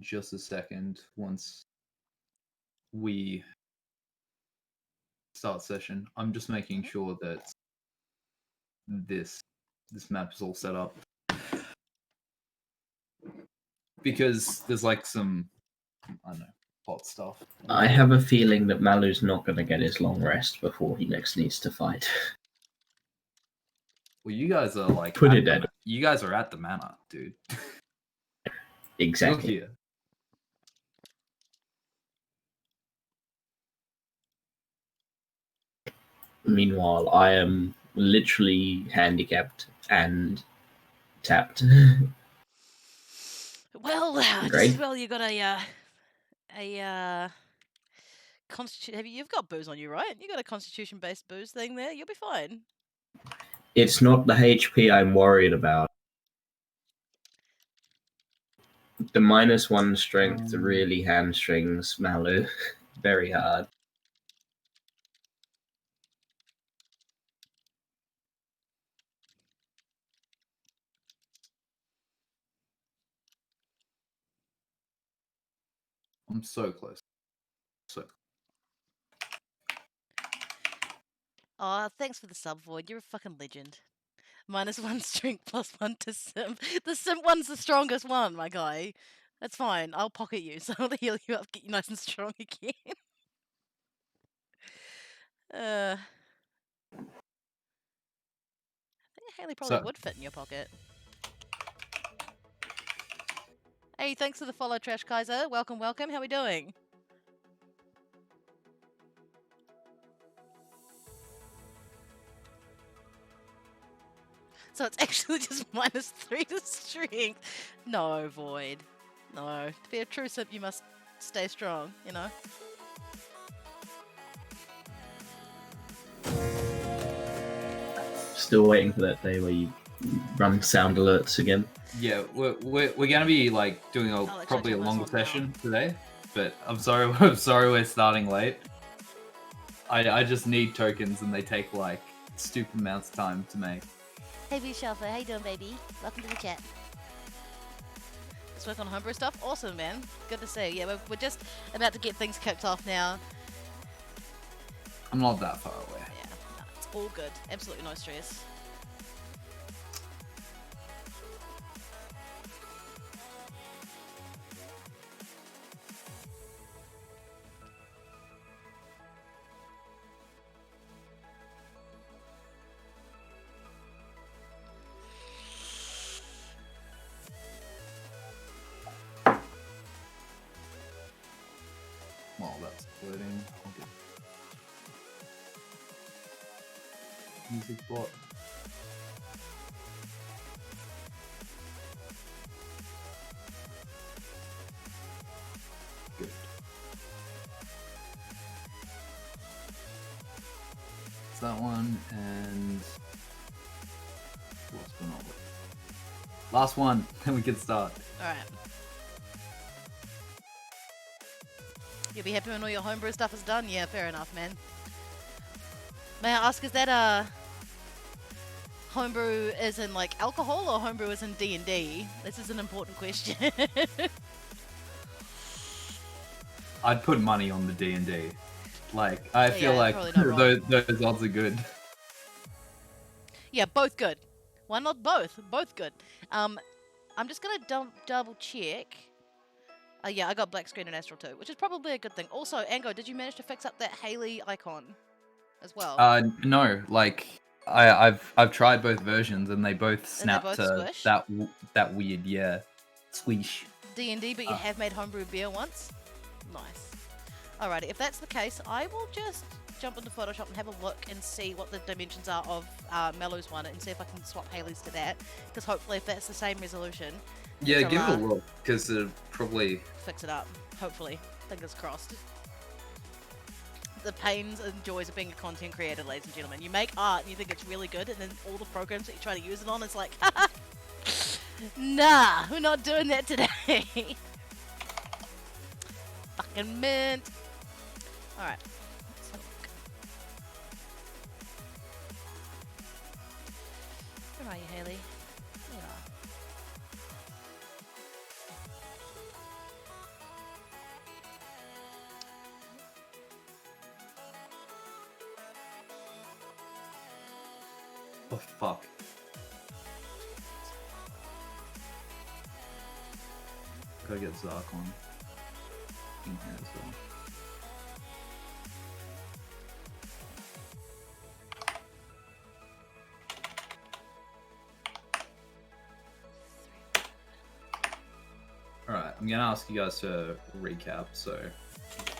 just a second once we start session. I'm just making sure that this map is all set up. Because there's like some, I don't know, hot stuff. I have a feeling that Malu's not going to get his long rest before he next needs to fight. Well, you guys are like... Put it dead. You guys are at the manor, dude. Exactly. You're here. Meanwhile, I am literally handicapped and tapped. Well, Great. well, you got a constitution. You've got booze on you, right? You got a constitution-based booze thing there. You'll be fine. It's not the HP I'm worried about. The -1 strength really hamstrings Malu very hard. I'm so close. So. Oh, thanks for the sub, Void. You're a fucking legend. -1 strength, +1 to Sim. The Sim one's the strongest one, my guy. That's fine. I'll pocket you, so I'll heal you up, get you nice and strong again. I think Haley probably would fit in your pocket. Hey, thanks for the follow, Trash Kaiser. Welcome, welcome. How we doing? So it's actually just -3 to strength. No, Void. No. To be a true Simp, you must stay strong, you know? Still waiting for that day where you run sound alerts again. Yeah, we're gonna be like doing probably a longer session today, but I'm sorry we're starting late. I just need tokens and they take like stupid amounts of time to make. Hey V Shelfer, how you doing, baby? Welcome to the chat. Let's work on homebrew stuff. Awesome, man. Good to see. Yeah, we're just about to get things kicked off now. I'm not that far away. Yeah, no, it's all good. Absolutely no stress. Well, that's loading. Okay. Music bot. Good. It's that one and what's going on? Last one, then we can start. Alright. You'll be happy when all your homebrew stuff is done? Yeah, fair enough, man. May I ask, is that homebrew as in like alcohol or homebrew as in D&D? This is an important question. I'd put money on the D&D. Like, I feel yeah, like those odds are good. Yeah, both good. Why not both? Both good. I'm just gonna double check. Yeah, I got black screen in Astral too, which is probably a good thing. Also, Ango, did you manage to fix up that Haley icon as well? No, like I've tried both versions and they both snap both to squish? that weird squish. D&D, but you have made homebrew beer once? Nice. Alrighty, if that's the case, I will just jump into Photoshop and have a look and see what the dimensions are of Melo's one and see if I can swap Haley's to that, because hopefully if that's the same resolution... Yeah, give it a look, because it'll probably... fix it up, hopefully. Fingers crossed. The pains and joys of being a content creator, ladies and gentlemen. You make art and you think it's really good, and then all the programs that you try to use it on, it's like, haha! Nah, we're not doing that today. Fucking mint. Alright. Let's have a look. Where are you, Haley? There you are. Oh fuck. Gotta get Zarkon in here as well. Alright, I'm gonna ask you guys to recap, so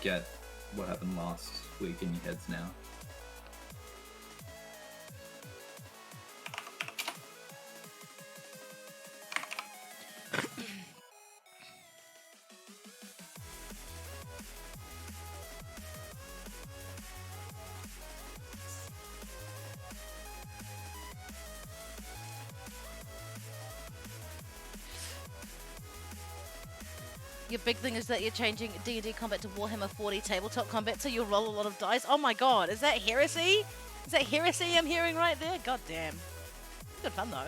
get what happened last week in your heads now. Your big thing is that you're changing D&D combat to Warhammer 40 tabletop combat, so you'll roll a lot of dice. Oh my god, is that heresy? Is that heresy I'm hearing right there? God damn. Good fun though.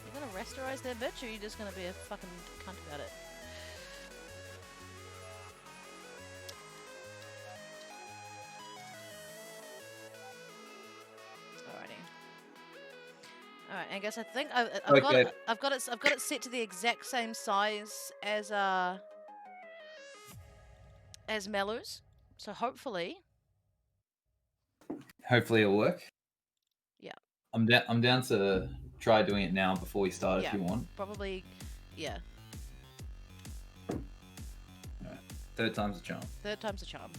You gonna rasterize that bitch, or are you just gonna be a fucking cunt about it? Alrighty. Alright, Angus, I think I've got it set to the exact same size as Mellow's. So hopefully Hopefully it'll work. Yeah. I'm down to try doing it now before we start if you want. Probably, yeah. Alright. Third time's a charm. Third time's a charm.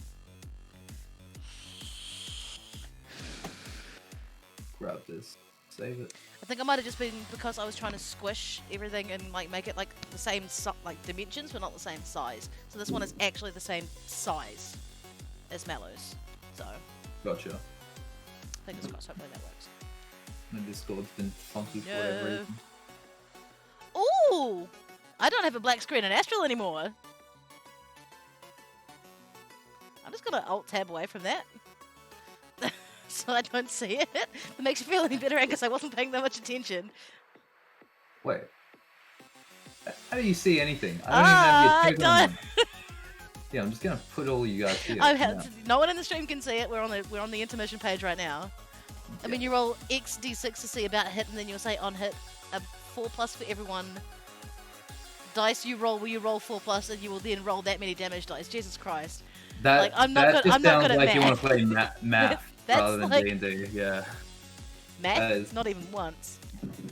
Grab this. Save it. I think I might have just been because I was trying to squish everything and like make it like the same like dimensions but not the same size. So this one is actually the same size as Mellow's. So Gotcha. fingers crossed, hopefully that works. My Discord's been funky for whatever reason. Ooh! I don't have a black screen in Astral anymore. I'm just gonna alt-tab away from that. So I don't see it. It makes you feel any better because I wasn't paying that much attention. Wait. How do you see anything? I don't even have your Yeah, I'm just gonna put all you guys here. No one in the stream can see it. We're on the intermission page right now. I mean, you roll XD6 to see about hit, and then you'll say on hit a 4+ for everyone. Dice you roll, will you roll 4+, and you will then roll that many damage dice. Jesus Christ! That I'm not good at math. You want to play math rather than like, D&D. Yeah. Math? Not even once.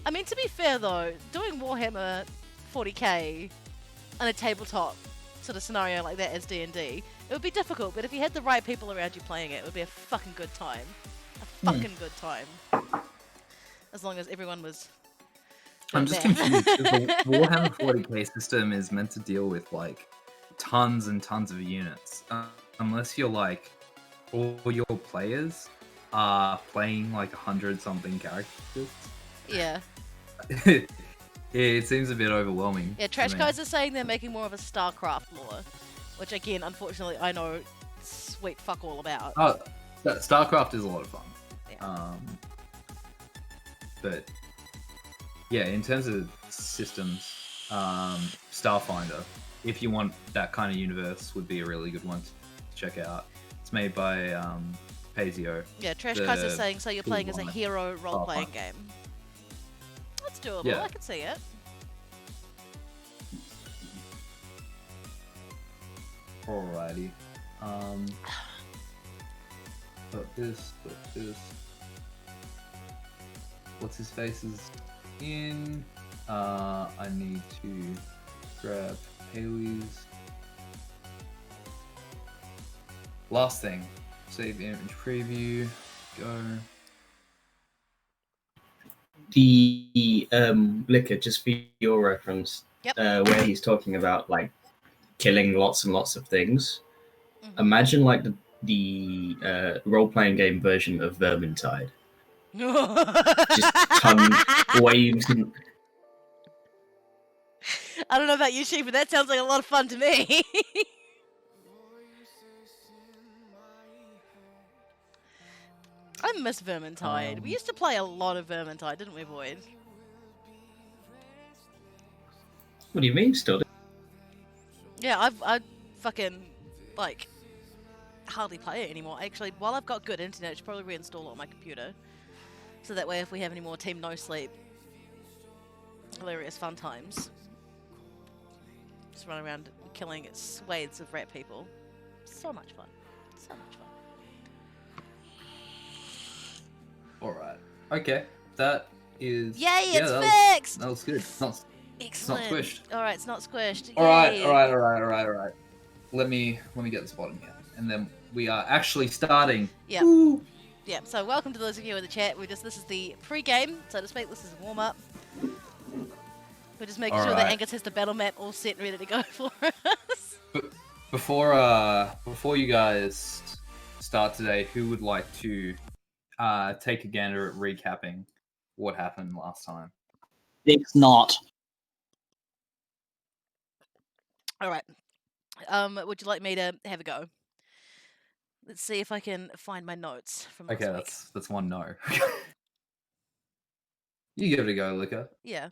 I mean, to be fair though, doing Warhammer 40k on a tabletop sort of scenario like that as D&D, it would be difficult. But if you had the right people around you playing it, it would be a fucking good time. Fucking good time. As long as everyone was. I'm just confused. The Warhammer 40k system is meant to deal with like tons and tons of units, unless you're like all your players are playing like 100-something characters. Yeah. It seems a bit overwhelming. Yeah, Trash Guys are saying they're making more of a StarCraft lore, which again, unfortunately, I know sweet fuck all about. Oh, StarCraft is a lot of fun. Yeah. But yeah, in terms of systems, Starfinder, if you want that kind of universe, would be a really good one to check out. It's made by Pazio. Yeah, Trash Guys are saying so you're playing as a hero role-playing game. That's doable. Yeah. I can see it. Alrighty. Put this. What's his face is in. I need to grab Haley's. Last thing. Save image preview. Go. The liquor, just for your reference, Yep. where he's talking about like killing lots and lots of things. Mm-hmm. Imagine like the role-playing game version of Vermintide. Just tons, waves. And... I don't know about you, Sheep, but that sounds like a lot of fun to me. I miss Vermintide. We used to play a lot of Vermintide, didn't we, Boyd? What do you mean, still? Yeah, I fucking, like, hardly play it anymore. Actually, while I've got good internet, I should probably reinstall it on my computer. So that way, if we have any more Team No Sleep, hilarious fun times. Just run around killing swathes of rat people. So much fun. So much fun. Alright. Okay. That is... Yay, yeah, it's fixed! That was good. It's not squished. Alright, it's not squished. Alright. Let me get this bottom here. And then we are actually starting. Yeah. Woo! Yeah, so welcome to those of you in the chat. This is the pre-game, so to speak. This is a warm-up. We're just making sure that Angus has the battle map all set and ready to go for us. But before you guys start today, who would like to take a gander at recapping what happened last time? It's not. Alright. Would you like me to have a go? Let's see if I can find my notes from last week. That's one no. You give it a go, Liquor. Yeah.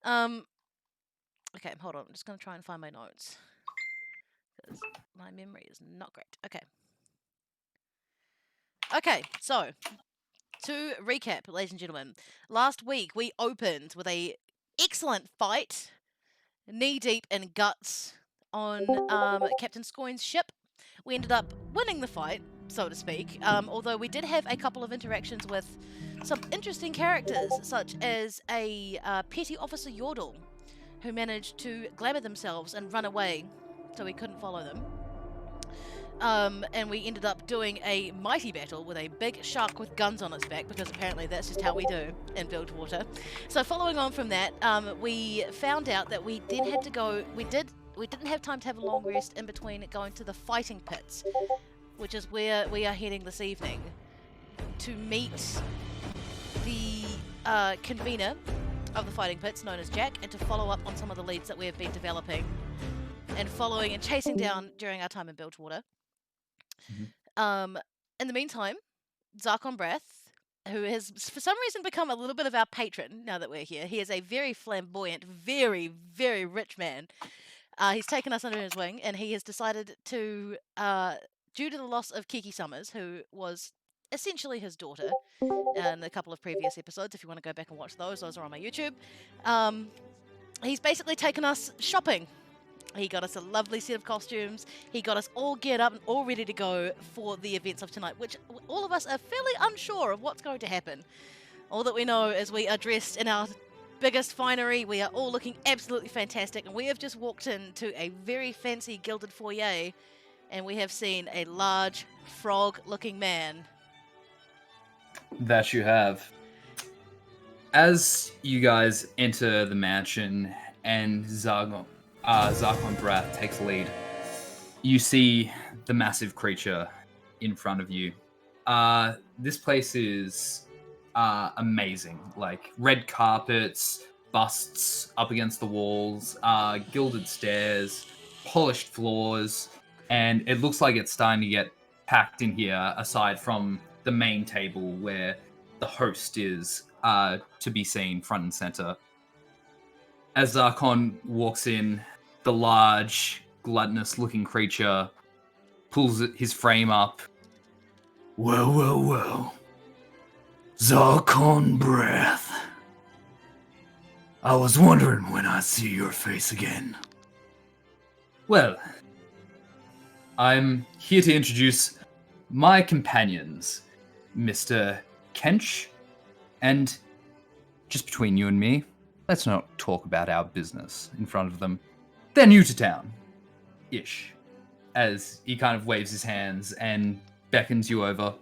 Okay, hold on. I'm just going to try and find my notes. Because my memory is not great. Okay. Okay, so, to recap, ladies and gentlemen. Last week, we opened with a excellent fight, knee-deep in guts, on Captain Scoyne's ship. We ended up winning the fight, so to speak, although we did have a couple of interactions with some interesting characters, such as a petty officer Yordle, who managed to glamour themselves and run away, so we couldn't follow them. And we ended up doing a mighty battle with a big shark with guns on its back, because apparently that's just how we do in Bilgewater. So following on from that, we found out that we did have to go, we didn't have time to have a long rest in between going to the fighting pits, which is where we are heading this evening, to meet the convener of the fighting pits, known as Jack, and to follow up on some of the leads that we have been developing and following and chasing down during our time in Bilgewater. In the meantime, Zarkon Breath, who has for some reason become a little bit of our patron now that we're here. He is a very flamboyant, very, very rich man. He's taken us under his wing, and he has decided to, due to the loss of Kiki Summers, who was essentially his daughter in a couple of previous episodes, if you want to go back and watch those are on my YouTube, he's basically taken us shopping. He got us a lovely set of costumes. He got us all geared up and all ready to go for the events of tonight, which all of us are fairly unsure of what's going to happen. All that we know is we are dressed in our biggest finery. We are all looking absolutely fantastic, and we have just walked into a very fancy gilded foyer, and we have seen a large frog-looking man. That you have. As you guys enter the mansion and Zarkon Brath takes lead, you see the massive creature in front of you. This place is amazing. Like, red carpets, busts up against the walls, gilded stairs, polished floors, and it looks like it's starting to get packed in here, aside from the main table where the host is to be seen front and center. As Zarkon walks in, the large, gluttonous-looking creature pulls his frame up. Well. Zarkon Breath. I was wondering when I'd see your face again. Well, I'm here to introduce my companions, Mr. Kench, and just between you and me, let's not talk about our business in front of them. They're new to town. Ish. As he kind of waves his hands and beckons you over.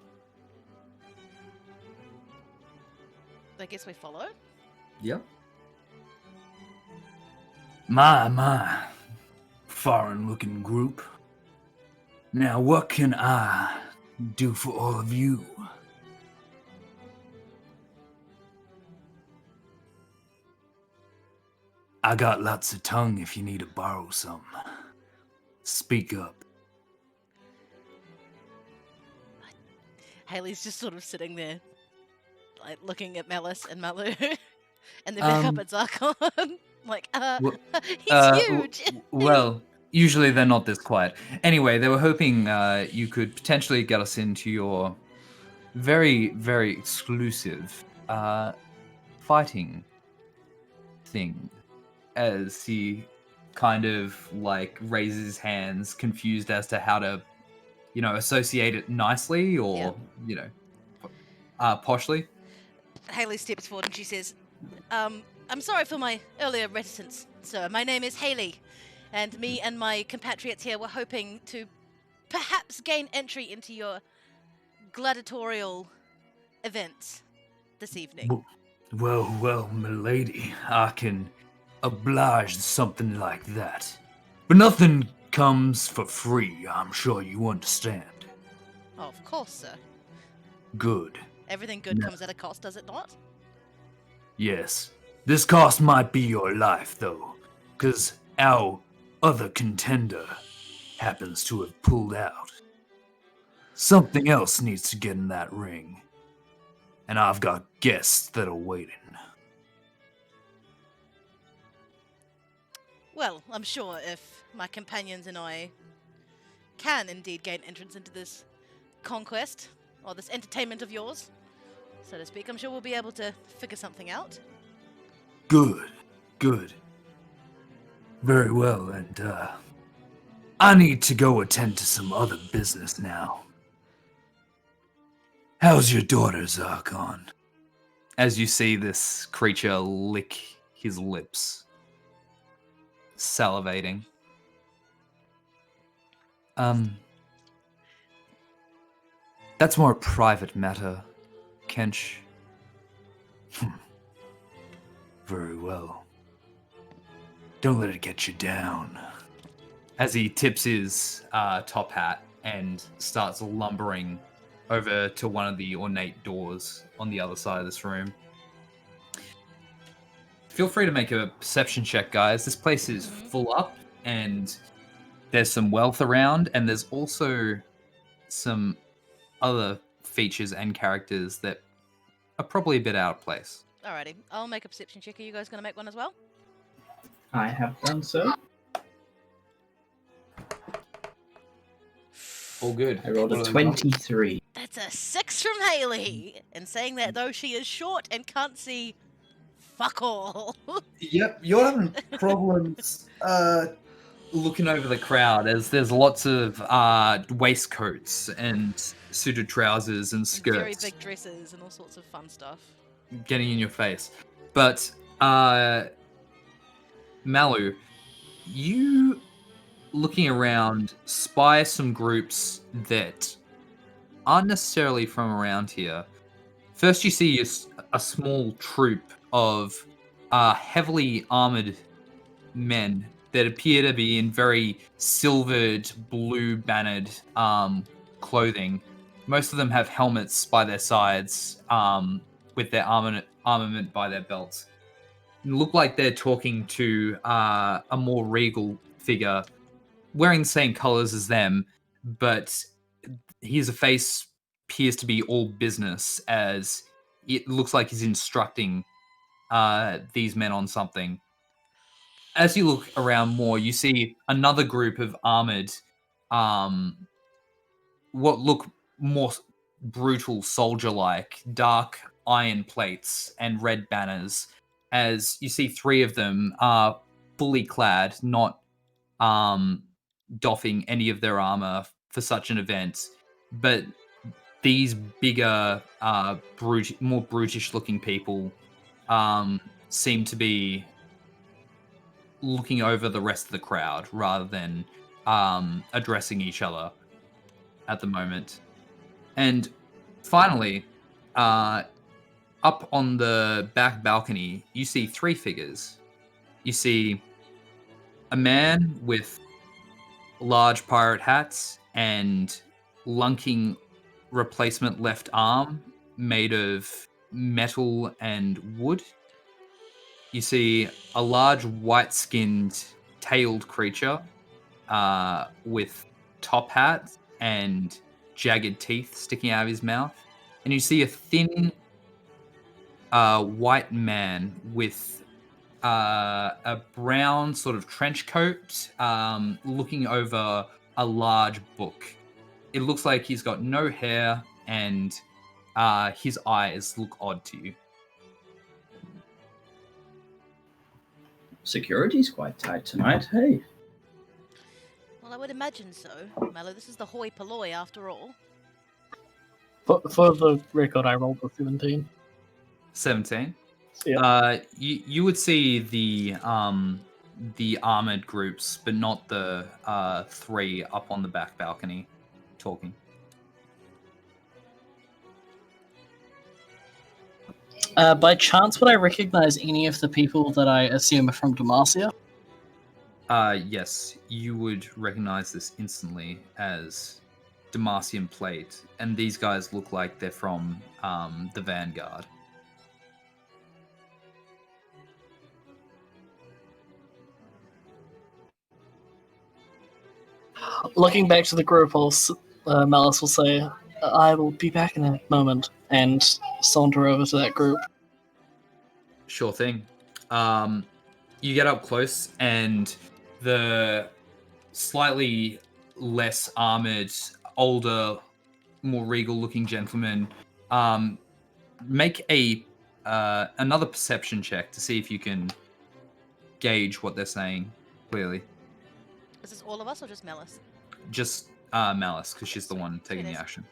I guess we follow. Yep. My. Foreign-looking group. Now what can I do for all of you? I got lots of tongue if you need to borrow some. Speak up. Haley's just sort of sitting there, like looking at Malice and Malu, and then back up at Zarkon. Like, w- he's huge. Well, usually they're not this quiet. Anyway, they were hoping you could potentially get us into your very, very exclusive fighting thing. As he kind of like raises his hands, confused as to how to, associate it nicely or, poshly. Haley steps forward and she says, I'm sorry for my earlier reticence, sir. My name is Haley, and me and my compatriots here were hoping to perhaps gain entry into your gladiatorial events this evening. Well, milady, I can oblige something like that. But nothing comes for free, I'm sure you understand. Oh, of course, sir. Good. Everything good comes at a cost, does it not? Yes. This cost might be your life, though, 'cause our other contender happens to have pulled out. Something else needs to get in that ring. And I've got guests that are waiting. Well, I'm sure if my companions and I can indeed gain entrance into this conquest, or this entertainment of yours, so to speak, I'm sure we'll be able to figure something out. Good. Very well, and I need to go attend to some other business now. How's your daughter, Zarkon? As you see this creature lick his lips, salivating. That's more a private matter, Kench. Very well. Don't let it get you down. As he tips his top hat and starts lumbering over to one of the ornate doors on the other side of this room. Feel free to make a perception check, guys. This place is full up, and there's some wealth around, and there's also some other features and characters that are probably a bit out of place. Alrighty, I'll make a perception check. Are you guys going to make one as well? I have done so. All good. I rolled a 23. That's a 6 from Haley. And saying that, though, she is short and can't see fuck all. Yep, you're having problems looking over the crowd as there's lots of waistcoats and suited trousers and skirts. Very big dresses and all sorts of fun stuff. Getting in your face. But, Malu, you looking around spy some groups that aren't necessarily from around here. First you see a small troop of heavily armored men that appear to be in very silvered, blue bannered clothing. Most of them have helmets by their sides with their armament by their belts. Look like they're talking to a more regal figure wearing the same colors as them, but his face appears to be all business, as it looks like he's instructing these men on something. As you look around more, you see another group of armored, what look more brutal soldier-like, dark iron plates and red banners, as you see 3 of them are fully clad, not doffing any of their armor for such an event, but these bigger, more brutish-looking people seem to be looking over the rest of the crowd rather than addressing each other at the moment. And finally, up on the back balcony, you see 3 figures. You see a man with large pirate hats and lunking replacement left arm made of metal and wood. You see a large white-skinned tailed creature with top hat and jagged teeth sticking out of his mouth, and you see a thin white man with a brown sort of trench coat, looking over a large book. It looks like he's got no hair, and his eyes look odd to you. Security's quite tight tonight, hey? Well, I would imagine so. Mallow, this is the hoi polloi after all. For the record, I rolled a 17. 17. Yeah. You would see the armored groups, but not the 3 up on the back balcony talking. By chance, would I recognize any of the people that I assume are from Demacia? Yes, you would recognize this instantly as Demacian plate, and these guys look like they're from the Vanguard. Looking back to the group, Malice will say, I will be back in a moment, and saunter over to that group. Sure thing. You get up close, and the slightly less armored, older, more regal-looking gentleman make another perception check to see if you can gauge what they're saying clearly. Is this all of us or just Malice? Just Malice, because she's the one taking the It is. action.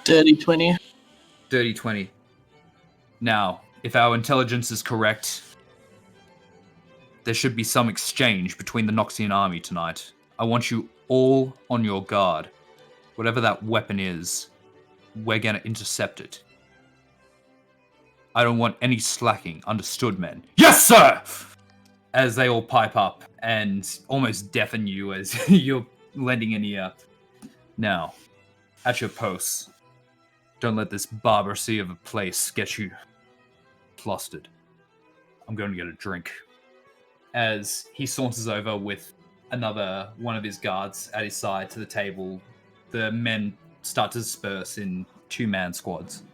Dirty 20. Dirty 20. Now, if our intelligence is correct, there should be some exchange between the Noxian army tonight. I want you all on your guard. Whatever that weapon is, we're gonna intercept it. I don't want any slacking, understood, men? Yes, sir! As they all pipe up and almost deafen you as you're lending an ear. Now, at your posts. Don't let this barbarousy of a place get you flustered. I'm going to get a drink. As he saunters over with another one of his guards at his side to the table, the men start to disperse in 2-man squads.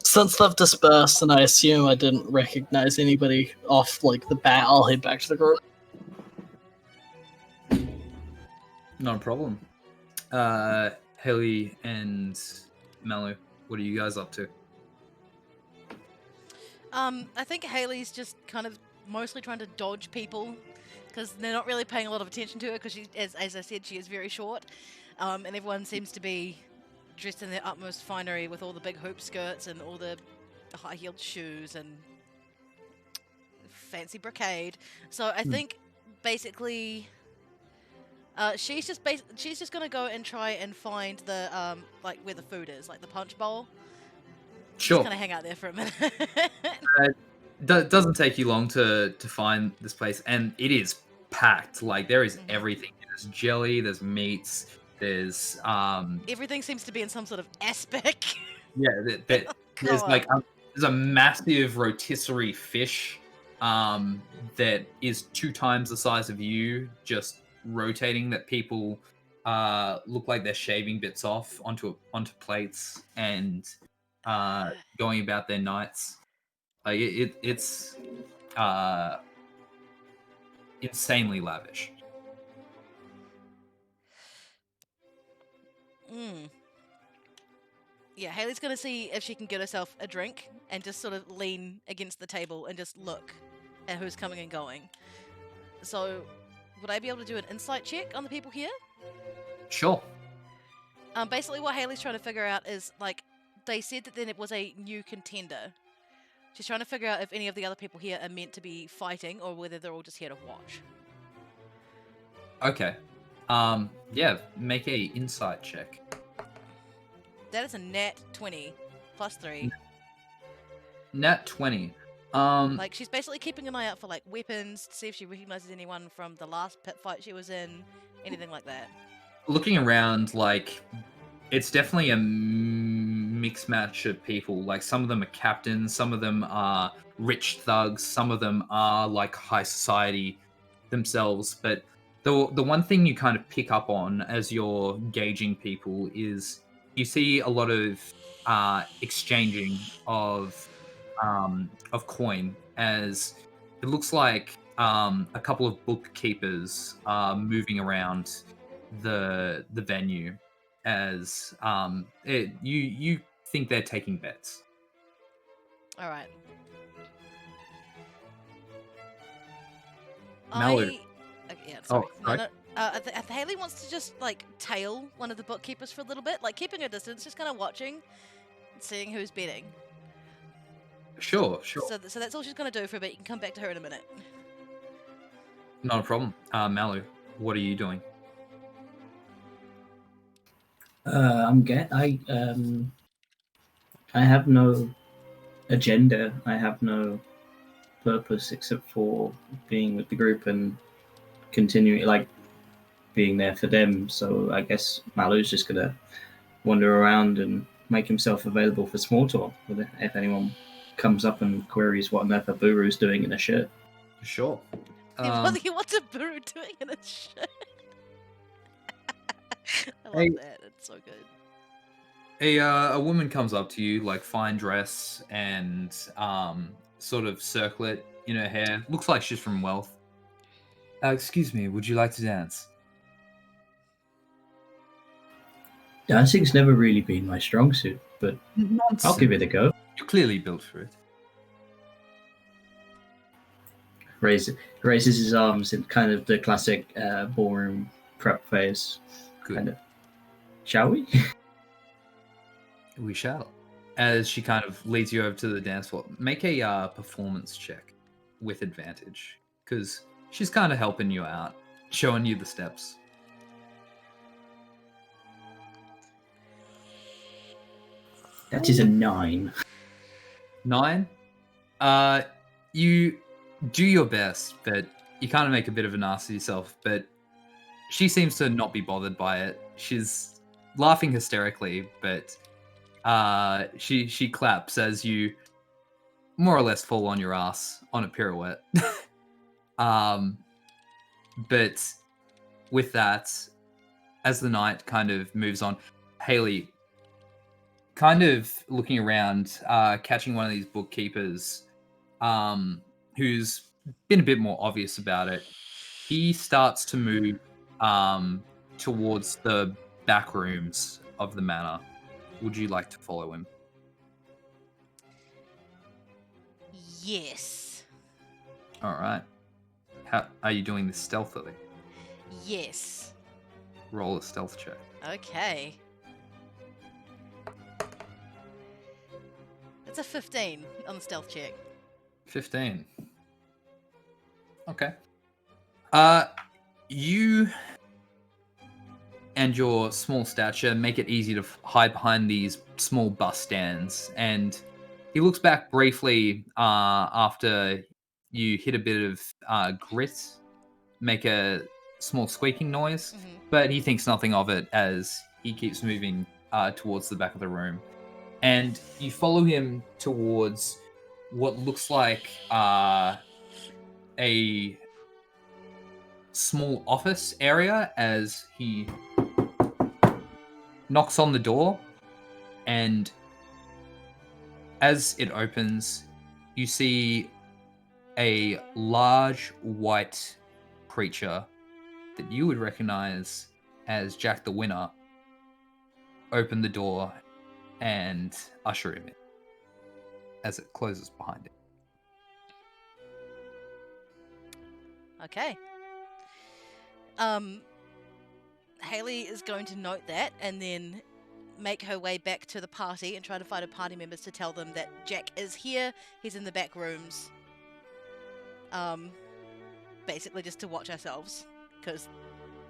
Since they've dispersed, and I assume I didn't recognize anybody off the bat, I'll head back to the group. Not a problem. Haley and Mallow, what are you guys up to? I think Haley's just kind of mostly trying to dodge people because they're not really paying a lot of attention to her because she, as I said, she is very short, and everyone seems to be dressed in their utmost finery with all the big hoop skirts and all the high-heeled shoes and fancy brocade. So I think basically she's just gonna go and try and find the where the food is, like the punch bowl. Sure. Just kind of hang out there for a minute. Doesn't take you long to find this place, and it is packed. Like, there is everything. There's jelly, there's meats, there's everything seems to be in some sort of aspic. yeah, there's there's a massive rotisserie fish that is 2 times the size of you, just rotating, that people look like they're shaving bits off onto plates and going about their nights. Like it's insanely lavish. Yeah, Haley's gonna see if she can get herself a drink and just sort of lean against the table and just look at who's coming and going. So, would I be able to do an insight check on the people here? Sure. Basically what Haley's trying to figure out is, they said that then it was a new contender. She's trying to figure out if any of the other people here are meant to be fighting or whether they're all just here to watch. Okay. Yeah, make a insight check. That is a nat 20 plus 3. Nat 20. She's basically keeping an eye out for weapons to see if she recognizes anyone from the last pit fight she was in, anything like that. Looking around, it's definitely a mixed match of people. Like some of them are captains, some of them are rich thugs, some of them are like high society themselves. But the one thing you kind of pick up on as you're gauging people is you see a lot of exchanging of coin, as it looks like a couple of bookkeepers are moving around the venue, as you think they're taking bets. All right. Mallory. Yeah, sorry. Oh, sorry. Haley wants to just like tail one of the bookkeepers for a little bit, like keeping a distance, just kind of watching, seeing who's betting. Sure. So that's all she's gonna do for a bit. You can come back to her in a minute. Not a problem. Malu, what are you doing? I have no agenda. I have no purpose except for being with the group and continuing, like, being there for them. So I guess Malu's just gonna wander around and make himself available for small talk if anyone comes up and queries what on earth a Buru's doing in a shirt. Sure. What's a Buru doing in a shirt? I love that. It's so good. A woman comes up to you, like fine dress and sort of circlet in her hair. Looks like she's from Wealth. Excuse me, would you like to dance? Dancing's never really been my strong suit, but Nonsense. I'll give it a go. You're clearly built for it. Raises his arms in kind of the classic ballroom prep phase. Good. Kind of. Shall we? We shall. As she kind of leads you over to the dance floor, make a performance check with advantage, because she's kind of helping you out, showing you the steps. That is a 9. 9? You do your best, but you kind of make a bit of an ass of yourself, but she seems to not be bothered by it. She's laughing hysterically, but she claps as you more or less fall on your ass on a pirouette. But with that, as the night kind of moves on, Haley, kind of looking around, catching one of these bookkeepers, who's been a bit more obvious about it. He starts to move towards the back rooms of the manor. Would you like to follow him? Yes. All right. How are you doing this stealthily? Yes. Roll a stealth check. Okay. It's a 15 on the stealth check. 15. Okay. You and your small stature make it easy to hide behind these small bus stands, and he looks back briefly after you hit a bit of grit, make a small squeaking noise, but he thinks nothing of it as he keeps moving towards the back of the room. And you follow him towards what looks like a small office area, as he knocks on the door, and as it opens, you see a large white creature that you would recognize as Jack the Winner open the door and usher him in as it closes behind him. Okay. Haley is going to note that and then make her way back to the party and try to find her party members to tell them that Jack is here. He's in the back rooms. Basically just to watch ourselves, because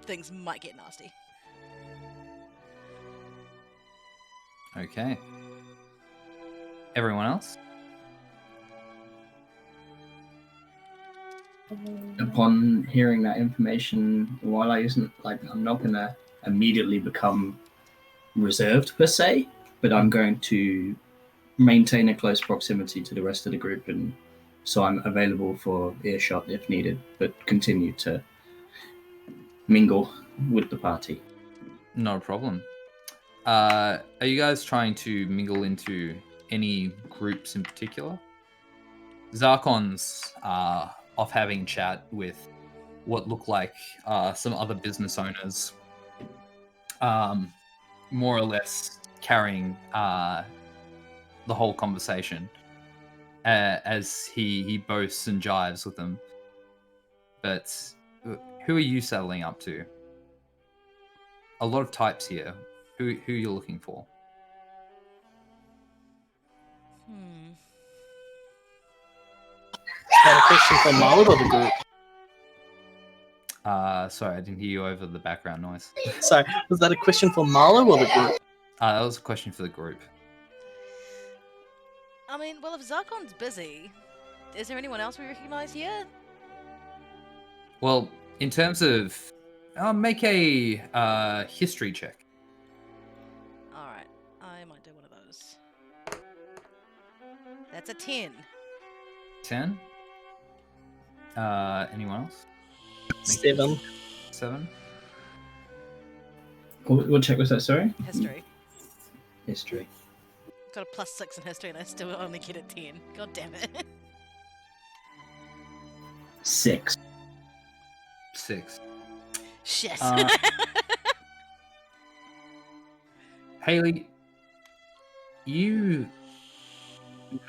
things might get nasty. Okay. Everyone else? Upon hearing that information, while I'm not gonna immediately become reserved per se, but I'm going to maintain a close proximity to the rest of the group, and so I'm available for earshot if needed, but continue to mingle with the party. No problem. Are you guys trying to mingle into any groups in particular? Zarkon's off having chat with what look like some other business owners, more or less carrying the whole conversation as he boasts and jives with them. But who are you settling up to? A lot of types here. Who you're looking for? Is that a question for Marlon or the group? Sorry, I didn't hear you over the background noise. Sorry, was that a question for Marlo or the group? That was a question for the group. I mean, well, if Zarkon's busy, is there anyone else we recognize here? Well, in terms of... make a history check. Alright, I might do one of those. That's a 10. 10? Anyone else? 7. 7? What check was that, sorry? History. History. Got a +6 in history and I still only get a 10. God damn it. 6. 6. Shit. Haley, you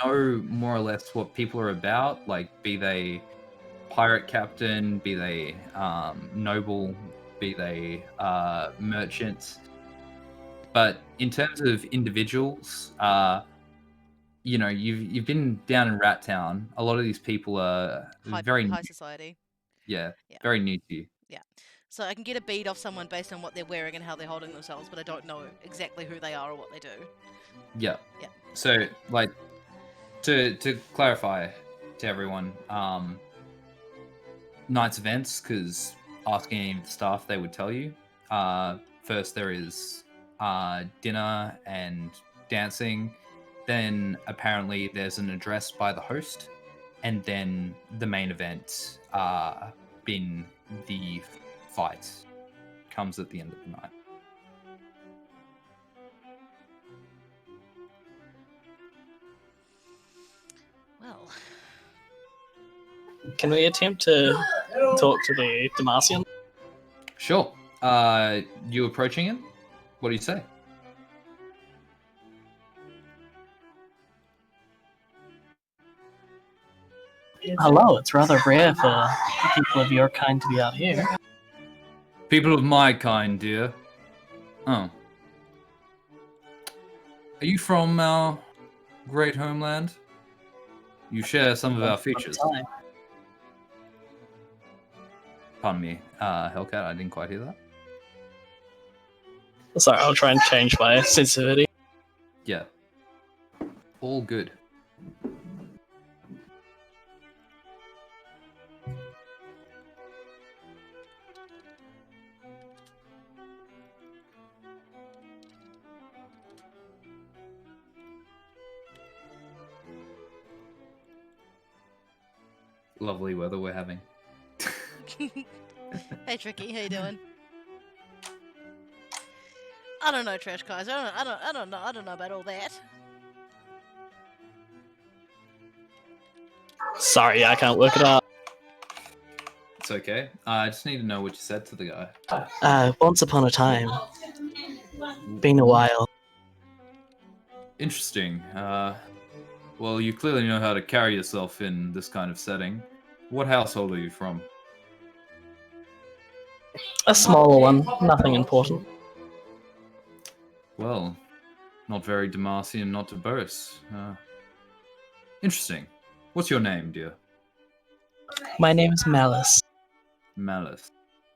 know more or less what people are about, like be they pirate captain, be they noble, be they merchants. But in terms of individuals, you know, you've been down in Rat Town. A lot of these people are very high society. yeah, very new to you. So I can get a bead off someone based on what they're wearing and how they're holding themselves, but I don't know exactly who they are or what they do. Yeah. Yeah. So, like, to clarify to everyone, night's events, because asking any of the staff, they would tell you. First, there is dinner and dancing. Then, apparently, there's an address by the host. And then the main event, being the fight, comes at the end of the night. Well, Can we attempt to talk to the Demacian? Sure. You approaching him? What do you say? Hello, it's rather rare for people of your kind to be out here. People of my kind, dear. Oh. Are you from our great homeland? You share some of our features. Time. Pardon me, Hellcat, I didn't quite hear that. Sorry, I'll try and change my sensitivity. Yeah. All good. Lovely weather we're having. hey Tricky, how you doing? I don't know, Trash Guys. I don't know about all that. Sorry, I can't work it out. It's okay. I just need to know what you said to the guy. Once upon a time. Been a while. Interesting. Well, you clearly know how to carry yourself in this kind of setting. What household are you from? A smaller one, nothing important. Well, not very Demacian, not to boast. Interesting. What's your name, dear? My name is Malice. Malice.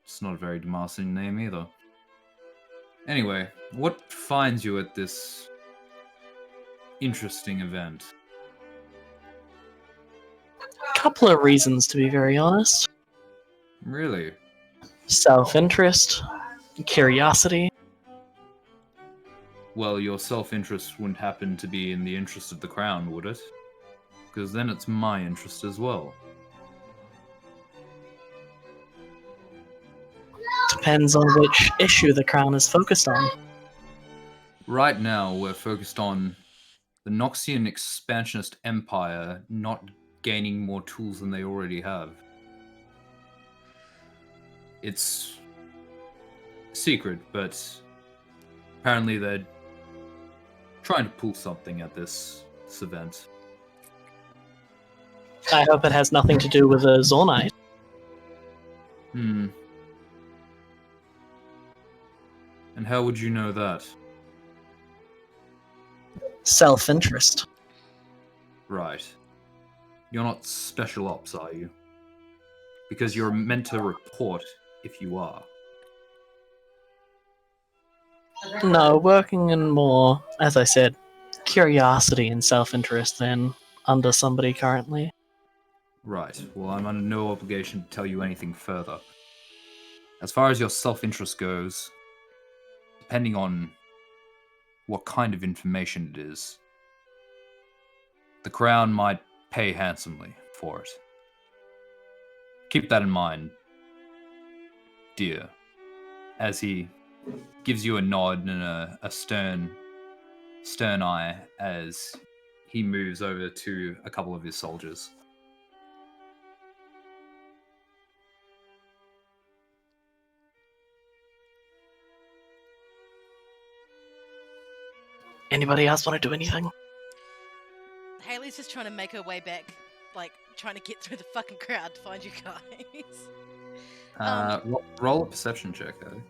It's not a very Demacian name either. Anyway, what finds you at this interesting event? Couple of reasons, to be very honest. Really? Self-interest, curiosity. Well, your self-interest wouldn't happen to be in the interest of the crown, would it? Because then it's my interest as well. Depends on which issue the crown is focused on. Right now, we're focused on the Noxian expansionist empire not gaining more tools than they already have. It's secret, but apparently they're trying to pull something at this event. I hope it has nothing to do with a Zornite. Hmm. And how would you know that? Self-interest. Right. You're not special ops, are you? Because you're meant to report if you are. No, working in more, as I said, curiosity and self-interest than under somebody currently. Right. Well, I'm under no obligation to tell you anything further. As far as your self-interest goes, depending on what kind of information it is, the Crown might pay handsomely for it. Keep that in mind, dear, as he gives you a nod and a stern eye as he moves over to a couple of his soldiers. Anybody else want to do anything? Haley's just trying to make her way back, like trying to get through the fucking crowd to find you guys. Roll a perception check, though.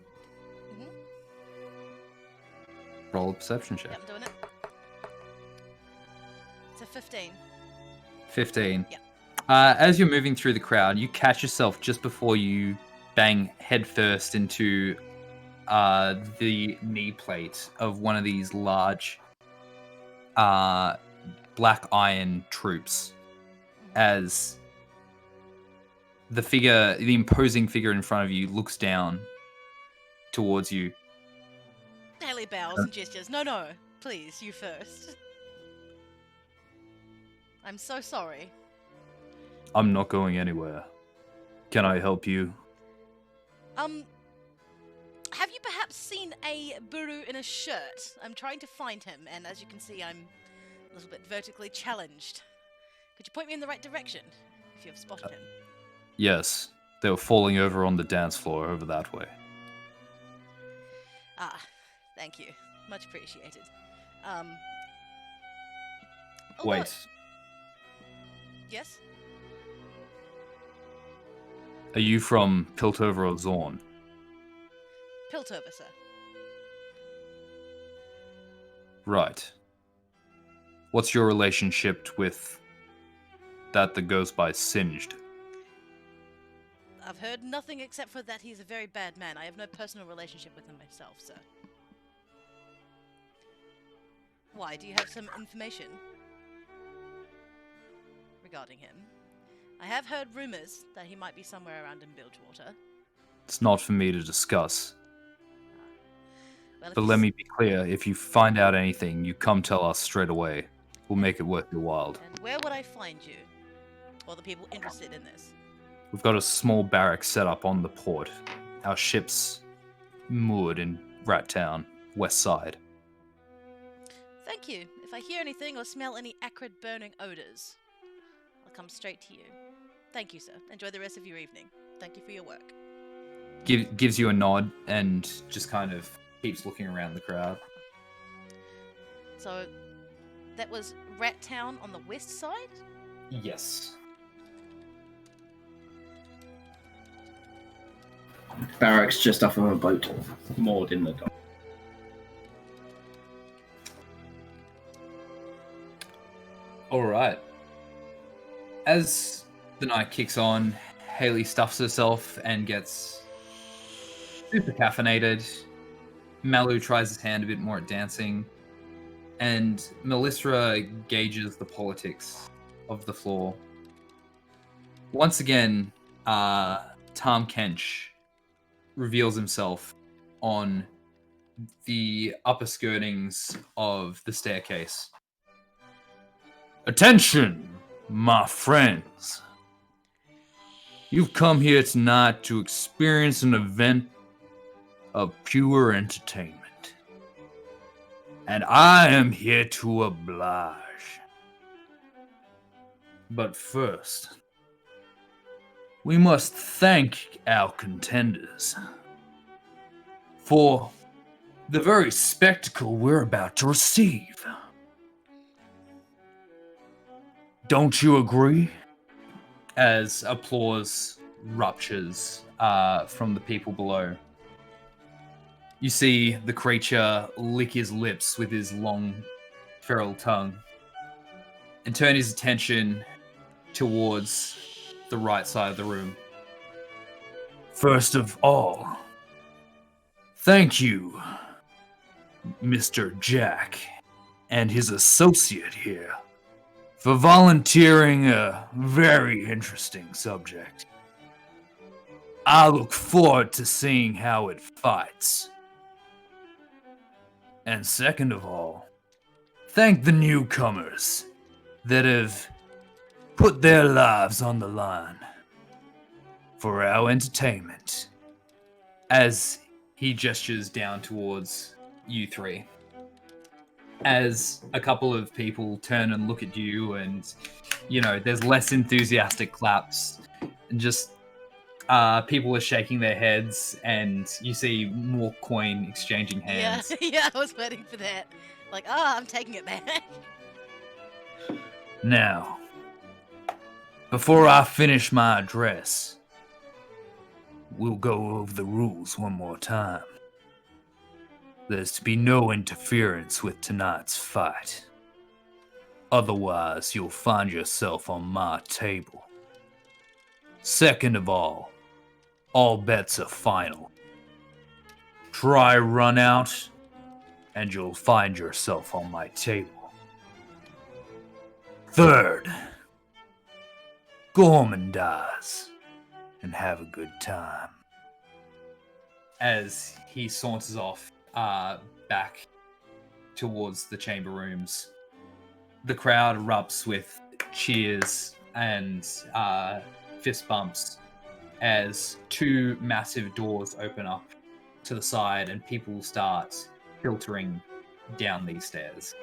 Mhm. Roll a perception check. Yeah, I'm doing it. It's a 15. 15. Yeah. As you're moving through the crowd, you catch yourself just before you bang headfirst into the knee plate of one of these large black iron troops, as the imposing figure in front of you looks down towards you. Haley bows and gestures. No, please, you first. I'm so sorry. I'm not going anywhere. Can I help you? Have you perhaps seen a Buru in a shirt? I'm trying to find him, and as you can see, I'm a little bit vertically challenged. Could you point me in the right direction, if you have spotted him? Yes, they were falling over on the dance floor over that way. Ah, thank you. Much appreciated. Oh, Wait, look. Yes? are you from Piltover or Zorn? Piltover, sir. Right. What's your relationship with that goes by Singed? I've heard nothing except for that he's a very bad man. I have no personal relationship with him myself, sir. Why? Do you have some information regarding him? I have heard rumors that he might be somewhere around in Bilgewater. It's not for me to discuss. Well, if But you let me be clear, if you find out anything, you come tell us straight away. We'll make it worth your while. And where would I find you? Or the people interested in this? We've got a small barrack set up on the port. Our ship's moored in Rat Town, west side. Thank you. If I hear anything or smell any acrid burning odors, I'll come straight to you. Thank you, sir. Enjoy the rest of your evening. Thank you for your work. Gives you a nod and just kind of keeps looking around the crowd. So, that was Rat Town on the west side? Yes. Barracks just off of a boat, moored in the dock. Alright. As the night kicks on, Haley stuffs herself and gets super caffeinated. Malu tries his hand a bit more at dancing. And Melisra gauges the politics of the floor. Once again, Tom Kench reveals himself on the upper skirtings of the staircase. Attention, my friends. You've come here tonight to experience an event of pure entertainment. And I am here to oblige. But first, we must thank our contenders for the very spectacle we're about to receive. Don't you agree? As applause ruptures from the people below. You see the creature lick his lips with his long, feral tongue and turn his attention towards the right side of the room. First of all, thank you, Mr. Jack and his associate here, for volunteering a very interesting subject. I look forward to seeing how it fights. And second of all, thank the newcomers that have put their lives on the line for our entertainment. As he gestures down towards you three. As a couple of people turn and look at you, and, you know, there's less enthusiastic claps, and just people are shaking their heads, and you see more coin exchanging hands. Yeah, I was waiting for that. Like, I'm taking it back. Now, before I finish my address, we'll go over the rules one more time. There's to be no interference with tonight's fight. Otherwise, you'll find yourself on my table. Second of all bets are final. Try run out, and you'll find yourself on my table. Third, gormandize and have a good time. As he saunters off back towards the chamber rooms, the crowd erupts with cheers and fist bumps as two massive doors open up to the side and people start filtering down these stairs.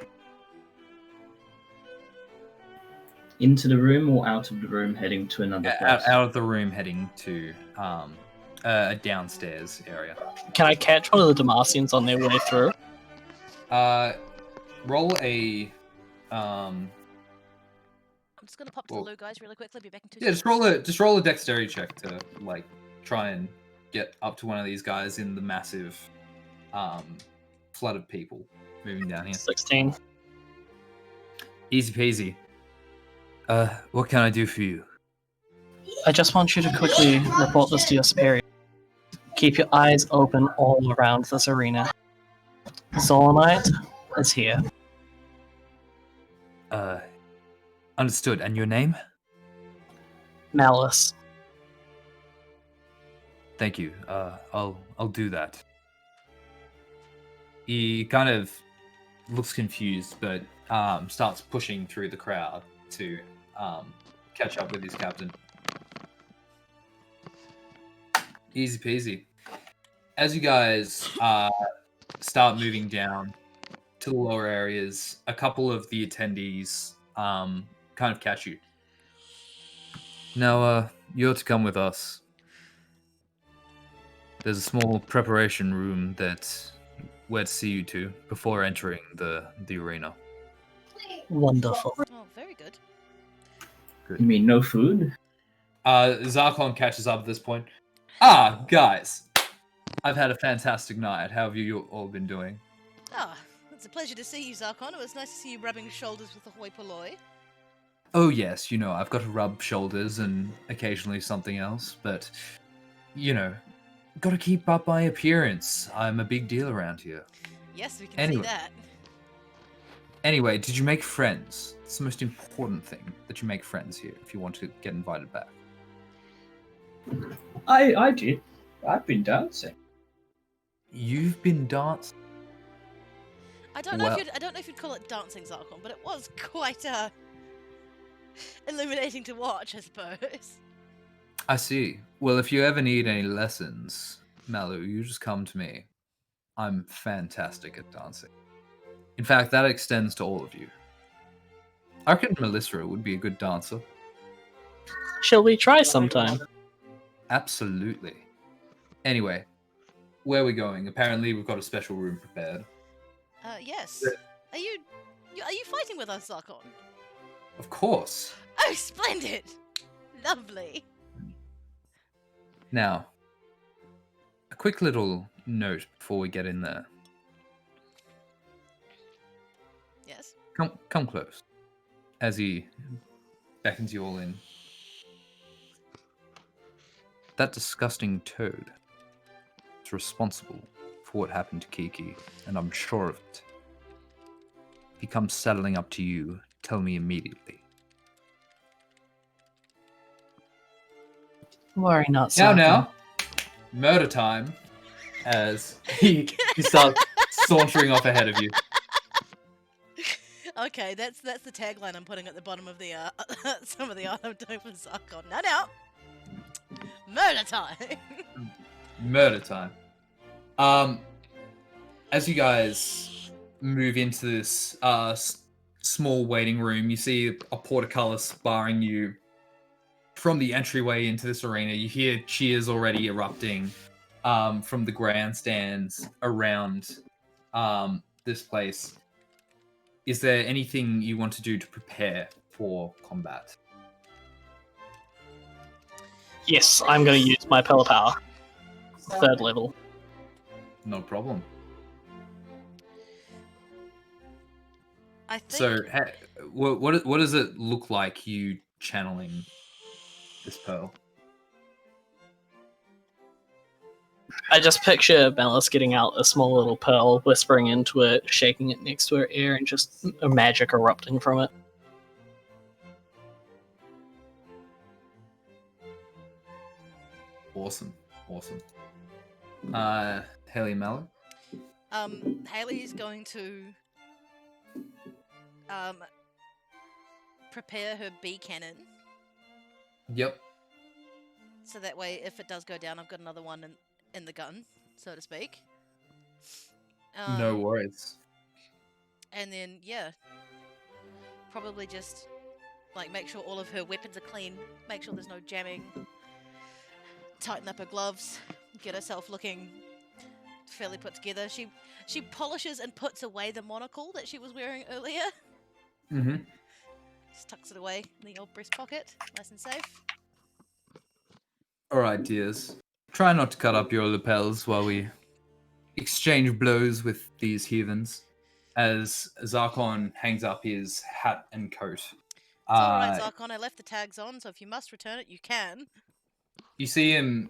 Into the room or out of the room, heading to another place? Out of the room, heading to a downstairs area. Can I catch one of the Demacians on their way through? Roll a I'm just gonna pop to the loo, guys, really quickly. Be back in 2 yeah, seconds. just roll a dexterity check to like try and get up to one of these guys in the massive flood of people moving down here. 16. Easy peasy. What can I do for you? I just want you to quickly report this to your superior. Keep your eyes open all around this arena. Zolanite is here. Understood. And your name? Malice. Thank you. I'll do that. He kind of looks confused, but starts pushing through the crowd to catch up with his captain. Easy peasy. As you guys start moving down to the lower areas, a couple of the attendees kind of catch you. Now, you're to come with us. There's a small preparation room that we're to see you to before entering the arena. Wonderful. Oh, very good. You mean no food? Zarkon catches up at this point. Guys, I've had a fantastic night. How have you all been doing? It's a pleasure to see you, Zarkon. It was nice to see you rubbing shoulders with the hoi polloi. Oh yes, you know, I've got to rub shoulders and occasionally something else, but, you know, got to keep up my appearance. I'm a big deal around here. Yes, we can see that. Anyway, did you make friends? It's the most important thing, that you make friends here if you want to get invited back. I did. I've been dancing. You've been dancing? I don't know Well- if you'd call it dancing, Zarkon, but it was quite illuminating to watch, I suppose. I see. Well, if you ever need any lessons, Malu, you just come to me. I'm fantastic at dancing. In fact, that extends to all of you. I reckon Melissa would be a good dancer. Shall we try sometime? Absolutely. Anyway, where are we going? Apparently, we've got a special room prepared. Yes. Are you fighting with us, Zarkon? Of course. Oh, splendid! Lovely. Now, a quick little note before we get in there. Yes. Come close. As he beckons you all in. That disgusting toad is responsible for what happened to Kiki, and I'm sure of it. If he comes saddling up to you, tell me immediately. Worry not, Now, murder time. As he starts sauntering off ahead of you. Okay, that's the tagline I'm putting at the bottom of the some of the art I'm doing for Zarkon. Now, murder time. Murder time. As you guys move into this small waiting room, you see a portcullis barring you from the entryway into this arena. You hear cheers already erupting from the grandstands around this place. Is there anything you want to do to prepare for combat? Yes, I'm going to use my Pearl Power. 3rd level. No problem. I think. So, what does it look like you channeling this pearl? I just picture Bellis getting out a small little pearl, whispering into it, shaking it next to her ear, and just a magic erupting from it. Awesome. Haley Mallow? Haley's going to prepare her bee cannon, Yep. so that way, if it does go down, I've got another one in the gun, so to speak. No worries. And then, yeah, probably just like make sure all of her weapons are clean, make sure there's no jamming, tighten up her gloves, get herself looking fairly put together. She polishes and puts away the monocle that she was wearing earlier. Mm-hmm. Just tucks it away in the old breast pocket, nice and safe. All right, dears. Try not to cut up your lapels while we exchange blows with these heathens. As Zarkon hangs up his hat and coat. It's alright, Zarkon, I left the tags on, so if you must return it, you can. You see him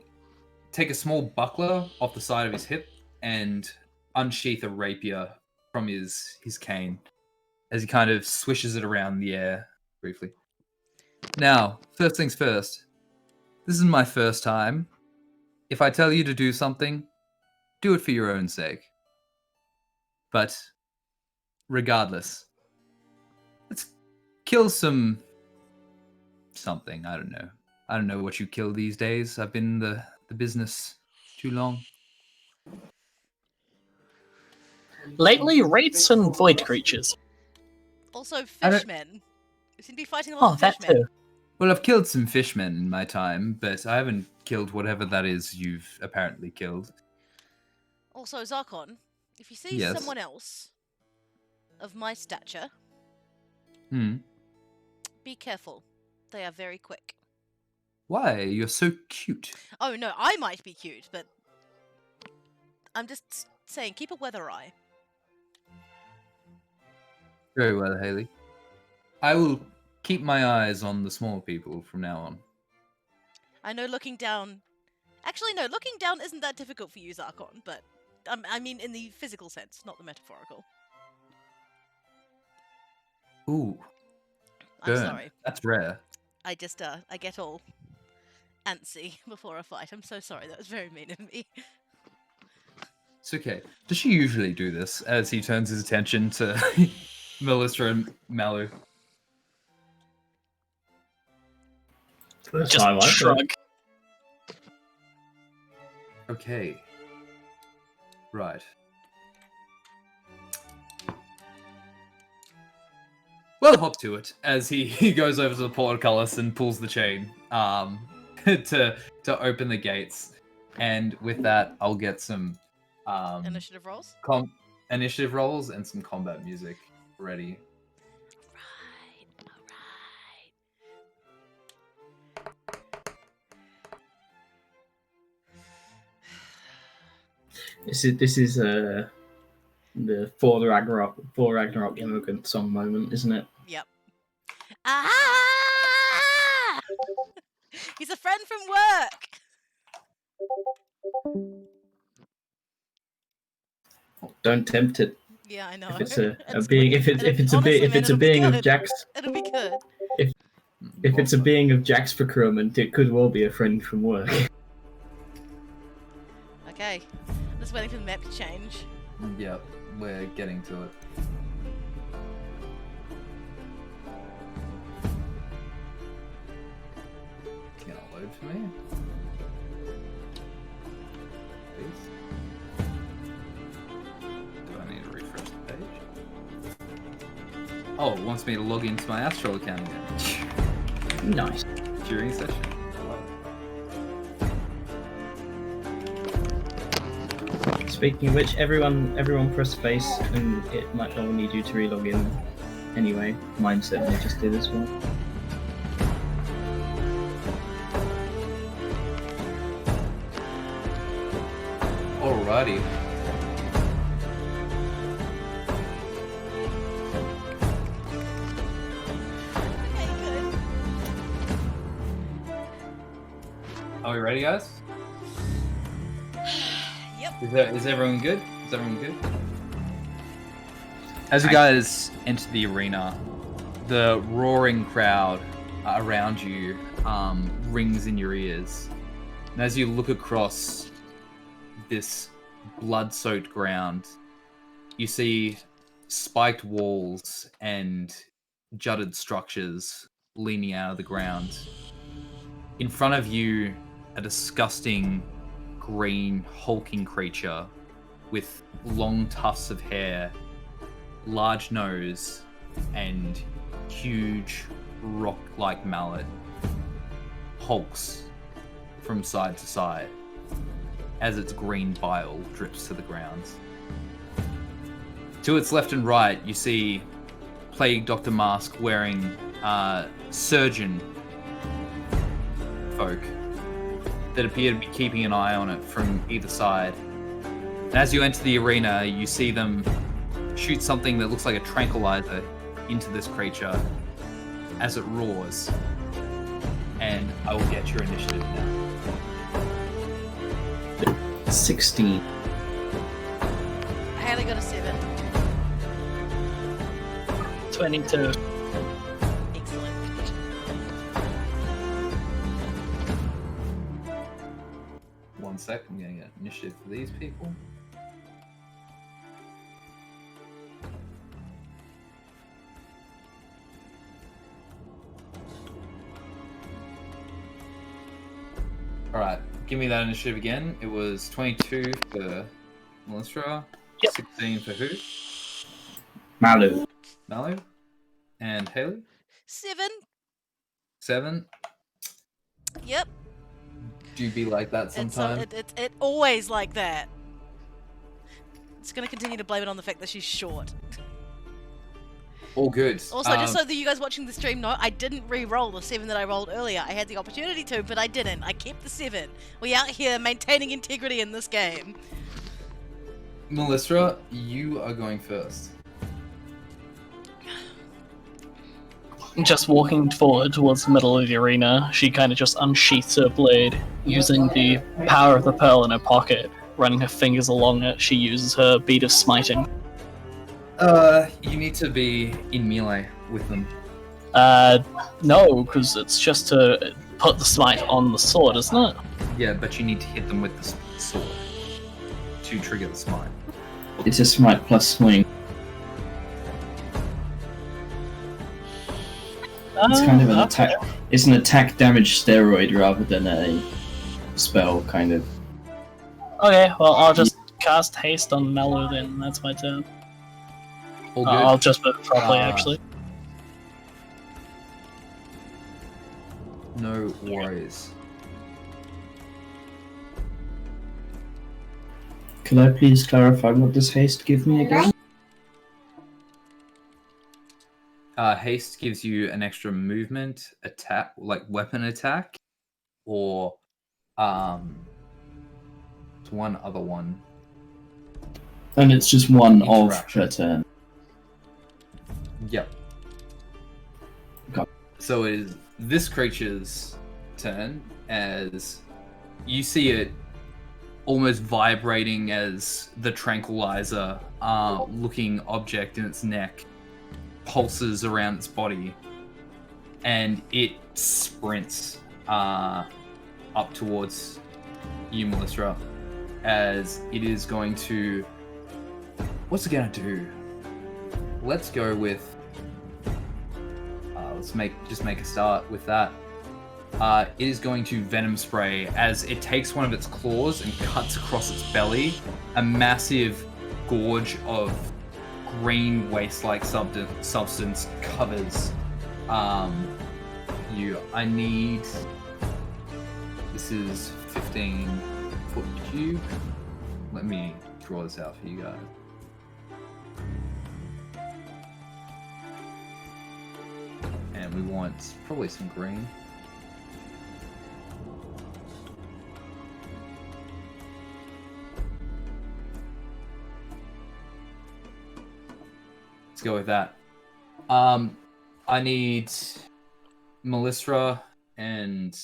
take a small buckler off the side of his hip and unsheath a rapier from his cane as he kind of swishes it around the air briefly. Now, first things first. This is my first time. If I tell you to do something, do it for your own sake. But regardless, let's kill something. I don't know. I don't know what you kill these days. I've been in the business too long. Lately, wraiths and void creatures. Also, I don't- fishmen. You seem to be fighting a lot Oh, of that fishmen. too. Well, I've killed some fishmen in my time, but I haven't killed whatever that is you've apparently killed. Also, Zarkon, if you see Yes. someone else of my stature, Hmm. be careful. They are very quick. Why? You're so cute. Oh no, I might be cute, but I'm just saying, keep a weather eye. Very well, Haley. I will keep my eyes on the small people from now on. I know looking down... Actually, no, looking down isn't that difficult for you, Zarkon, but... I mean in the physical sense, not the metaphorical. Ooh, I'm burn. sorry. That's rare. I just, I get all antsy before a fight. I'm so sorry, that was very mean of me. It's okay. Does she usually do this as he turns his attention to Melissa and Malu? First Just time I shrug. Okay. Right. Well, hop to it as he goes over to the portcullis and pulls the chain to open the gates. And with that, I'll get some Initiative rolls. Initiative rolls and some combat music ready. This is the For Ragnarok immigrant song moment, isn't it? Yep. Ah! He's a friend from work. Don't tempt it. Yeah, I know. If it's a being, if it's a being of Jack's, It'll be good. if it's a being of Jack's procurement, it could well be a friend from work. Okay. I'm just waiting for the map to change. Yep, we're getting to it. Can it load for me? Please. Do I need to refresh the page? Oh, it wants me to log into my Astral account again. Nice. During session. Speaking of which, everyone press space, and it might not need you to relog in. Anyway, mine certainly just did as well. Alrighty. Okay, good. Are we ready, guys? Yep. Is everyone good? Is everyone good? As you guys enter the arena, the roaring crowd around you rings in your ears. And as you look across this blood-soaked ground, you see spiked walls and jutted structures leaning out of the ground. In front of you, a disgusting green hulking creature with long tufts of hair, large nose, and huge rock-like mallet hulks from side to side as its green bile drips to the ground. To its left and right, you see Plague Doctor Mask wearing surgeon folk that appear to be keeping an eye on it from either side. And as you enter the arena, you see them shoot something that looks like a tranquilizer into this creature as it roars. And I will get your initiative now. 16. Haley got a 7. 22. Excellent. One sec, I'm getting an initiative for these people. Alright, give me that initiative again. It was 22 for Melissa. Yep. 16 for who? Malu. Malu? And Haley? 7. 7. Yep. Do you be like that It's sometime? it always like that. It's gonna continue to blame it on the fact that she's short. All good. Also, just so that you guys watching the stream know, I didn't re-roll the 7 that I rolled earlier. I had the opportunity to, but I didn't. I kept the 7. We out here maintaining integrity in this game. Melissa, you are going first. Just walking forward towards the middle of the arena, she kind of just unsheaths her blade, using the power of the pearl in her pocket. Running her fingers along it, she uses her bead of smiting. You need to be in melee with them. No, because it's just to put the smite on the sword, isn't it? Yeah, but you need to hit them with the sword to trigger the smite. It's a smite plus swing. It's kind of an attack. It's an attack damage steroid rather than a spell, kind of. Okay, well, I'll just cast haste on Mallow then. That's my turn. All good. I'll just move properly, actually. No worries. Can I please clarify what does haste give me again? Haste gives you an extra movement, attack, like weapon attack, or one other one. And it's just one of Interaction. per turn. Yep. Got So it is this creature's turn as you see it almost vibrating as the tranquilizer looking object in its neck pulses around its body, and it sprints up towards you, Melisra, as it is going to... What's it going to do? Let's go with... let's make a start with that. It is going to Venom Spray as it takes one of its claws and cuts across its belly. A massive gorge of green waste-like substance covers you. I need... This is 15-foot cube. Let me draw this out for you guys. And we want probably some green. Let's go with that. I need Melisra and...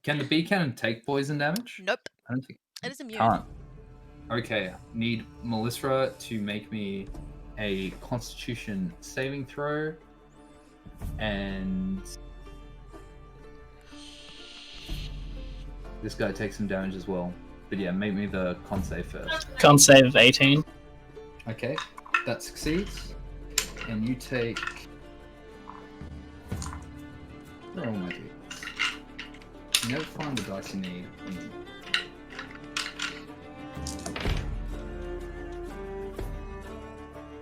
Can the bee cannon take poison damage? Nope. I don't think It is immune. can't. Okay, need Melisra to make me a Constitution saving throw, and this guy takes some damage as well. But yeah, make me the con save first. Con save of 18. Okay, that succeeds, and you take... Where are all my dice? You never find the dice you need.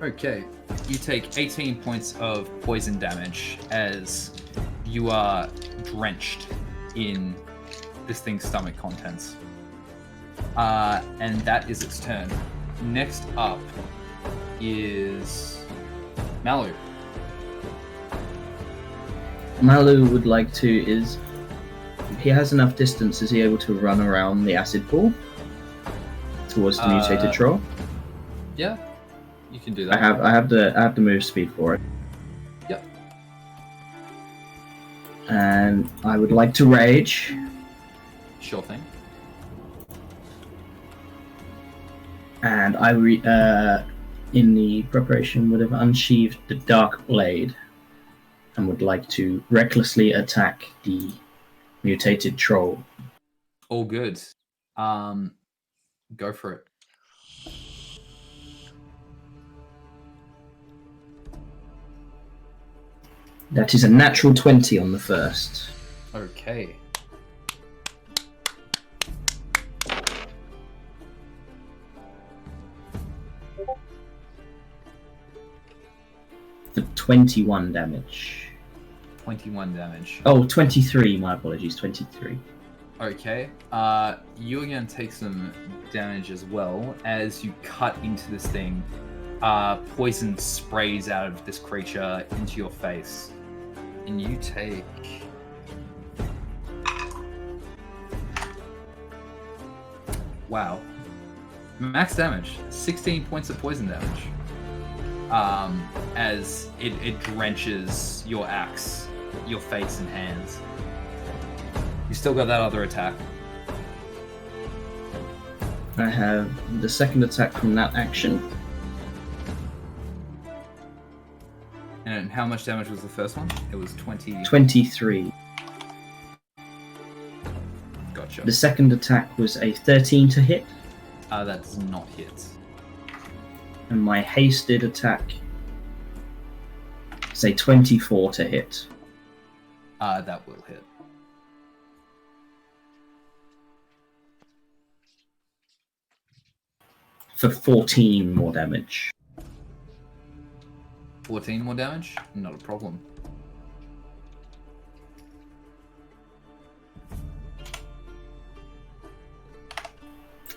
Okay, you take 18 points of poison damage as you are drenched in this thing's stomach contents. And that is its turn. Next up is Malu. Malu would like to is... He has enough distance, is he able to run around the acid pool? Towards the mutated troll? Yeah, you can do that. I have the move speed for it. Yep. And I would like to rage. Sure thing. And I in the preparation would have unsheathed the dark blade and would like to recklessly attack the mutated troll. All good. Go for it. That is a natural 20 on the first. Okay. For 21 damage. 21 damage. Oh, 23, my apologies, 23. Okay. You're going to take some damage as well as you cut into this thing. Poison sprays out of this creature into your face. And you take... Wow. Max damage. 16 points of poison damage. As it drenches your axe, your face and hands. You still got that other attack. I have the second attack from that action. And how much damage was the first one? It was 20... 23. Gotcha. The second attack was a 13 to hit. That does not hit. And my hasted attack, say 24 to hit. That will hit. For 14 more damage. 14 more damage? Not a problem.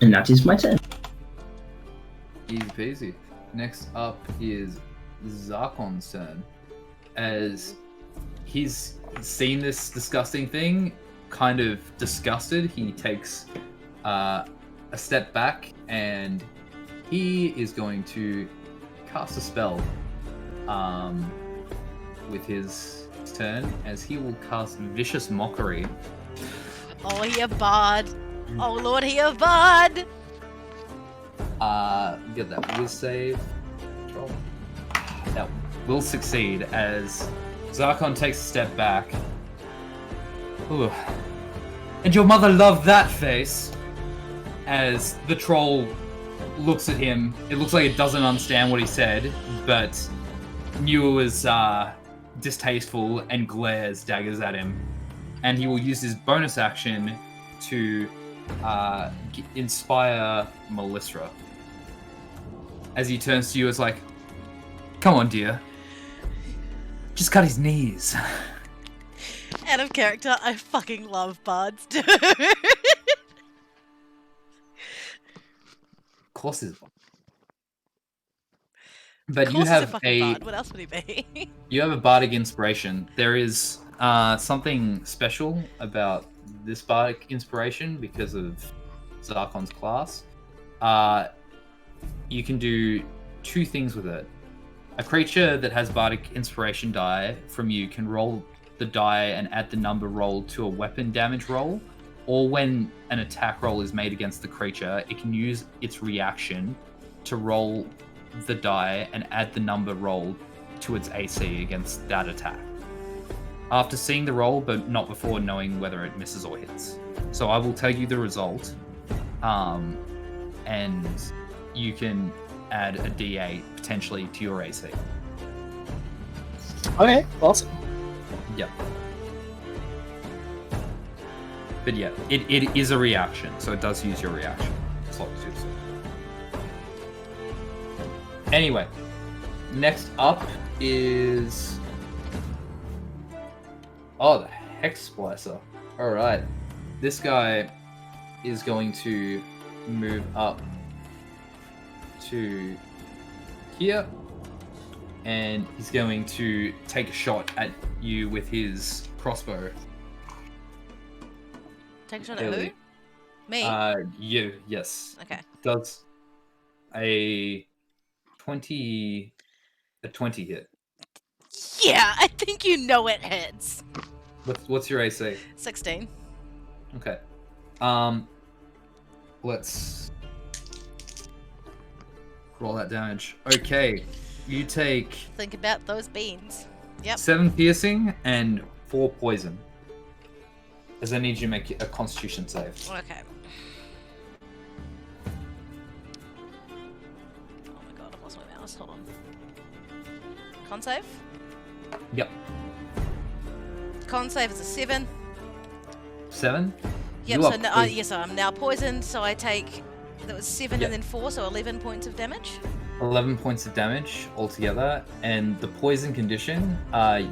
And that is my turn. Easy peasy. Next up is Zarkon's turn. As he's seen this disgusting thing, kind of disgusted, he takes a step back and he is going to cast a spell with his turn, as he will cast Vicious Mockery. Oh, he a bard. Oh, Lord, he a bard. Get that will save. Control. That will succeed as Zarkon takes a step back. Ooh. And your mother loved that face. As the troll looks at him, it looks like it doesn't understand what he said, but knew it was distasteful and glares daggers at him. And he will use his bonus action to inspire Melisra. As he turns to you, it's like, come on, dear. Just cut his knees. Out of character, I fucking love bards, dude. Of course he's one. But Of you course have he's a fucking bard. What else would he be? You have a bardic inspiration. There is something special about this bardic inspiration because of Zarkon's class. You can do two things with it. A creature that has bardic inspiration die from you can roll the die and add the number rolled to a weapon damage roll, or when an attack roll is made against the creature, it can use its reaction to roll the die and add the number rolled to its AC against that attack. After seeing the roll, but not before knowing whether it misses or hits. So I will tell you the result, and you can add a D8 potentially to your AC. Okay, awesome. Yep. But yeah, it is a reaction, so it does use your reaction slot to do so. Anyway, next up is... Oh, the Hex Splicer. Alright. This guy is going to move up to here, and he's going to take a shot at you with his crossbow. Take a shot at who? Me? You, yes. Okay. Does a 20 hit. Yeah, I think you know it hits. What's your AC? 16. Okay. Let's roll that damage. Okay. You take Think about those beans. Yep. 7 piercing and 4 poison. As I need you to make a Constitution save. Okay. Oh my god, I've lost my mouse. Hold on. Con save? Yep. Con save is a 7. 7? Yep, You so are now, poisoned. yes, I'm now poisoned, so I take... That was 7 Yep. and then 4, so 11 points of damage. 11 points of damage altogether, and the poison condition,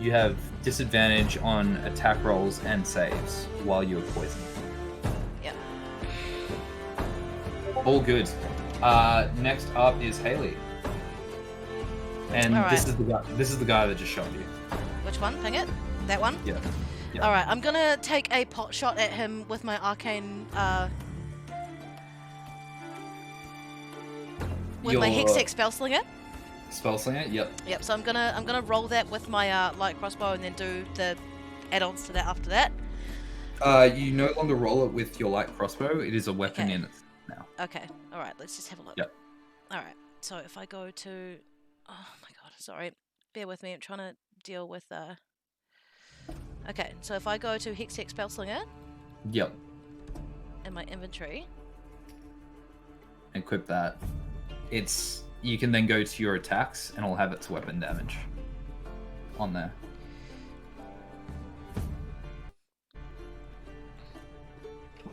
you have disadvantage on attack rolls and saves while you're poisoned. Yep. All good. Next up is Haley, and All this right. is the guy. This is the guy that just shot you. Which one? Ping it? That one? Yeah. Yeah. Alright, I'm gonna take a pot shot at him with my arcane, with my Your Hextech spell slinger. spell slinger. Yep. Yep, so I'm gonna roll that with my light crossbow and then do the add-ons to that after that. You no longer roll it with your light crossbow. It is a weapon Okay. in it now. Okay, alright, let's just have a look. Yep. Alright, so if I go to... Oh my god, sorry. Bear with me, I'm trying to deal with... Okay, so if I go to Hextech spell slinger Yep. in my inventory... equip that, you can then go to your attacks and it'll have its weapon damage on there.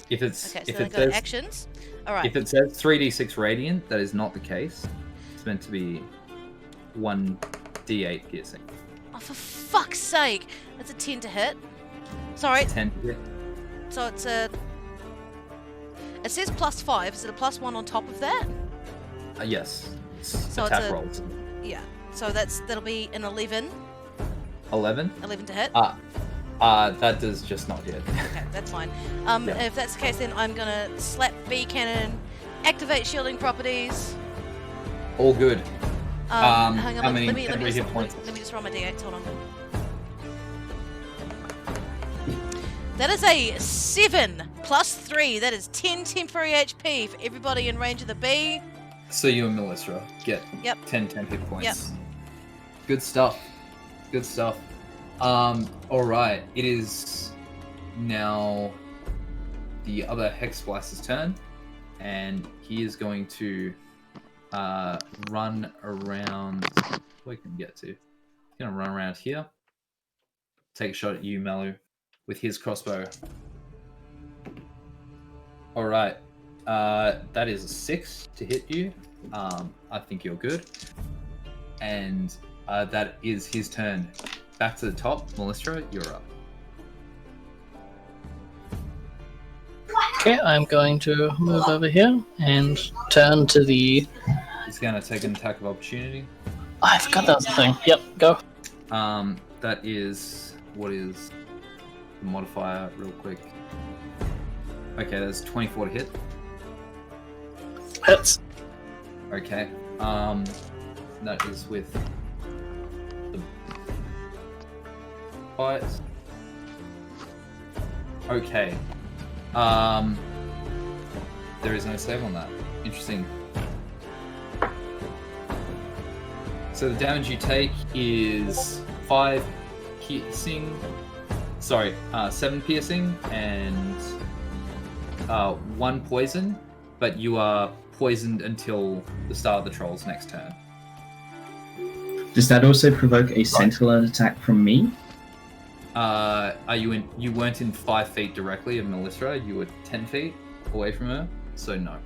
If it's Okay, so if then it go to says actions. All right. if it says 3d6 radiant, that is not the case. It's meant to be 1d8 piercing. Oh, for fuck's sake! That's a 10 to hit. Sorry. 10 to hit. So it's a. It says +5. Is it a +1 on top of that? Yes. So attack it's a- rolls. Yeah. So that'll be an 11. 11. 11 to hit. That does just not hit. Okay, that's fine. Yeah. If that's the case, then I'm gonna slap B cannon, activate shielding properties. All good. Hang on, how many let me temporary just, hit points? let me just roll my d8s. Hold on. That is a 7 plus 3. That is 10 temporary HP for everybody in range of the B. So you and Melisra get Yep. 10 hit points. Yep. Good stuff. Good stuff. Alright. It is now the other Hex Splicer's turn. And he is going to run around. Where can we get to? He's going to run around here. Take a shot at you, Malu, with his crossbow. Alright. That is a 6 to hit you. I think you're good. And that is his turn. Back to the top. Melistra, you're up. Okay, I'm going to move over here and turn to the. He's going to take an attack of opportunity. I forgot that was a thing. Yep, go. That is... What is the modifier real quick? Okay, that's 24 to hit. Hits. Okay. That is with the bites. Okay. There is no save on that. Interesting. So the damage you take is 5 piercing. Sorry, 7 piercing and 1 poison, but you are poisoned until the start of the troll's next turn. Does that also provoke a sentinel attack from me? Are you in? You weren't in 5 feet directly of Melisra. You were 10 feet away from her, so no.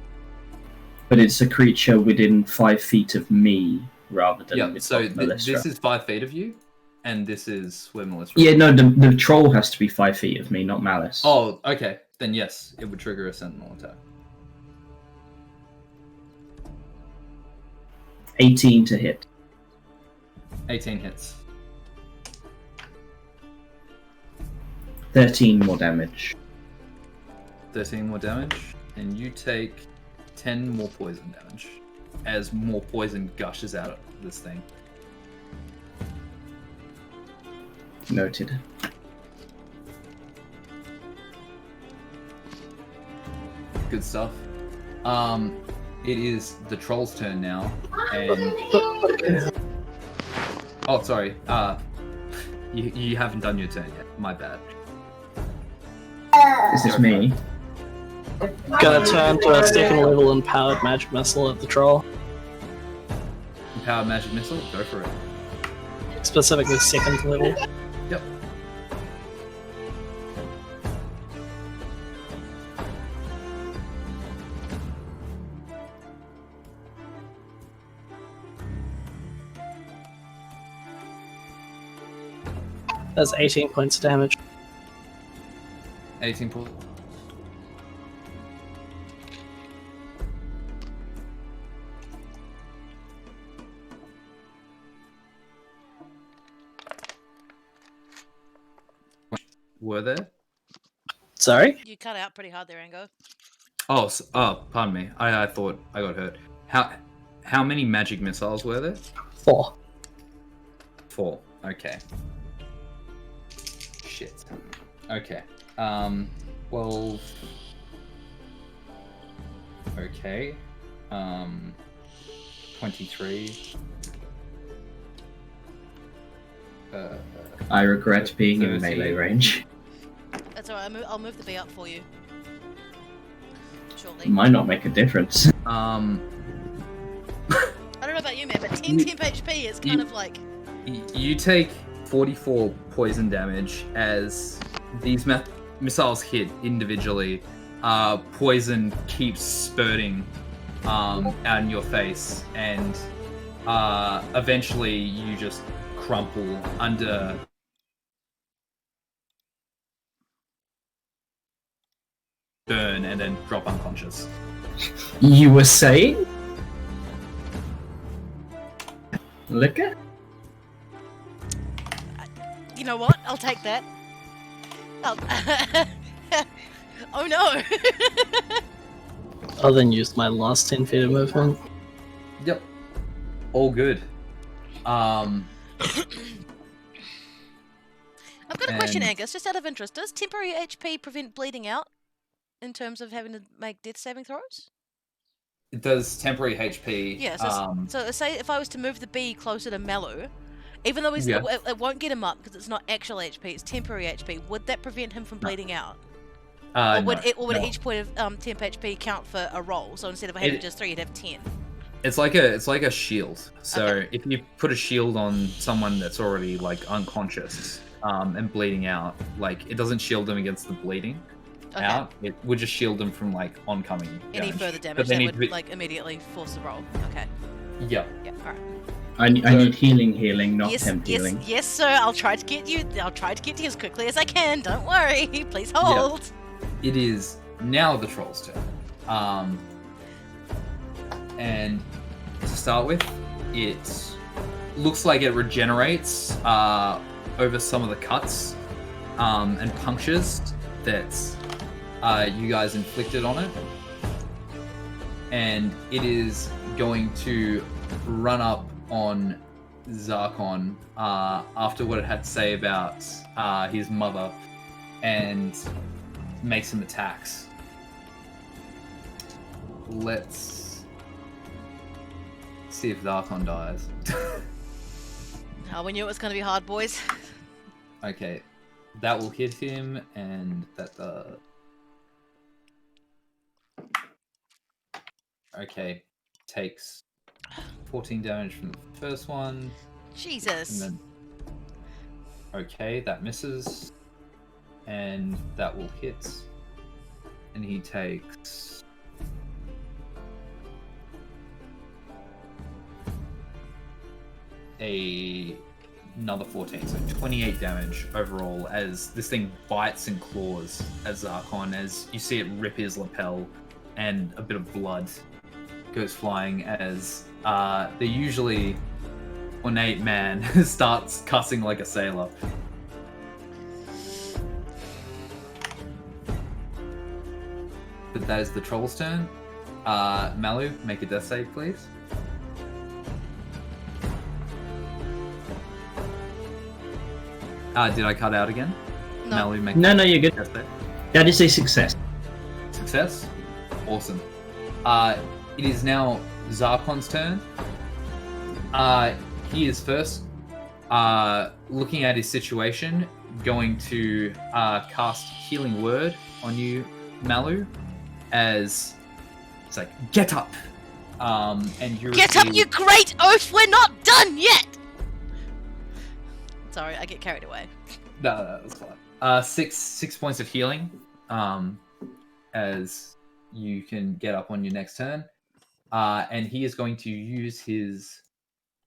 But it's a creature within 5 feet of me rather than Yeah. with So Melisra. this is 5 feet of you, and this is where Melisra. Yeah, no, the troll has to be 5 feet of me, not Malice. Oh, okay. Then yes, it would trigger a sentinel attack. 18 to hit. 18 hits. 13 more damage. 13 more damage, and you take 10 more poison damage as more poison gushes out of this thing. Noted. Good stuff. It is the troll's turn now, and oh, sorry. You haven't done your turn yet. My bad. Is this me? Gonna turn to a second level empowered magic missile at the troll. Empowered magic missile. Go for it. Specifically second level. Yep. That's 18 points of damage. 18 points. Were there? Sorry? You cut out pretty hard there, Ango. Oh, pardon me. I thought I got hurt. How many magic missiles were there? 4. 4. Okay. Shit. Okay. 12. Okay. 23. I regret being in 30. melee range. That's alright. I'll move the B up for you. shortly. It might not make a difference. I don't know about you, man, but 10 temp HP is kind of like... You take 44 poison damage as these missiles hit individually. Poison keeps spurting out in your face, and eventually you just crumple under... burn and then drop unconscious. You were saying? Liquor? You know what? I'll take that. Oh no! I'll then use my last 10 feet of movement. Yep. All good. I've got a question, Angus, just out of interest. Does temporary HP prevent bleeding out in terms of having to make death saving throws? It does temporary HP. Yeah, so say if I was to move the bee closer to Malu, even though it won't get him up because it's not actual HP, it's temporary HP, would that prevent him from bleeding out? Or would each point of temp HP count for a roll? So instead of having just 3, you'd have 10. It's like a shield. So if you put a shield on someone that's already like unconscious and bleeding out, like it doesn't shield them against the bleeding out. It would just shield them from like oncoming any further damage that would like immediately force the roll. Okay. Yep. Yeah. All right. I need healing, not temp healing. Yes, sir. I'll try to get you. I'll try to get to you as quickly as I can. Don't worry. Please hold. Yep. It is now the troll's turn. And to start with, it looks like it regenerates over some of the cuts and punctures that you guys inflicted on it. And it is going to run up on Zarkon after what it had to say about his mother and make some attacks. Let's see if Zarkon dies. Oh, we knew it was going to be hard, boys. Okay, that will hit him, and that okay, takes 14 damage from the first one. Jesus. And then... okay, that misses. And that will hit. And he takes... another 14, so 28 damage overall as this thing bites and claws at Zarkon, as you see it rip his lapel and a bit of blood goes flying as the usually ornate man starts cussing like a sailor. But that is the troll's turn. Malu, make a death save, please. Did I cut out again? No. Malu, make No, you're good. death save. That is a success. Success? Awesome. It is now Zarkon's turn. He is first looking at his situation, going to cast Healing Word on you, Malu, as it's like, get up! And you Get up, you great oaf! We're not done yet! Sorry, I get carried away. No, that's fine. 6 points of healing, as you can get up on your next turn. And he is going to use his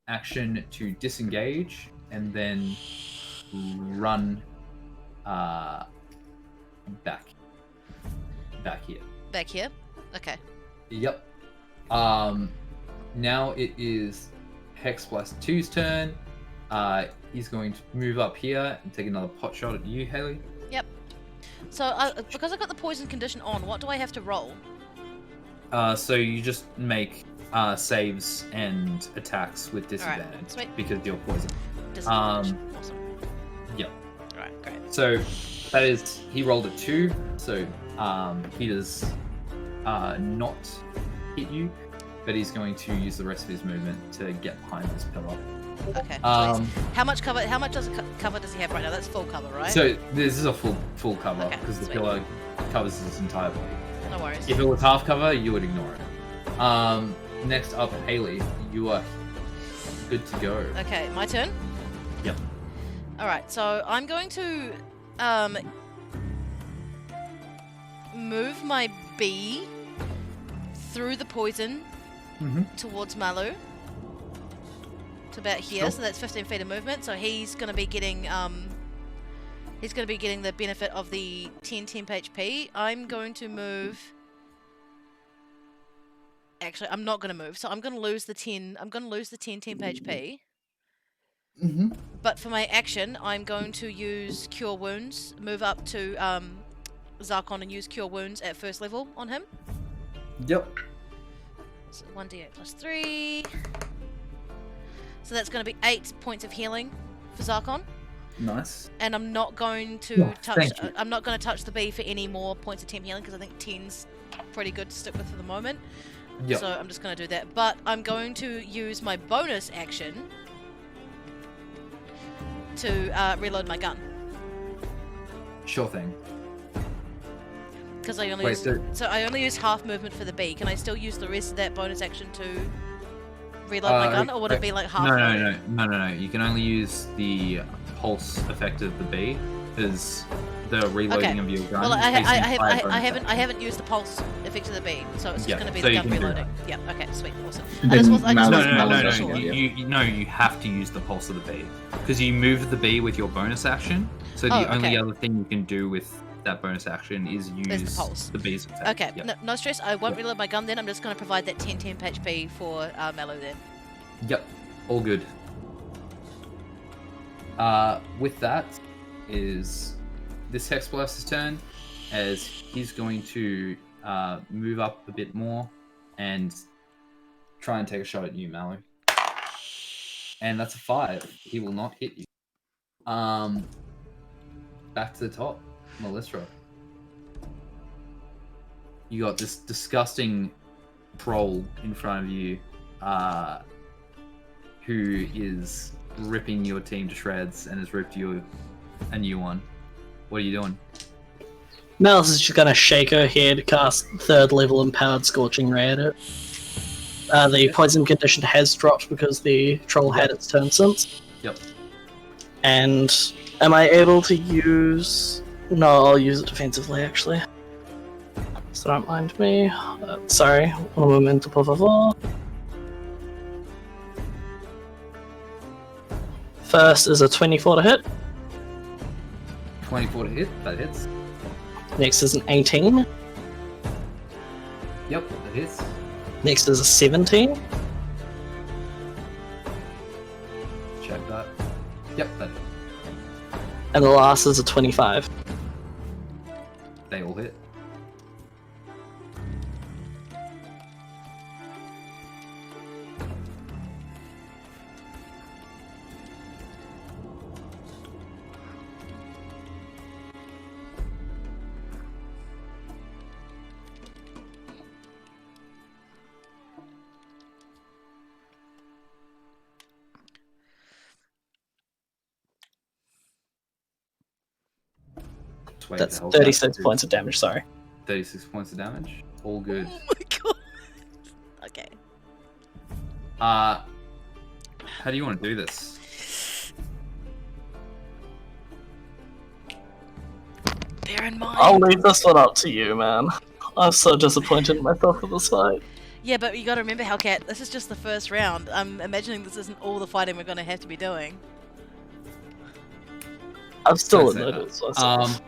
action to disengage and then run back here. Back here? Okay. Yep. Now it is Hex plus 2's turn. He's going to move up here and take another pot shot at you, Haley. Yep. So, because I've got the poison condition on, what do I have to roll? So you just make saves and attacks with disadvantage because you're poisoned. Disadvantage. Awesome. Yep. Alright, great. So that is, he rolled a 2, so he does not hit you, but he's going to use the rest of his movement to get behind this pillar. Okay. How much cover? How much cover does he have right now? That's full cover, right? So this is a full cover Okay, because the sweet. pillar covers his entire body. No worries. If it was half cover, you would ignore it. Next up, Haley, you are good to go. Okay, my turn? Yep. Alright, so I'm going to move my bee through the poison towards Malu. To about here, Sure. so that's 15 feet of movement. So he's going to be getting the benefit of the 10 temp HP. I'm going to move. Actually, I'm not going to move, so I'm going to lose the 10. I'm going to lose the 10 temp HP. But for my action, I'm going to use Cure Wounds. Move up to Zarkon and use Cure Wounds at first level on him. Yep. So 1d8 plus 3. So that's going to be 8 points of healing for Zarkon. Nice. And I'm not going to thank you. I'm not going to touch the bee for any more points of temp healing because I think 10's pretty good to stick with for the moment. Yep. So I'm just going to do that. But I'm going to use my bonus action to reload my gun Sure thing. because I only Wait, so I only use half movement for the bee. Can I still use the rest of that bonus action to reload my gun, or would it be like half? No. You can only use the pulse effect of the bee because the reloading of your gun. Well, takes the entire bonus I haven't used the pulse effect of the bee, so it's just Yeah, going to be so the you gun can do reloading. Yep. Okay. Sweet. Awesome. Then I just was Mal's- making doesn't sure. want You have to use the pulse of the bee because you move the bee with your bonus action. So the Oh, only okay. other thing you can do with that bonus action is use pulse. the bee's effect. Okay. Yep. No stress. I won't Yep. reload my gun then. I'm just going to provide that 10 temp HP for Mallow then. Yep. All good. With that is this Hexblast's turn, as he's going to move up a bit more and try and take a shot at you, Mallow. And that's a 5. He will not hit you. Back to the top, Melisra. You got this disgusting troll in front of you, who is ripping your team to shreds and has ripped you a new one. What are you doing? Malice is just gonna shake her head, cast 3rd level Empowered Scorching Ray at it. The poison condition has dropped because the troll had its turn since. Yep. And am I able to use... No, I'll use it defensively, actually. So don't mind me. Sorry, un momento, por favor. First is a 24 to hit. 24 to hit. That hits. Next is an 18. Yep, that hits. Next is a 17. Check that. Yep, that hits. And the last is a 25. They all hit. Wait, That's the hell 36 that? points of damage, sorry. 36 points of damage. All good. Oh my god. Okay. How do you want to do this? Bear in mind. I'll leave this one up to you, man. I'm so disappointed in myself for this fight. Yeah, but you got to remember, Hellcat, this is just the first round. I'm imagining this isn't all the fighting we're going to have to be doing. I'm still Don't in say notice.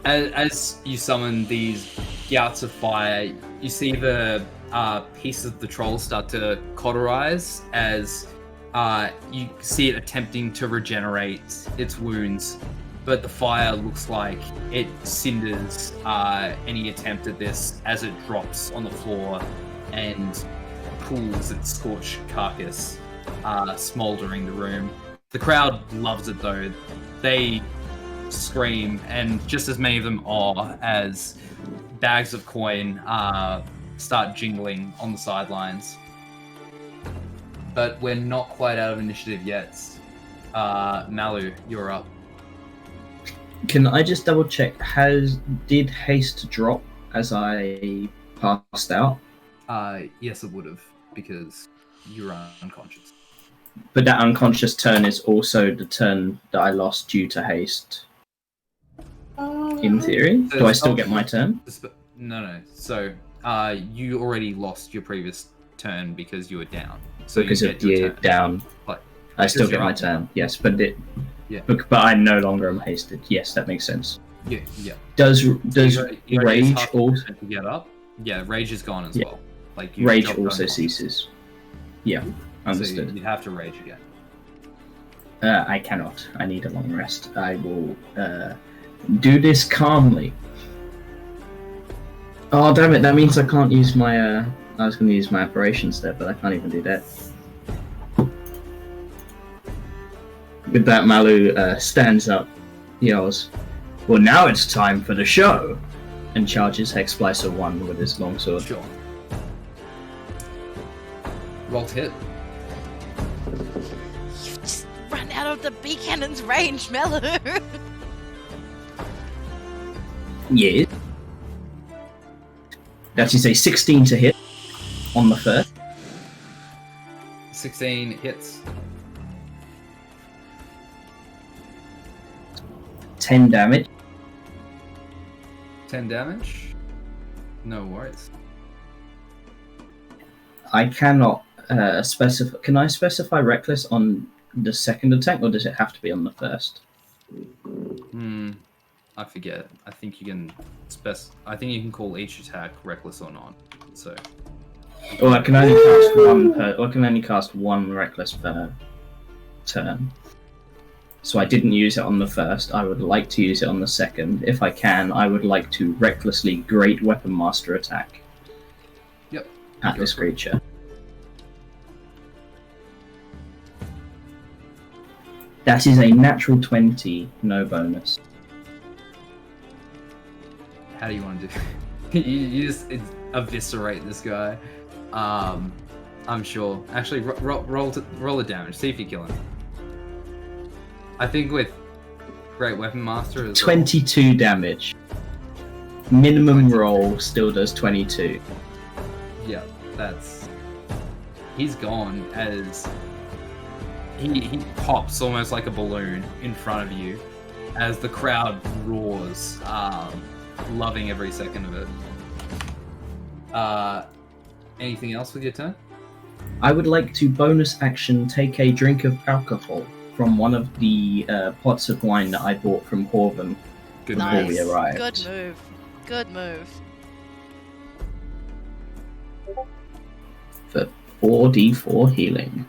As you summon these gouts of fire, you see the pieces of the troll start to cauterize as you see it attempting to regenerate its wounds, but the fire looks like it cinders any attempt at this as it drops on the floor and pools its scorched carcass, smoldering the room. The crowd loves it though. They scream, and just as many of them awe as bags of coin start jingling on the sidelines. But we're not quite out of initiative yet. Malu, you're up. Can I just double check? Did haste drop as I passed out? Yes, it would have, because you were unconscious. But that unconscious turn is also the turn that I lost due to haste. In theory, So do I still get my turn? No. So, you already lost your previous turn because you were down. So Because you of get your the turn. down, Like, I still because get you're my up. turn. Yes, but I no longer am hasted. Yes, that makes sense. Yeah. Does You got rage half also to get up? Yeah, rage is gone as Yeah. well. Like you rage dropped also unconscious. ceases? Yeah, So understood. you have to rage again. I cannot. I need a long rest. I will do this calmly. Oh damn it! That means I can't use my. I was going to use my operations there, but I can't even do that. With that, Malu stands up, yells, "Well, now it's time for the show!" and charges Hexsplicer 1 with his longsword. Sure. Roll to hit. You've just run out of the bee cannon's range, Melu. Yeah. That is a 16 to hit on the first. 16 hits. 10 damage. 10 damage. No worries. I cannot specify. Can I specify reckless on the second attack, or does it have to be on the first? I forget. I think you can I think you can call each attack reckless or not. So. Or I can only cast one or I can only cast one reckless per turn. So I didn't use it on the first. I would like to use it on the second. If I can, I would like to recklessly Great Weapon Master attack. Yep. At this creature. That is a natural 20, no bonus. How do you want to do? you just eviscerate this guy. I'm sure. Actually, roll the damage. See if you kill him. I think with Great Weapon Master as 22 damage. Minimum roll still does 22. Yeah, he's gone as he pops almost like a balloon in front of you as the crowd roars, loving every second of it. Anything else with your turn? I would like to bonus action take a drink of alcohol from one of the pots of wine that I bought from Horven Good before move. we arrived. Good move. Good move. For 4d4 healing.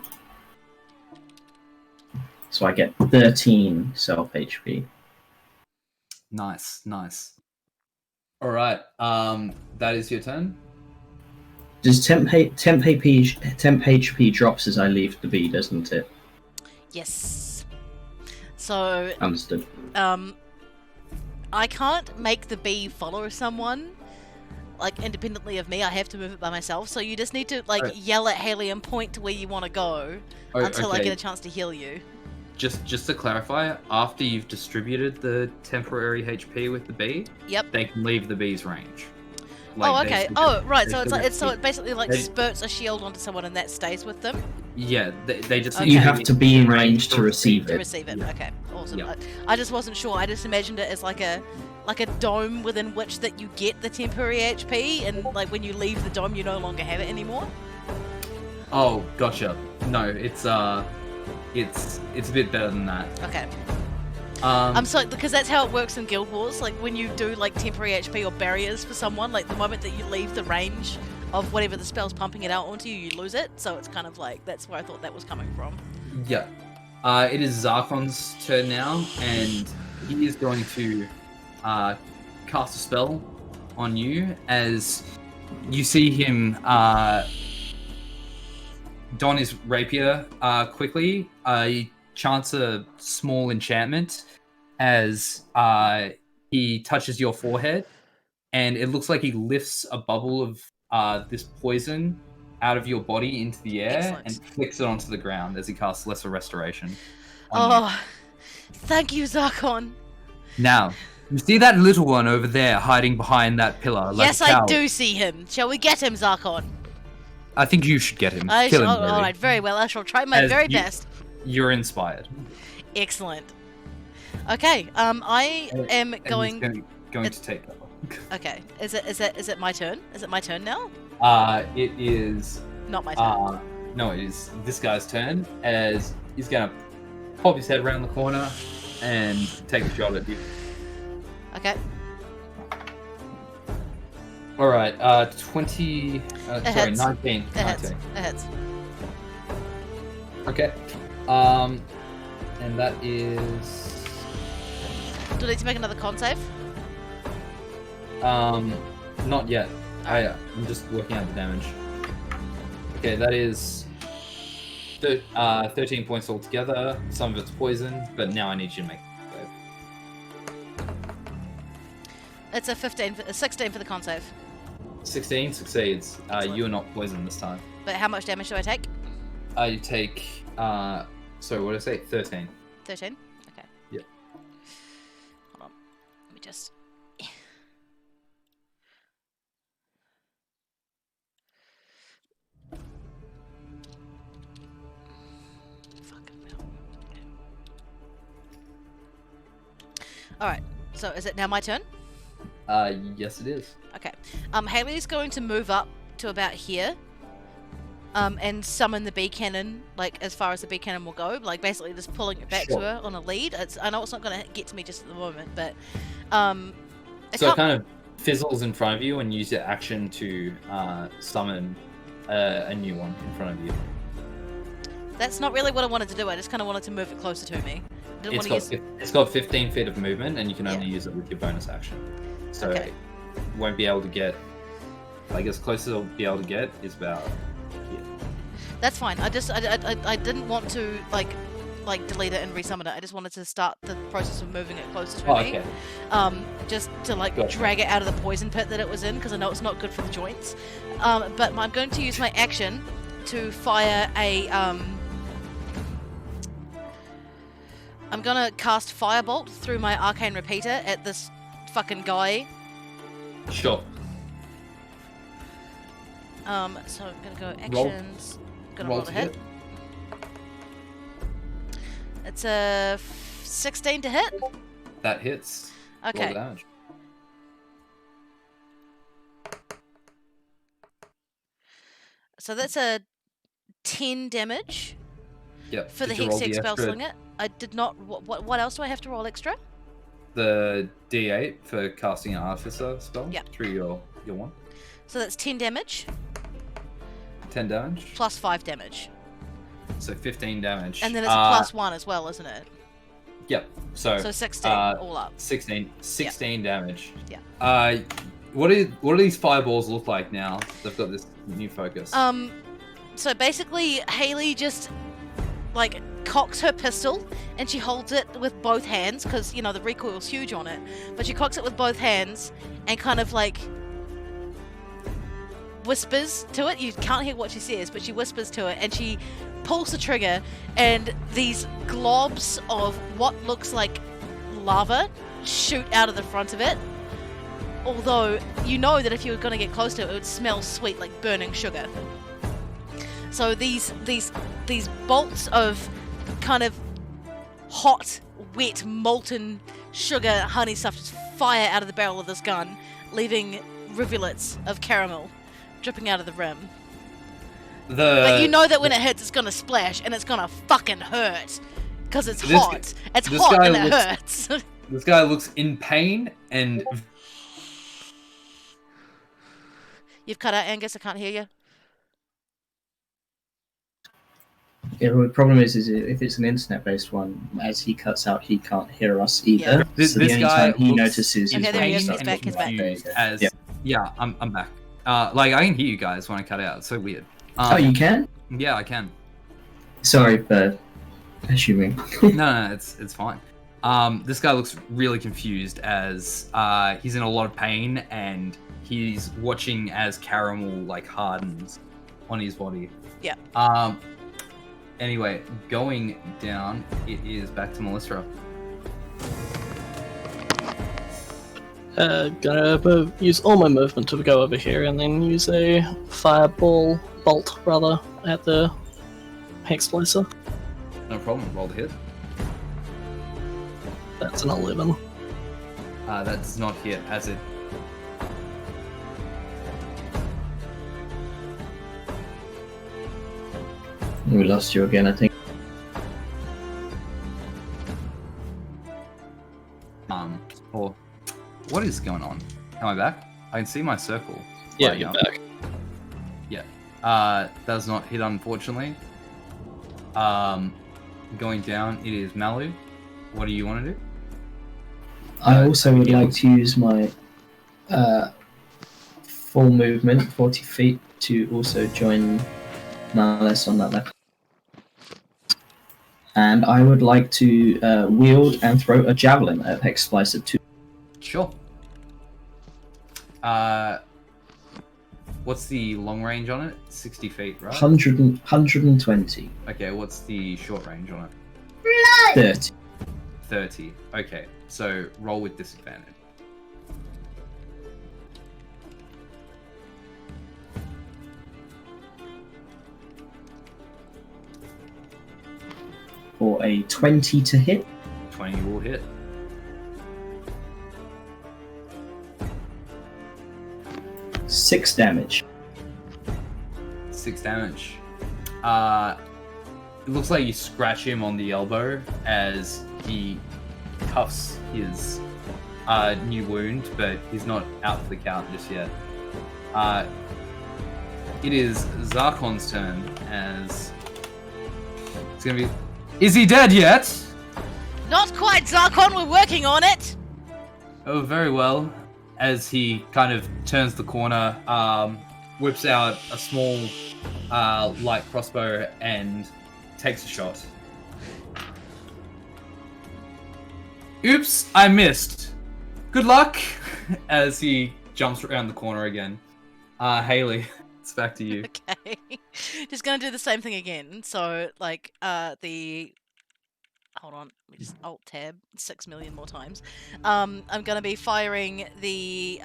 So I get 13 self HP. Nice. All right. That is your turn. Does temp HP drops as I leave the bee, doesn't it? Yes. So, Understood. I can't make the bee follow someone, like, independently of me. I have to move it by myself. So you just need to, like, yell at Haley and point to where you want to go until I okay. get a chance to heal you. Just to clarify, after you've distributed the temporary HP with the bee, Yep. they can leave the bee's range. Oh, okay. Oh, right. So it it basically like they- spurts a shield onto someone and that stays with them Yeah, they just Okay. need You have to be in range to receive to it. receive it. Yeah. Okay, awesome. Yeah. I just wasn't sure. I just imagined it as like a dome within which that you get the temporary HP, and like when you leave the dome, you no longer have it anymore. Oh, gotcha. No, it's a bit better than that. Okay. I'm sorry, because that's how it works in Guild Wars. Like when you do like temporary HP or barriers for someone, like the moment that you leave the range of whatever the spell's pumping it out onto you, you lose it. So it's kind of like that's where I thought that was coming from. Yeah. It is Zarkon's turn now, and he is going to cast a spell on you as you see him don his rapier quickly. He chants a small enchantment as he touches your forehead, and it looks like he lifts a bubble of this poison out of your body into the air Excellent. and flicks it onto the ground as he casts Lesser Restoration on you. Oh, thank you, Zarkon. Now, you see that little one over there hiding behind that pillar? Like Yes, a I coward? do see him. Shall we get him, Zarkon? I think you should get him. I Kill shall, him, really. alright, very well. I shall try my As very you- best. You're inspired. Excellent. Okay, I am And going... he's going to take cover. Okay, is it my turn? Is it my turn now? It is. Not my turn. No, it is this guy's turn. As he's gonna pop his head around the corner and take a shot at you. Okay. All right. 20. Sorry, hits. 19. It hits. 19. It hits. Okay. And that is. Do I need to make another con save? Not yet. I'm just working out the damage. Okay, that is 13 points altogether. Some of it's poison, but now I need you to make a save. It's a 16 for the con save. 16 succeeds. You are not poisoned this time. But how much damage do I take? You take. Sorry, what did I say? 13. 13? Okay. Yeah. Hold on. Let me just... Fucking hell. Alright, so is it now my turn? Yes, it is. Okay. Haley's going to move up to about here. And summon the bee cannon, like, as far as the bee cannon will go. Like, basically just pulling it back Sure. to her on a lead. I know it's not going to get to me just at the moment, but... So it kind of fizzles in front of you and use your action to summon a new one in front of you. That's not really what I wanted to do. I just kind of wanted to move it closer to me. I didn't want to use... It's got 15 feet of movement, and you can only Yeah. use it with your bonus action. So Okay. you won't be able to get... Like, as close as it'll be able to get is about here. That's fine. I didn't want to, like delete it and resummon it. I just wanted to start the process of moving it closer to Oh, me. okay. Just to, like, Gotcha. drag it out of the poison pit that it was in, because I know it's not good for the joints. But I'm going to use my action to fire a... I'm gonna cast Firebolt through my Arcane Repeater at this fucking guy. Sure. So I'm gonna go Roll. actions. Gonna Roll roll a to hit. It's a 16 to hit. That hits. Roll the Okay. damage. So that's a 10 damage Yep. for the Did you roll Hex spell extra- sling it. I did not. What else do I have to roll extra? The D8 for casting an Artificer spell Yep. through your one. So that's 10 damage 10 damage. plus 5 damage. So 15 damage. And then it's a plus 1 as well, isn't it? Yep. So, So 16 all up. 16 damage. Yeah. What do these fireballs look like now? They've got this new focus. So basically, Haley just, like, cocks her pistol and she holds it with both hands because, you know, the recoil's huge on it. But she cocks it with both hands and kind of, like, whispers to it. You can't hear what she says, but she whispers to it and she pulls the trigger and these globs of what looks like lava shoot out of the front of it. Although, you know that if you were going to get close to it, it would smell sweet like burning sugar. So these bolts of kind of hot, wet, molten sugar, honey stuff just fire out of the barrel of this gun, leaving rivulets of caramel dripping out of the rim. But you know that when it hits, it's gonna splash and it's gonna fucking hurt because it's This- hot. It's this hot guy and it looks- hurts. This guy looks in pain and You've cut out, Angus. I can't hear you. Yeah, well, the problem is if it's an internet-based one, as he cuts out, he can't hear us either. Yeah. This- so the this only guy time he looks- notices Okay, is there when he is. starts He's back, talking he's back. about confused data. as Yeah. I'm back. Like I can hear you guys when I cut out. It's so weird. Oh, you can? Yeah, I can. Sorry for assuming. No, it's fine. This guy looks really confused as he's in a lot of pain and he's watching as caramel like hardens on his body. Yeah. Anyway, going down, it is back to Melissa. Gonna use all my movement to go over here and then use a fireball bolt, rather, at the hex splicer. No problem. Roll the hit. That's an 11. That does not hit as it. We lost you again, I think. Or what is going on? Am I back? I can see my circle. Yeah, right you're now. back. Does not hit, unfortunately. Going down, it is Malu. What do you want to do? I also would like to use my full movement, 40 feet, to also join Malice on that left. And I would like to wield and throw a javelin at Hex Splicer 2. Sure. What's the long range on it? 60 feet, right? 120. Okay, what's the short range on it? 30. 30. Okay, so roll with disadvantage. For a 20 to hit. 20 will hit. 6 damage. 6 damage. It looks like you scratch him on the elbow as he cuffs his new wound, but he's not out for the count just yet. It is Zarkon's turn as it's gonna be. Is he dead yet? Not quite, Zarkon. We're working on it. Oh, very well. As he kind of turns the corner, whips out a small light crossbow and takes a shot. Oops, I missed. Good luck! As he jumps around the corner again. Haley, it's back to you. Okay. Just gonna do the same thing again. So, like, hold on, let me just Alt-Tab 6 million more times. I'm gonna be firing the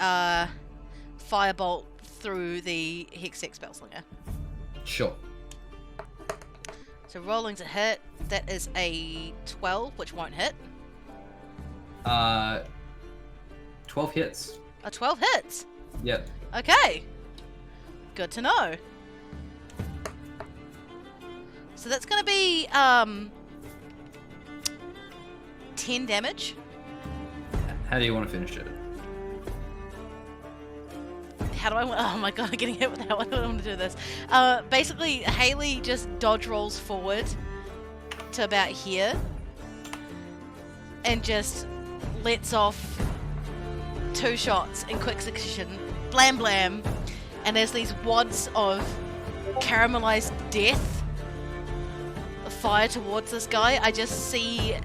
firebolt through the Hextech Spellslinger. Sure. So rolling to hit, that is a 12, which won't hit. 12 hits. A 12 hits? Yep. Okay. Good to know. So that's gonna be 10 damage. How do you want to finish it? How do I want? Oh my god, I'm getting hit with that. I don't want to do this. Basically, Haley just dodge rolls forward to about here and just lets off 2 shots in quick succession. Blam blam. And as these wads of caramelized death fire towards this guy, I just see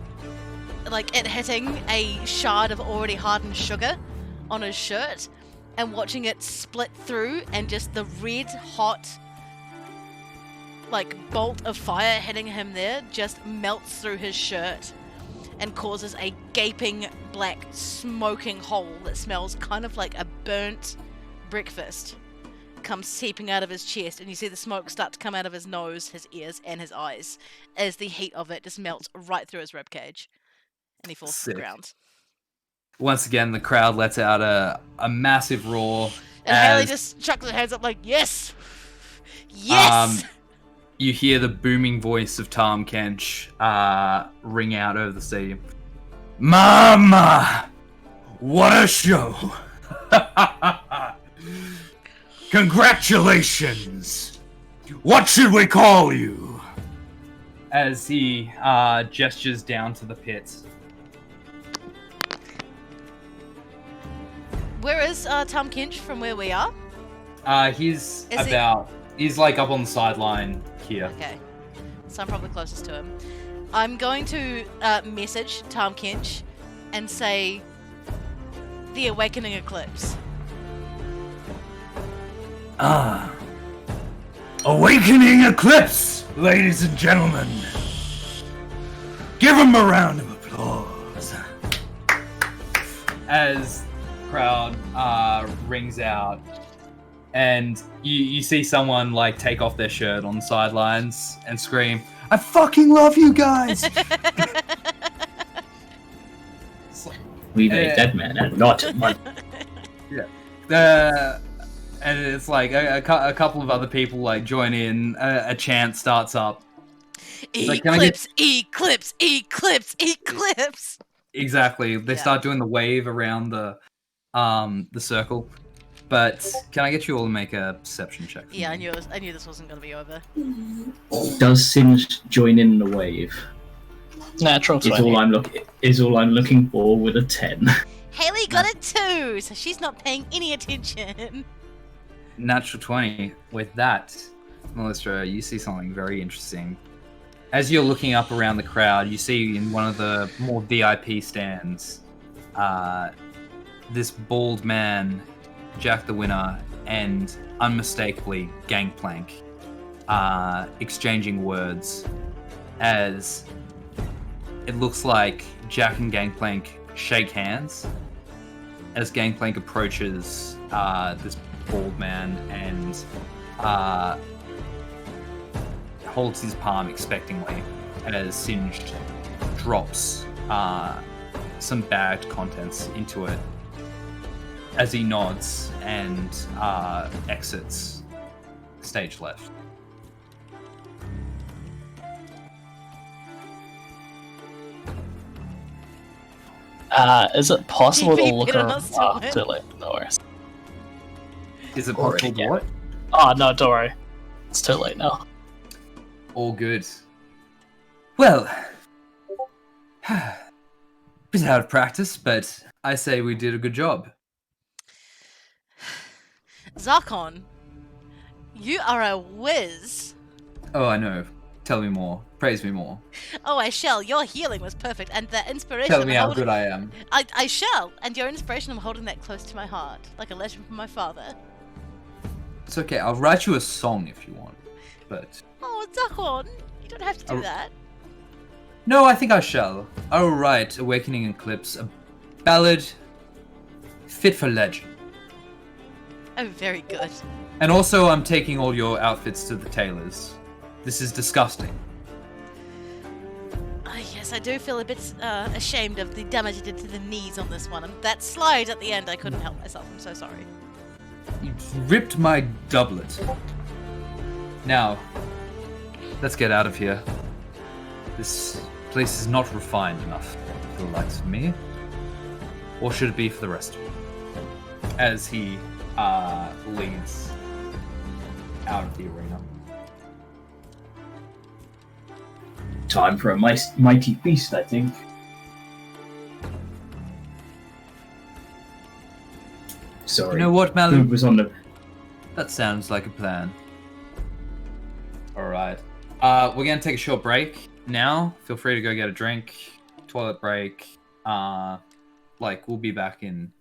like it hitting a shard of already hardened sugar on his shirt and watching it split through, and just the red hot like bolt of fire hitting him there just melts through his shirt and causes a gaping black smoking hole that smells kind of like a burnt breakfast comes seeping out of his chest, and you see the smoke start to come out of his nose, his ears, and his eyes as the heat of it just melts right through his ribcage, and he falls to the ground. Once again, the crowd lets out a massive roar. And Haley just chucks her hands up like, yes! Yes! You hear the booming voice of Tom Kench ring out over the stadium. Mama! What a show! Congratulations! What should we call you? As he gestures down to the pit. Where is Tom Kench from where we are? He's like up on the sideline here. Okay, so I'm probably closest to him. I'm going to message Tom Kench and say, the Awakening Eclipse. Awakening Eclipse, ladies and gentlemen. Give him a round of applause. As crowd rings out, and you see someone like take off their shirt on the sidelines and scream, "I fucking love you guys!" We made that man and not one. And it's like a couple of other people like join in. A chant starts up. Eclipse, eclipse, eclipse, eclipse. Exactly. They start doing the wave around the circle. But can I get you all to make a perception check? Yeah, I knew this wasn't gonna be over. Does Singe join in the wave? Natural 20. Is all I'm looking for with a 10. Haley got it too, so she's not paying any attention. Natural 20. With that, Melissa, you see something very interesting. As you're looking up around the crowd, you see in one of the more VIP stands, this bald man, Jack the Winner, and unmistakably Gangplank, exchanging words as it looks like Jack and Gangplank shake hands as Gangplank approaches this bald man and holds his palm expectingly as Singed drops some bagged contents into it as he nods and exits stage left. Is it possible to DP look hit around? us to Oh, it. too late. No worries. Is it possible to what? Oh, no, don't worry. It's too late now. All good. Well, bit out of practice, but I say we did a good job. Zarkon, you are a whiz. Oh, I know. Tell me more. Praise me more. Oh, I shall. Your healing was perfect, and the inspiration. Tell me how good I am. I shall, and your inspiration. I'm holding that close to my heart, like a legend from my father. It's okay. I'll write you a song if you want, but Oh, Zarkon, you don't have to do that. no, I think I shall. I will write Awakening Eclipse, a ballad fit for legend. Oh, very good. And also, I'm taking all your outfits to the tailors. This is disgusting. Yes, I do feel a bit ashamed of the damage I did to the knees on this one. And that slide at the end, I couldn't help myself. I'm so sorry. You ripped my doublet. Now, let's get out of here. This place is not refined enough for the likes of me. Or should it be for the rest of you? As he leads out of the arena. Time for a mighty feast, I think. Sorry. You know what, Who Malin? was on the... That sounds like a plan. Alright. We're gonna take a short break now. Feel free to go get a drink, toilet break. We'll be back in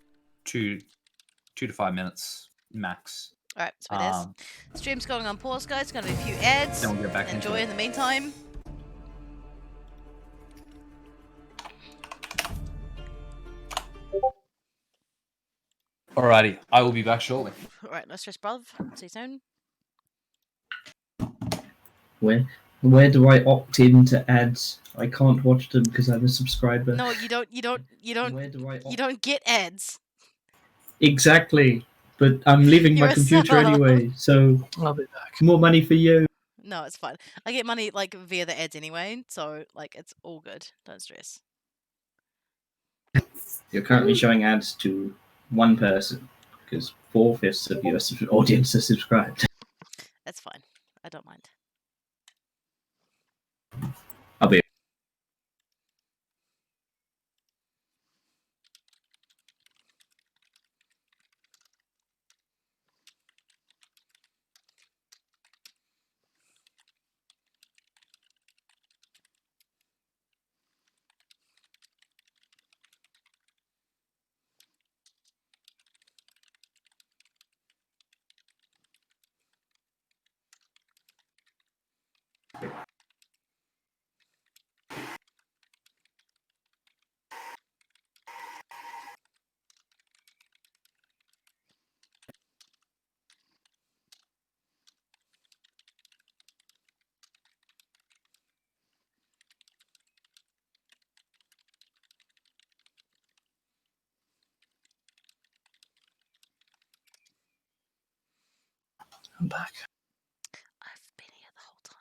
2 to 5 minutes max. Alright, so it is. Stream's going on pause, guys. Gonna be a few ads. Then we'll get back Enjoy into it. in the meantime. Alrighty, I will be back shortly. Alright, no stress, bruv. See you soon. Where do I opt in to ads? I can't watch them because I'm a subscriber. No, you don't. Where do I opt? You don't get ads. Exactly. But I'm leaving You're my a computer sub. anyway, so I'll be back. more money for you. No, it's fine. I get money like via the ads anyway, so like it's all good. Don't stress. You're currently showing ads to one person because 4/5 of your audience are subscribed. That's fine. I don't mind. I'll be. I'm back. I've been here the whole time.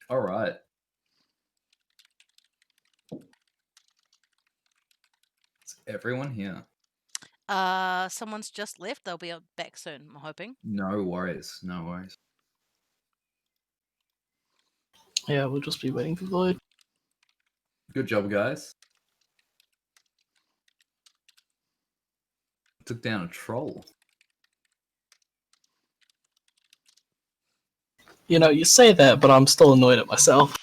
All right. Is everyone here? Someone's just left. They'll be back soon, I'm hoping. No worries. No worries. Yeah, we'll just be waiting for Void. Good job, guys. Took down a troll. You know, you say that, but I'm still annoyed at myself.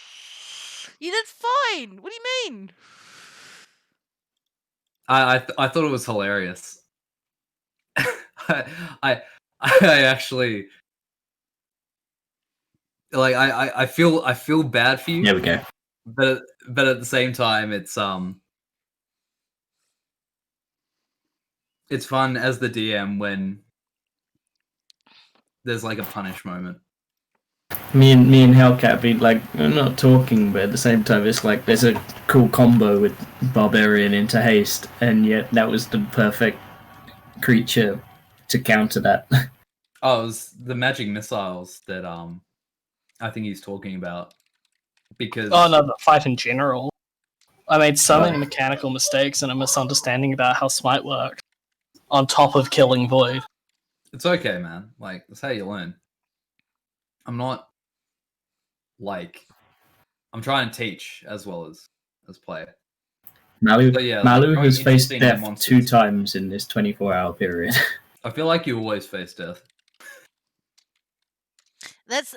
You did fine! What do you mean? I thought it was hilarious. I actually like I feel bad for you. There we go. But at the same time, it's fun as the DM when there's like a punish moment. Me and Hellcat be like not talking, but at the same time, it's like there's a cool combo with Barbarian into haste, and yet that was the perfect creature to counter that. Oh, it was the magic missiles that I think he's talking about. Because Oh no, the fight in general. I made so many Right. mechanical mistakes and a misunderstanding about how Smite works, on top of killing Void. it's okay, man. Like, that's how you learn. I'm not like I'm trying to teach as well as play. Malu, But yeah, Malu like, has faced interesting death monsters. 2 times in this 24-hour period. I feel like you always face death.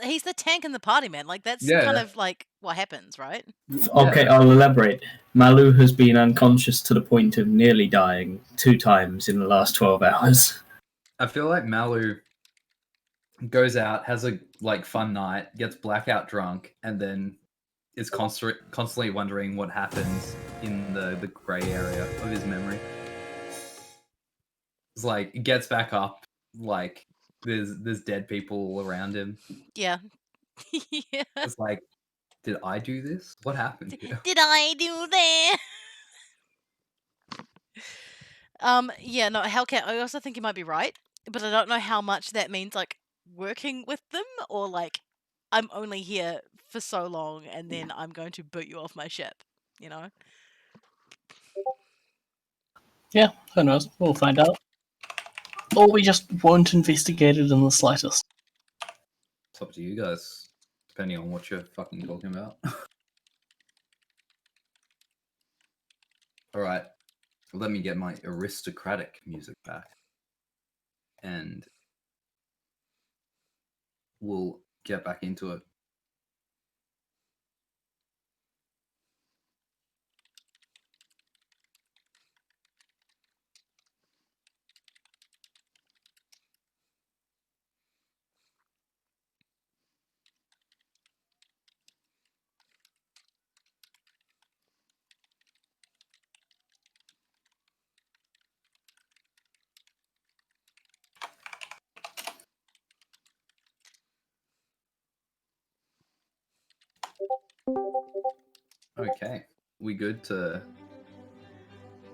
He's the tank in the party, man. Like that's Yeah. kind of like what happens, right? Okay, Yeah. I'll elaborate. Malu has been unconscious to the point of nearly dying 2 times in the last 12 hours. I feel like Malu goes out, has a like fun night, gets blackout drunk, and then is constantly wondering what happens in the grey area of his memory. It's like he gets back up, like there's dead people all around him. Yeah. Yeah. It's like, did I do this? What happened here? Did I do that? Yeah, no, Hellcat, I also think you might be right, but I don't know how much that means, like, working with them, or, like, I'm only here for so long, and then I'm going to boot you off my ship, you know? Yeah, who knows? We'll find out. Or we just won't investigate it in the slightest. It's up to you guys, depending on what you're fucking talking about. All right, let me get my aristocratic music back, and we'll get back into it. Okay, we good to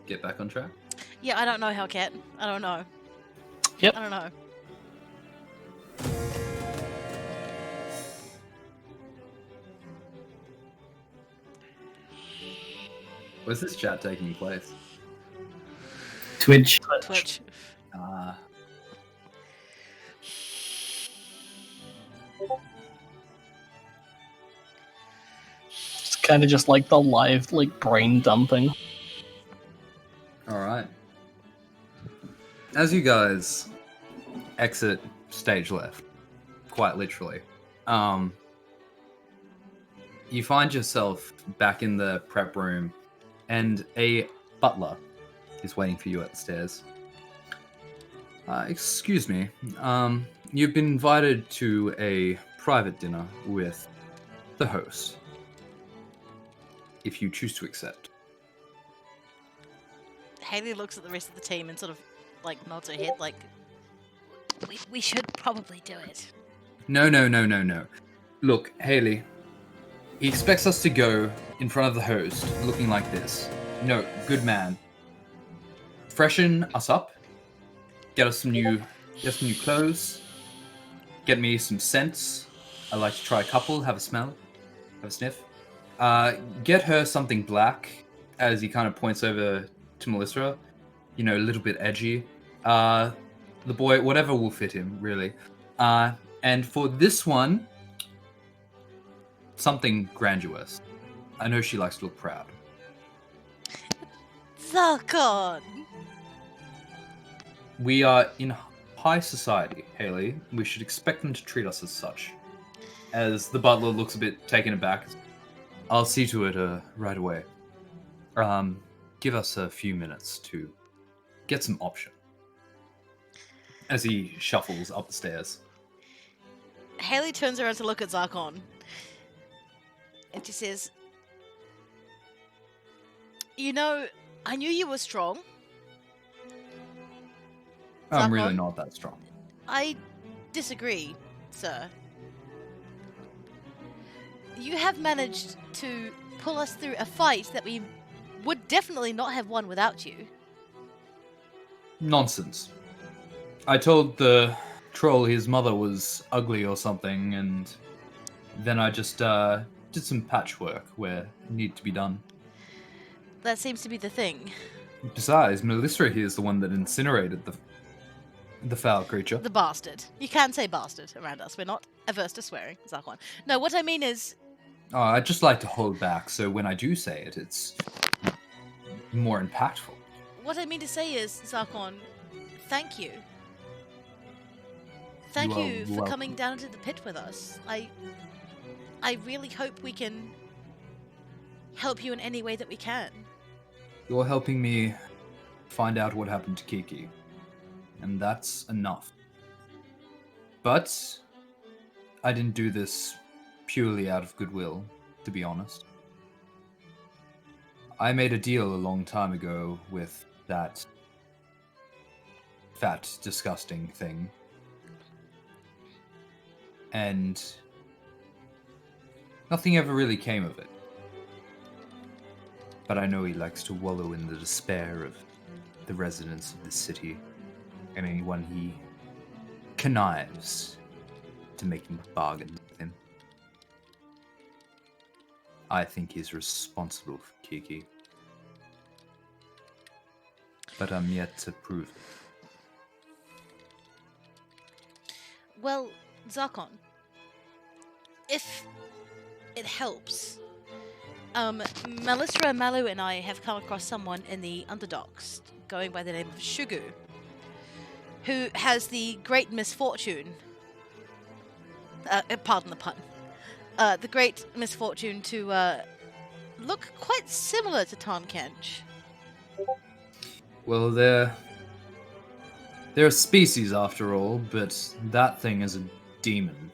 get back on track? Yeah, I don't know, Hellcat. I don't know. Yep. I don't know. Where's this chat taking place? Twitch. Twitch. It's kind of just like the live, like, brain dumping. Alright. As you guys exit stage left, quite literally, you find yourself back in the prep room, and a butler is waiting for you at the stairs. Excuse me, you've been invited to a private dinner with the host, if you choose to accept. Haley looks at the rest of the team and sort of like nods her head, like, we should probably do it. No. Look, Haley, he expects us to go in front of the host looking like this. No, good man. Freshen us up. Get us some new clothes. Get me some scents. I like to try a couple, have a smell, have a sniff. Get her something black, as he kind of points over to Melissa. You know, a little bit edgy. The boy, whatever will fit him, really. And for this one, something grandiose. I know she likes to look proud. Zarkon! We are in high society, Haley. We should expect them to treat us as such. As the butler looks a bit taken aback, I'll see to it right away. Give us a few minutes to get some option. As he shuffles up the stairs. Haley turns around to look at Zarkon. And she says, you know, I knew you were strong. I'm really Zarkon? not that strong. I disagree, sir. You have managed to pull us through a fight that we would definitely not have won without you. Nonsense. I told the troll his mother was ugly or something, and then I just did some patchwork where it needed to be done. That seems to be the thing. Besides, Melissa here is the one that incinerated the foul creature. The bastard. You can say bastard around us. We're not averse to swearing, Zarkon. No, what I mean is... Oh, I just like to hold back, so when I do say it, it's more impactful. What I mean to say is, Zarkon, thank you. Thank You are you for welcome. coming down into the pit with us. I really hope we can help you in any way that we can. You're helping me find out what happened to Kiki, and that's enough. But I didn't do this purely out of goodwill, to be honest. I made a deal a long time ago with that fat, disgusting thing. And nothing ever really came of it. But I know he likes to wallow in the despair of the residents of the city and anyone he connives to making bargains with him. I think he's responsible for Kiki. But I'm yet to prove it. Well, Zarkon, if it helps, Melissa Malu and I have come across someone in the Underdogs going by the name of Shugu, who has the great misfortune, pardon the pun, the great misfortune to look quite similar to Tom Kench. Well, they're a species after all, but that thing is a demon.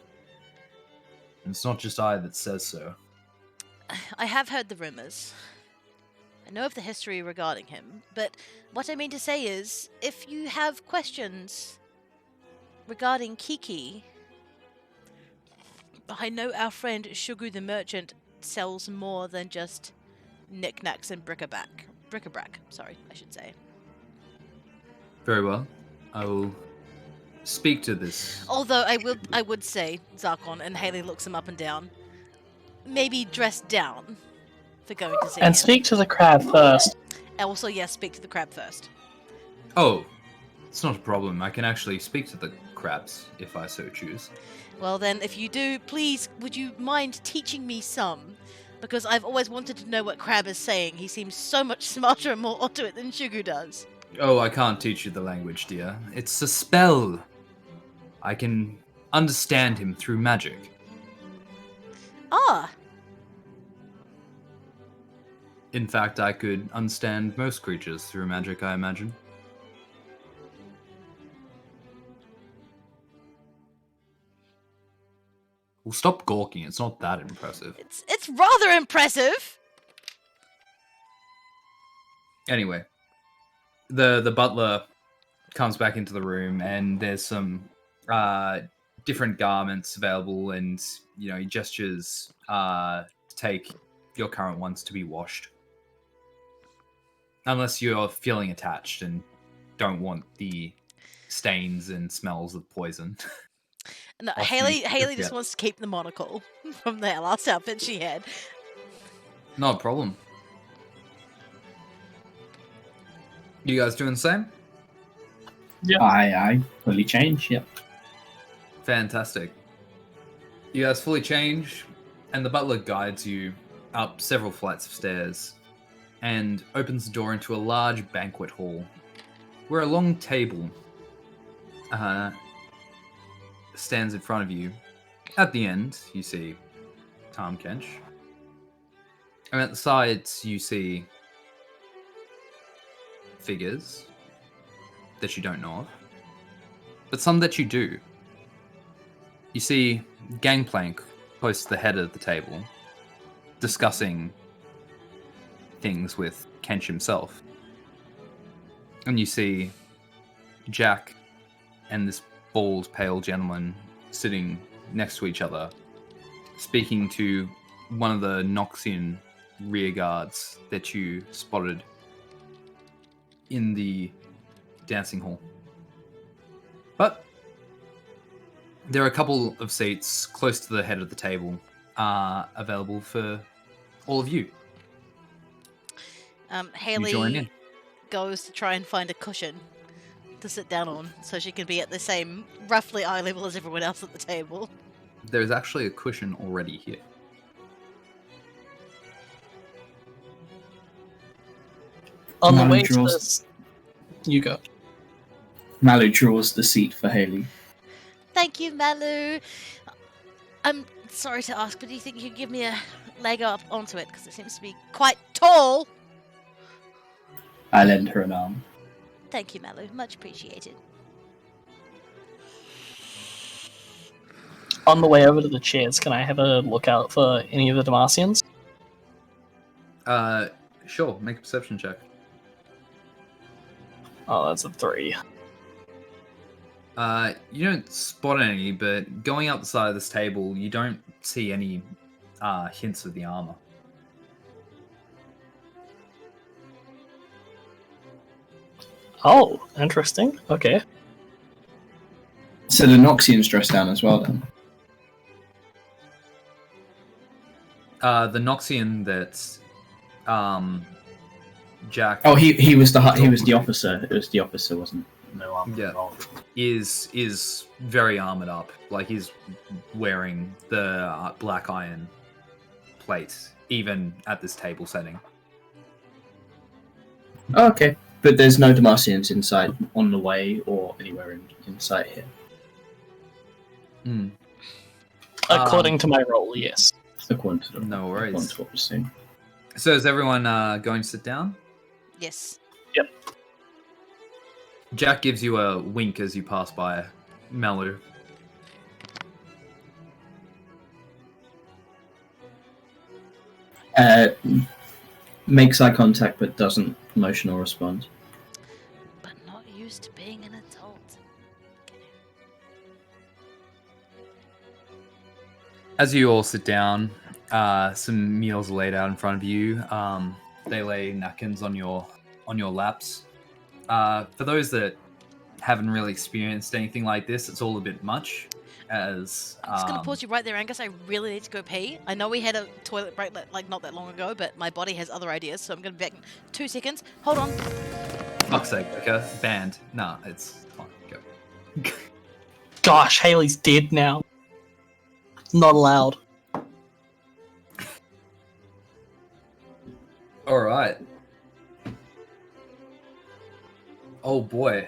And it's not just I that says so. I have heard the rumors. I know of the history regarding him, but what I mean to say is, if you have questions regarding Kiki, I know our friend Shugu the Merchant sells more than just knickknacks and bric-a-brac, sorry, I should say. Very well. I will speak to this. Although I would say, Zarkon, and Haley looks him up and down, maybe dress down for going to see him. And speak to the crab first. Also, yes, speak to the crab first. Oh, it's not a problem. I can actually speak to the crabs if I so choose. Well then, if you do, please, would you mind teaching me some? Because I've always wanted to know what Crab is saying. He seems so much smarter and more onto it than Shugu does. Oh, I can't teach you the language, dear. It's a spell. I can understand him through magic. Ah, In fact, I could understand most creatures through magic, I imagine. Well, stop gawking. It's not that impressive. it's rather impressive. Anyway, the butler comes back into the room, and there's some different garments available, and he gestures to take your current ones to be washed, unless you're feeling attached and don't want the stains and smells of poison. No, Often Haley just yeah. wants to keep the monocle from the last outfit she had. Not a problem. You guys doing the same? I fully change. Yep. Fantastic. You guys fully change, and the butler guides you up several flights of stairs and opens the door into a large banquet hall where a long table stands in front of you. At the end, you see Kench. And at the sides, you see figures that you don't know of, but some that you do. You see Gangplank close to the head of the table, discussing things with Kench himself. And you see Jack and this bald, pale gentleman sitting next to each other, speaking to one of the Noxian rear guards that you spotted in the dancing hall. But there are a couple of seats close to the head of the table available for all of you. You join Haley in. goes to try and find a cushion to sit down on so she can be at the same roughly eye level as everyone else at the table. There's actually a cushion already here. On the Malu way to draws- this... You go. Malu draws the seat for Haley. Thank you, Malu. I'm sorry to ask, but do you think you could give me a leg up onto it? Because it seems to be quite tall. I lend her an arm. Thank you, Malu. Much appreciated. On the way over to the chairs, can I have a look out for any of the Damascians? Sure, make a perception check. Oh, that's a 3. You don't spot any, but going up the side of this table, you don't see any hints of the armor. Oh, interesting. Okay. So the Noxian's dressed down as well then. The Noxian that Jack Oh, he was the officer. It was the officer, wasn't it? No armor Yeah. involved. is very armored up. Like he's wearing the black iron plate, even at this table setting. Oh, okay. But there's no Damascians inside on the way or anywhere in sight here. Mm. According to my roll, yes. According to No worries. According to what we're seeing. So is everyone going to sit down? Yes. Jack gives you a wink as you pass by Malu. Makes eye contact but doesn't motion or respond. But not used to being an adult. As you all sit down, some meals are laid out in front of you. They lay napkins on your laps. For those that haven't really experienced anything like this. It's all a bit much. As I'm just gonna pause you right there, Angus. I really need to go pee. I know we had a toilet break like not that long ago, but my body has other ideas, so I'm gonna be back in 2 seconds. Hold on. fuck's sake, okay, banned. Nah, it's fine. Go. Gosh, Haley's dead now. Not allowed. All right. Oh boy.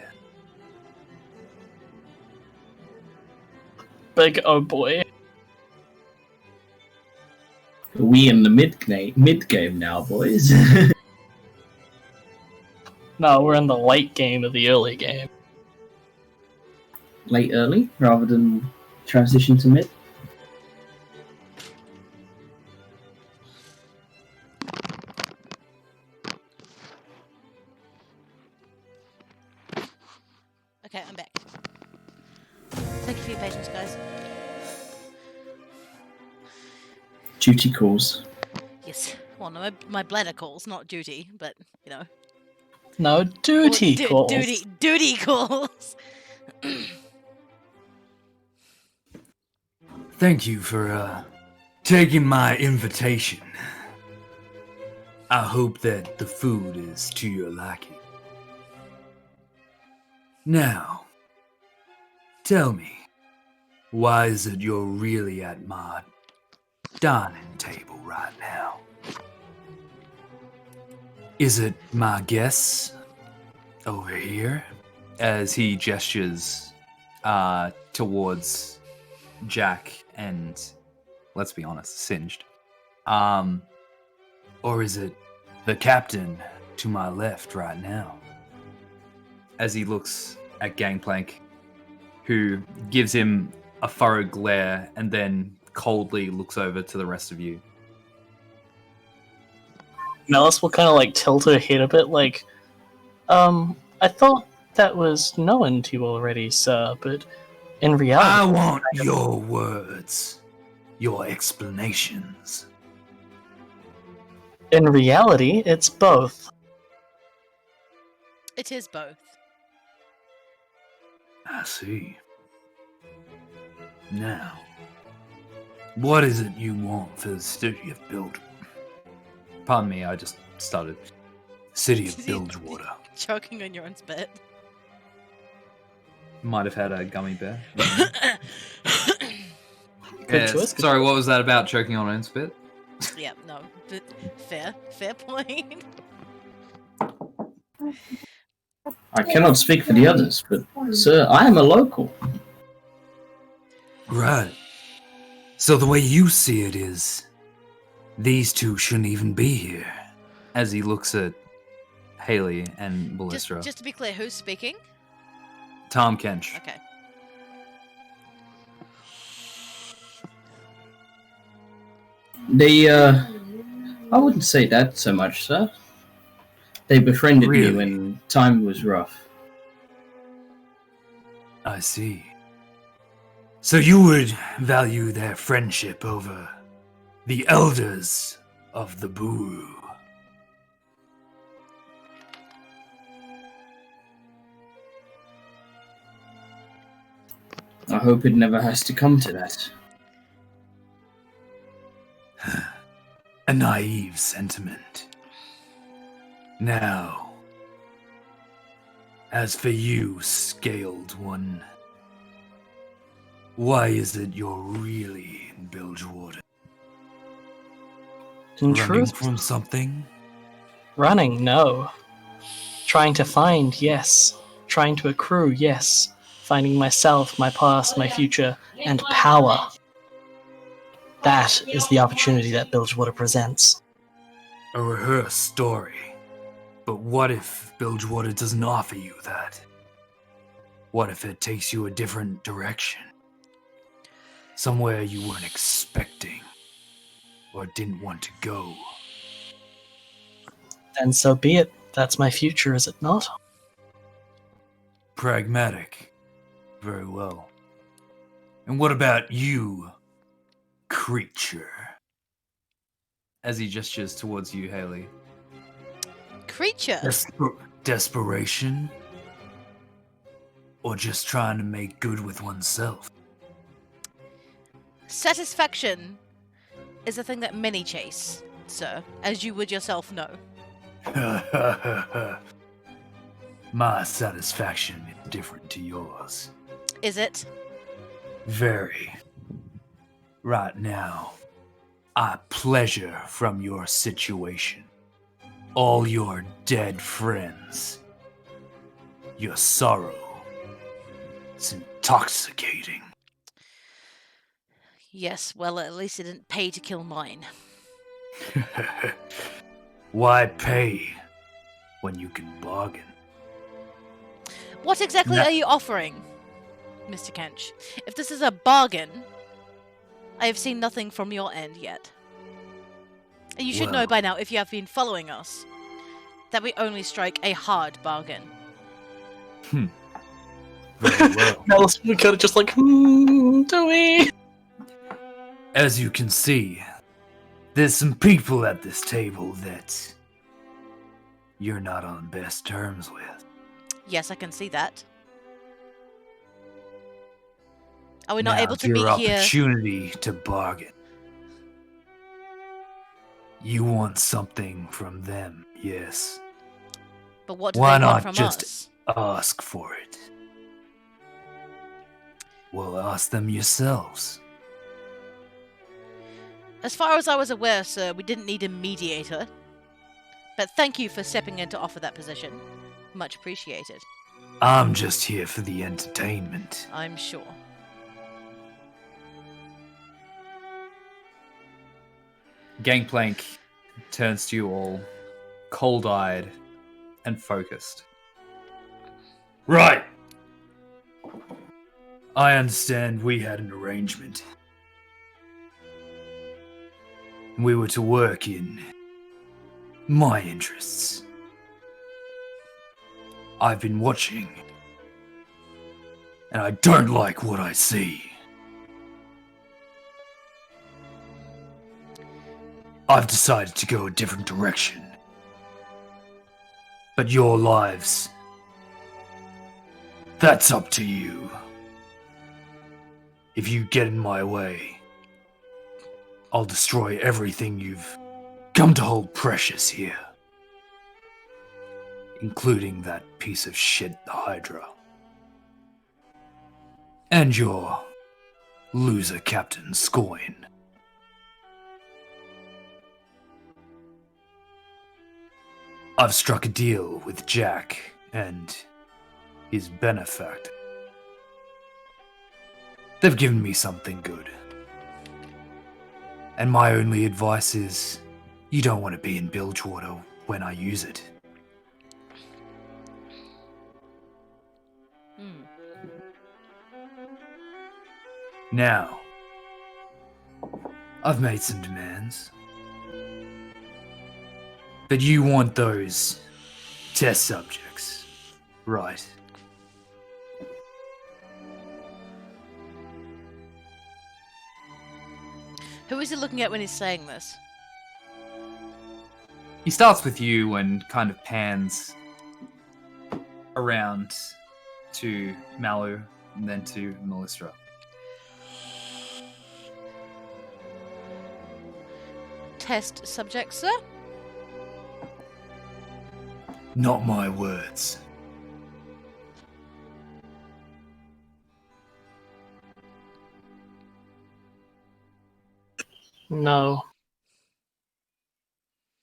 Big oh boy. We in the mid game now, boys. No, we're in the late game of the early game. Late early rather than transition to mid. Okay, I'm back. Thank you for your patience, guys. Duty calls. Yes. Well, no, my bladder calls, not duty, but you know. No, duty calls. Duty calls. Thank you for taking my invitation. I hope that the food is to your liking. Now, tell me, why is it you're really at my dining table right now? Is it my guests over here? As he gestures towards Jack and, let's be honest, Singed. Or is it the captain to my left right now? As he looks at Gangplank, who gives him a furrowed glare and then coldly looks over to the rest of you. Nellis will kind of like tilt her head a bit, like, I thought that was known to you already, sir, but in reality... I want your words, your explanations. In reality, it's both. It is both. I see. Now, what is it you want for the city of Bilge? Pardon me, I just started. City of Bilgewater. Choking on your own spit. Might have had a gummy bear. Good choice. Sorry, what was that about choking on own spit? Yeah, no, but fair point. I cannot speak for the others, but sir, I am a local. Right. So the way you see it is, these two shouldn't even be here. As he looks at Haley and Ballistra. Just to be clear, who's speaking? Tom Kench. Okay. They, I wouldn't say that so much, sir. They befriended me Really? when time was rough. I see. So you would value their friendship over the elders of the Buru. I hope it never has to come to that. A naive sentiment. Now, as for you, Scaled One, why is it you're really in Bilgewater? In Running truth, from something? running, no. Trying to find, yes. Trying to accrue, yes. Finding myself, my past, my future, and power. That is the opportunity that Bilgewater presents. A rehearsed story. But what if Bilgewater doesn't offer you that? What if it takes you a different direction? Somewhere you weren't expecting, or didn't want to go. Then so be it. That's my future, is it not? Pragmatic. Very well. And what about you, creature? As he gestures towards you, Haley. Creature. Desperation? or just trying to make good with oneself? Satisfaction is a thing that many chase, sir, as you would yourself know. My satisfaction is different to yours. Is it? Very. Right now, I pleasure from your situation. All your dead friends. Your sorrow. It's intoxicating. Yes, well, at least it didn't pay to kill mine. Why pay when you can bargain? What exactly No. are you offering, Mr. Kench? If this is a bargain, I have seen nothing from your end yet. And you should know Well. by now, if you have been following us, that we only strike a hard bargain. Very well. Alice, we could have just like, do we? As you can see, there's some people at this table that you're not on best terms with. Yes, I can see that. Are we not Now's able to your meet here? opportunity to bargain. You want something from them, yes. But what do Why they want not from just us? ask for it? Well, ask them yourselves. As far as I was aware, sir, we didn't need a mediator. But thank you for stepping in to offer that position. Much appreciated. I'm just here for the entertainment. I'm sure. Gangplank turns to you all, cold-eyed and focused. Right! I understand we had an arrangement. We were to work in my interests. I've been watching, and I don't like what I see. I've decided to go a different direction. But your lives, that's up to you. If you get in my way, I'll destroy everything you've come to hold precious here. Including that piece of shit, the Hydra. And your loser Captain Scoin. I've struck a deal with Jack and his benefactor. They've given me something good. And my only advice is, you don't want to be in Bilgewater when I use it. Now, I've made some demands. But you want those test subjects, right? Who is he looking at when he's saying this? He starts with you and kind of pans around to Malu and then to Melistra. Test subject, sir? Not my words. No.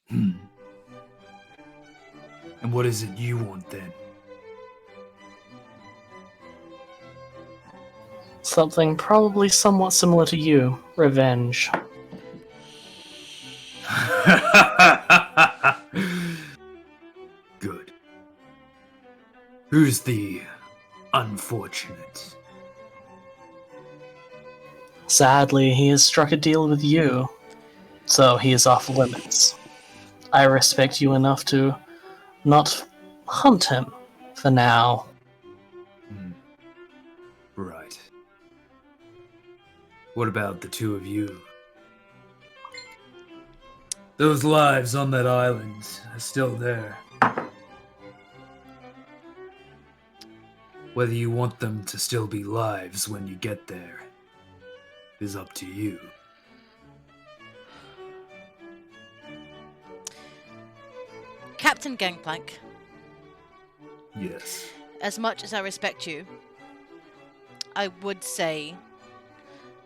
And what is it you want then? Something probably somewhat similar to you. Revenge. Good. Who's the unfortunate? Sadly, he has struck a deal with you, so he is off limits. I respect you enough to not hunt him for now. Right. What about the two of you? Those lives on that island are still there. Whether you want them to still be lives when you get there is up to you. Captain Gangplank, Yes. as much as I respect you, I would say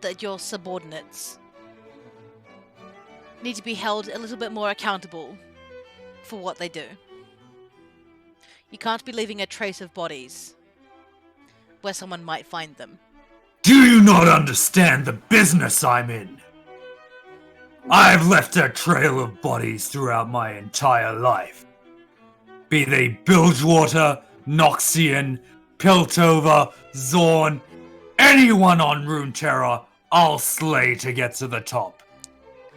that your subordinates need to be held a little bit more accountable for what they do. You can't be leaving a trace of bodies where someone might find them. Do you not understand the business I'm in? I've left a trail of bodies throughout my entire life. Be they Bilgewater, Noxian, Piltover, Zorn, anyone on Runeterra, I'll slay to get to the top.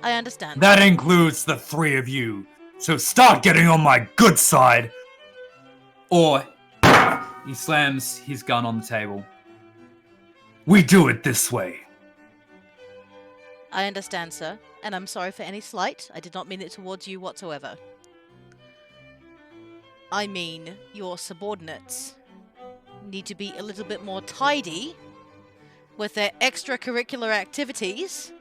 I understand. That includes the three of you, so start getting on my good side. Or he slams his gun on the table. We do it this way. I understand, sir, and I'm sorry for any slight. I did not mean it towards you whatsoever. I mean, your subordinates need to be a little bit more tidy with their extracurricular activities,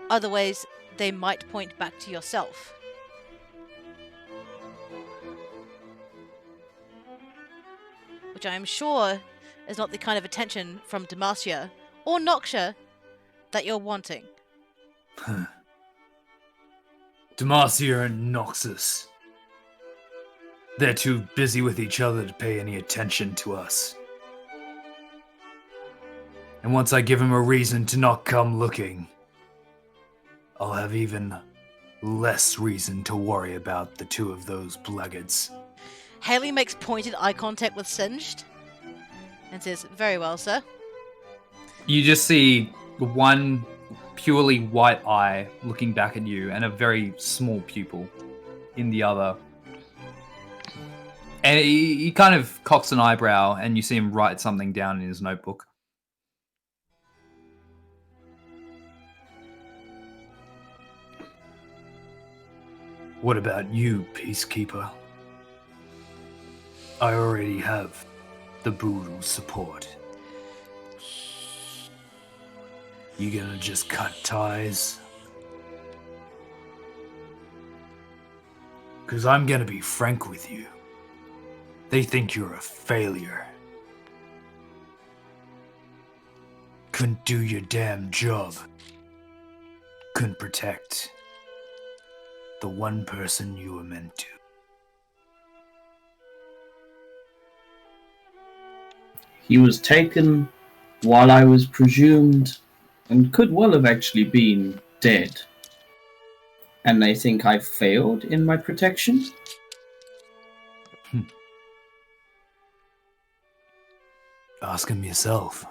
otherwise they might point back to yourself. Which I am sure is not the kind of attention from Demacia or Noxia that you're wanting. Demacia and Noxus. They're too busy with each other to pay any attention to us. And once I give him a reason to not come looking, I'll have even less reason to worry about the two of those blackguards. Haley makes pointed eye contact with Singed and says, "Very well, sir." You just see one purely white eye looking back at you and a very small pupil in the other. And he kind of cocks an eyebrow and you see him write something down in his notebook. What about you, Peacekeeper? I already have the brutal support. You gonna just cut ties? 'Cause I'm gonna be frank with you. They think you're a failure. Couldn't do your damn job. Couldn't protect the one person you were meant to. He was taken while I was presumed and could well have actually been dead. And they think I failed in my protection? Ask him yourself.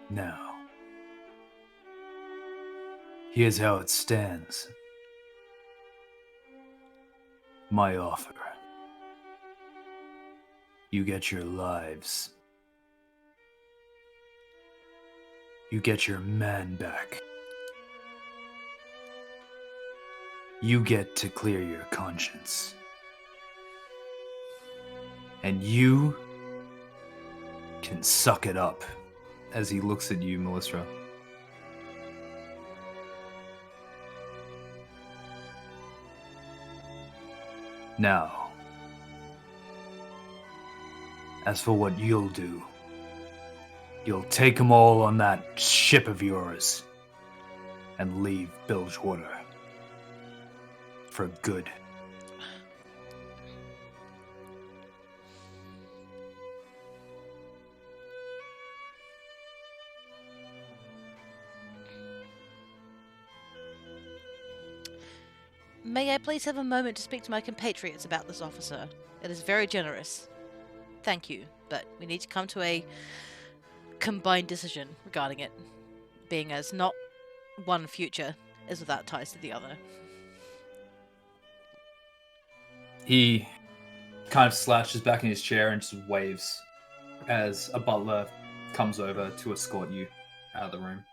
Now, here's how it stands. My offer. You get your lives. You get your man back. You get to clear your conscience. And you can suck it up. As he looks at you, Melisra. Now, as for what you'll do, you'll take them all on that ship of yours and leave Bilgewater for good. May I please have a moment to speak to my compatriots about this officer? It is very generous. Thank you, but we need to come to a combined decision regarding it, being as not one future is without ties to the other. He kind of slouches back in his chair and just waves as a butler comes over to escort you out of the room.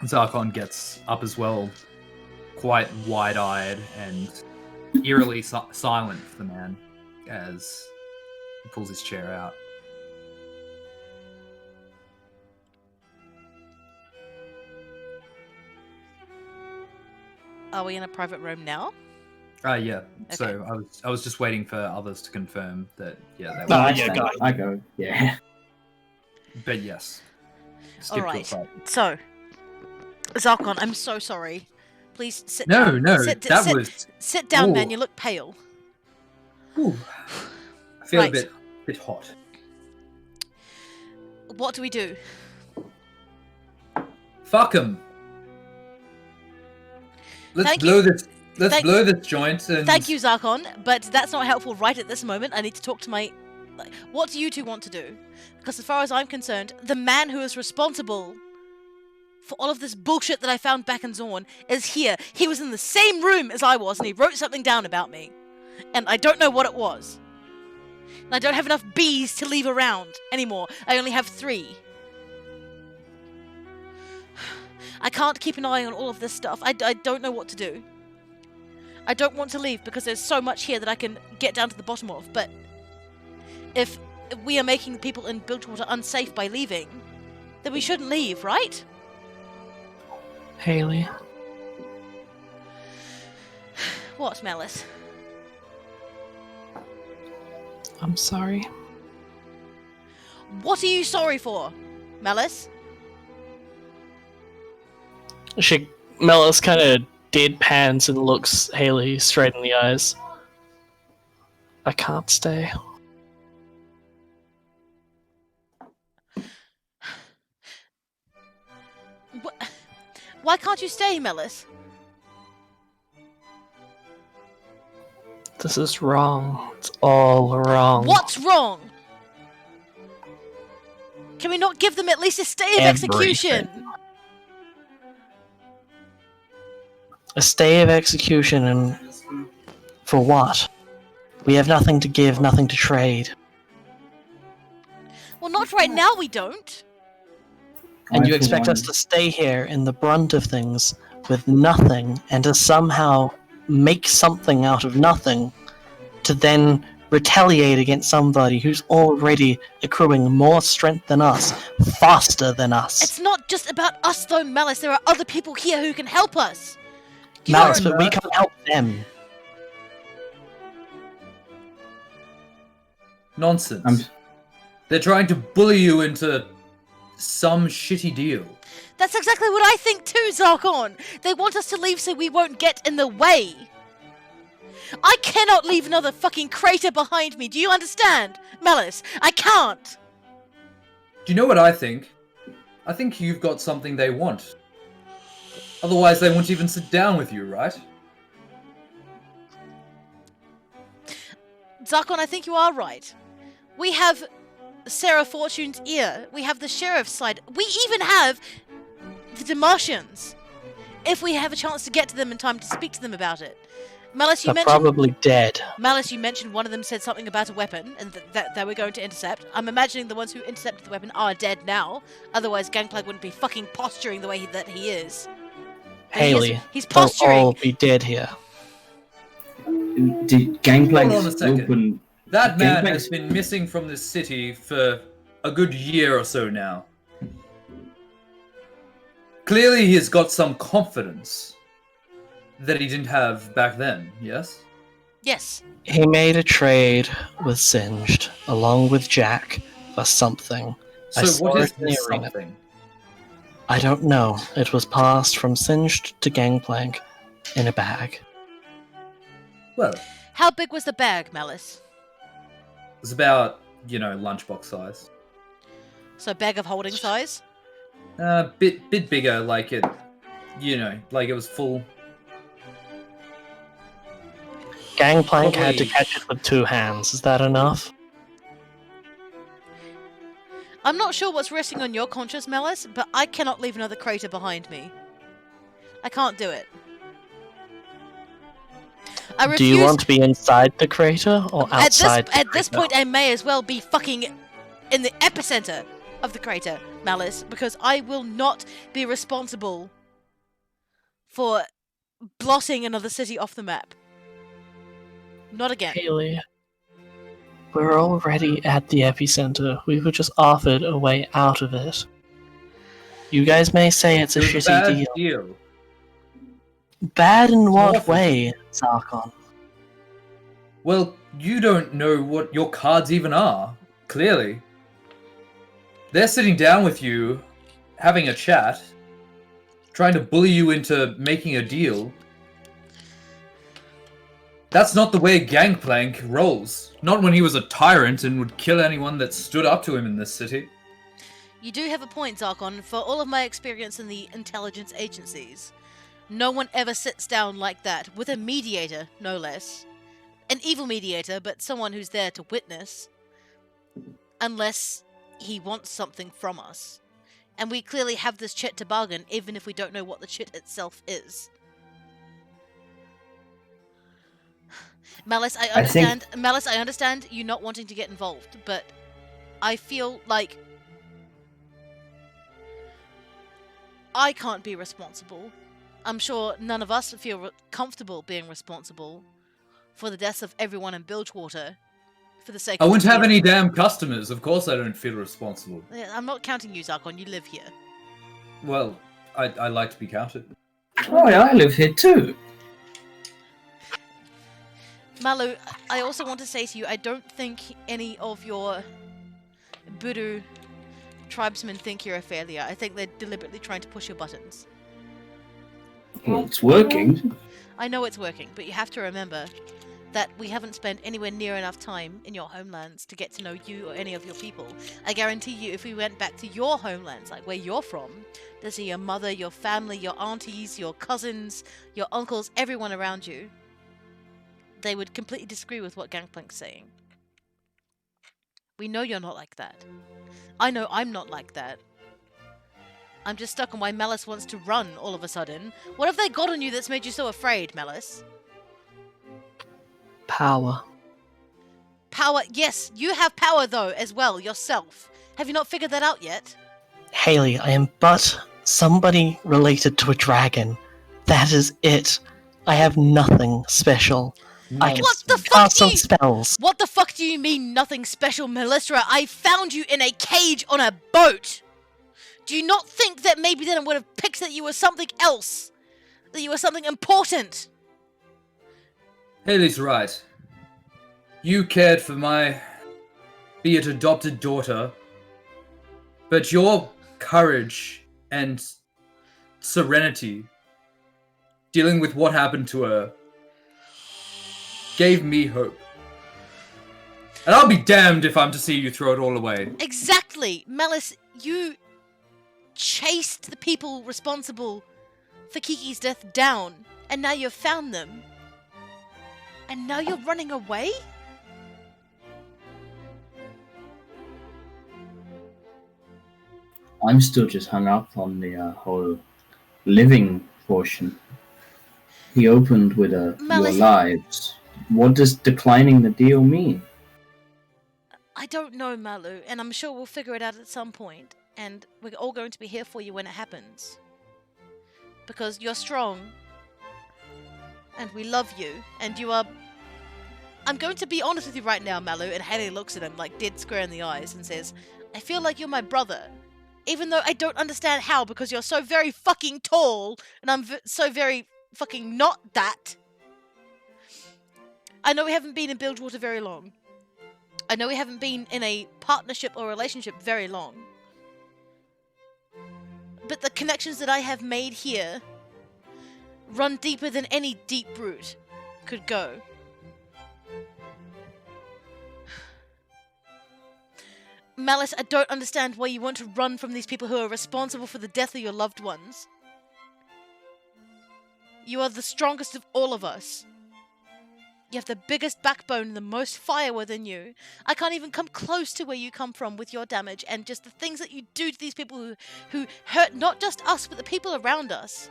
Zarkon gets up as well, quite wide-eyed and eerily silent for the man as he pulls his chair out. Are we in a private room now? Yeah. Okay. So I was just waiting for others to confirm that. Yeah, they Oh, were. yeah, go. I go. Yeah. But yes. Skip All to a right. fight. So, Zarkon, I'm so sorry. Please sit No, down. no, sit, that sit, was. Sit down, man. Ooh. You look pale. Ooh, I feel Right. a bit hot. What do we do? Fuck him. Let's Thank blow you. this. Let's Thank- blow this joint. And Thank you, Zarkon, but that's not helpful right at this moment. I need to talk to my... What do you two want to do? Because as far as I'm concerned, the man who is responsible for all of this bullshit that I found back in Zorn is here. He was in the same room as I was, and he wrote something down about me. And I don't know what it was. And I don't have enough bees to leave around anymore. I only have 3. I can't keep an eye on all of this stuff. I don't know what to do. I don't want to leave because there's so much here that I can get down to the bottom of, but if we are making people in Bilgewater unsafe by leaving, then we shouldn't leave, right? Haley, What, Malice? I'm sorry. What are you sorry for, Malice? Melis kind of deadpans and looks Haley straight in the eyes. I can't stay. Why can't you stay, Malice? This is wrong. It's all wrong. What's wrong? Can we not give them at least a stay of execution? A stay of execution, and for what? We have nothing to give, nothing to trade. Well, not right now, we don't. And you I, for expect us one- to stay here in the brunt of things with nothing, and to somehow make something out of nothing, to then retaliate against somebody who's already accruing more strength than us, faster than us. It's not just about us, though, Malice. There are other people here who can help us. You Malice, are- but we can't help them. Nonsense. I'm- They're trying to bully you into some shitty deal. That's exactly what I think too, Zarkon. They want us to leave so we won't get in the way. I cannot leave another fucking crater behind me. Do you understand, Malice? I can't. Do you know what I think? I think you've got something they want. Otherwise, they won't even sit down with you, right? Zarkon, I think you are right. We have Sarah Fortune's ear. We have the sheriff's side. We even have the Demartians. If we have a chance to get to them in time to speak to them about it. Malice, you They're mentioned... probably dead. Malice, you mentioned one of them said something about a weapon, and that we're going to intercept. I'm imagining the ones who intercepted the weapon are dead now. Otherwise, Gangplank wouldn't be fucking posturing the way that he is. And Haley, he's they'll posturing. all be dead here. Did Gangplank's Hold on a second. open? That man Gangplank's- has been missing from this city for a good year or so now. Clearly, he has got some confidence that he didn't have back then, yes? Yes. He made a trade with Singed, along with Jack, for something. I So saw what is it in the this arena. something? I don't know. It was passed from Singed to Gangplank in a bag. Well, How big was the bag, Malice? it's about, lunchbox size. So bag of holding size? Bit bigger, like it, like it was full. Gangplank had to Probably- catch it with 2 hands. Is that enough? I'm not sure what's resting on your conscience, Malice, but I cannot leave another crater behind me. I can't do it. I refuse. Do you want to be inside the crater or outside? At this point, I may as well be fucking in the epicenter. of the crater, Malice, because I will not be responsible for blotting another city off the map. Not again. Haley, we're already at the epicenter. We were just offered a way out of it. You guys may say it's a It was a shitty bad deal. deal. Bad in what Awful. way, Zarkon? Well, you don't know what your cards even are, clearly. They're sitting down with you, having a chat, trying to bully you into making a deal. That's not the way Gangplank rolls. Not when he was a tyrant and would kill anyone that stood up to him in this city. You do have a point, Zarkon. For all of my experience in the intelligence agencies, no one ever sits down like that, with a mediator, no less. An evil mediator, but someone who's there to witness. Unless he wants something from us. And we clearly have this chit to bargain, even if we don't know what the chit itself is. Malice, I understand you not wanting to get involved, but I feel like I can't be responsible. I'm sure none of us feel comfortable being responsible for the deaths of everyone in Bilgewater for the sake I of... wouldn't have any damn customers. Of course I don't feel responsible. I'm not counting you, Zarkon. You live here. Well, I like to be counted. Oh, yeah, I live here too. Malu, I also want to say to you, I don't think any of your Budu tribesmen think you're a failure. I think they're deliberately trying to push your buttons. Well, it's working. I know it's working, but you have to remember that we haven't spent anywhere near enough time in your homelands to get to know you or any of your people. I guarantee you, if we went back to your homelands, like where you're from, to see your mother, your family, your aunties, your cousins, your uncles, everyone around you, they would completely disagree with what Gangplank's saying. We know you're not like that. I know I'm not like that. I'm just stuck on why Malice wants to run all of a sudden. What have they got on you that's made you so afraid, Malice? Power. Power, yes, you have power though, as well, yourself. Have you not figured that out yet? Haley, I am but somebody related to a dragon. That is it. I have nothing special. I can What the fuck cast do some you- spells. What the fuck do you mean nothing special, Melisra? I found you in a cage on a boat! Do you not think that maybe then I would have picked that you were something else? That you were something important? Haley's right. You cared for my, be it adopted daughter, but your courage and serenity dealing with what happened to her gave me hope. And I'll be damned if I'm to see you throw it all away. Exactly! Malice, you chased the people responsible for Kiki's death down, and now you've found them. And now you're running away? I'm still just hung up on the whole living portion. He opened with your Malice- lives. What does declining the deal mean? I don't know, Malu, and I'm sure we'll figure it out at some point, and we're all going to be here for you when it happens. Because you're strong, and we love you, and you are... I'm going to be honest with you right now, Malu, and Haley looks at him, like, dead square in the eyes, and says, I feel like you're my brother, even though I don't understand how, because you're so very fucking tall, and I'm so very fucking not that. I know we haven't been in Bilgewater very long. I know we haven't been in a partnership or relationship very long. But the connections that I have made here run deeper than any deep root could go. Malice, I don't understand why you want to run from these people who are responsible for the death of your loved ones. You are the strongest of all of us. You have the biggest backbone and the most fire within you. I can't even come close to where you come from with your damage and just the things that you do to these people who hurt not just us, but the people around us.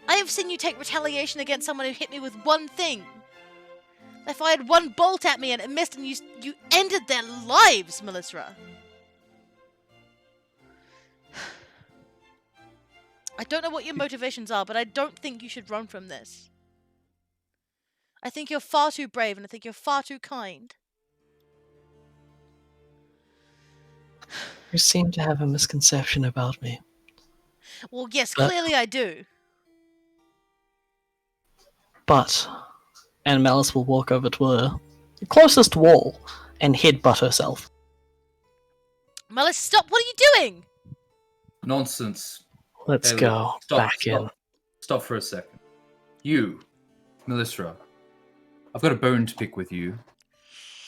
I have seen you take retaliation against someone who hit me with one thing. They fired one bolt at me and it missed, and you ended their lives, Melisra. I don't know what your motivations are, but I don't think you should run from this. I think you're far too brave, and I think you're far too kind. You seem to have a misconception about me. Well, yes, But- clearly I do. But, and Malice will walk over to the closest wall and headbutt herself. Malice, stop! What are you doing? Nonsense. Let's Hey, go back in. Stop for a second. You, Melissa, I've got a bone to pick with you.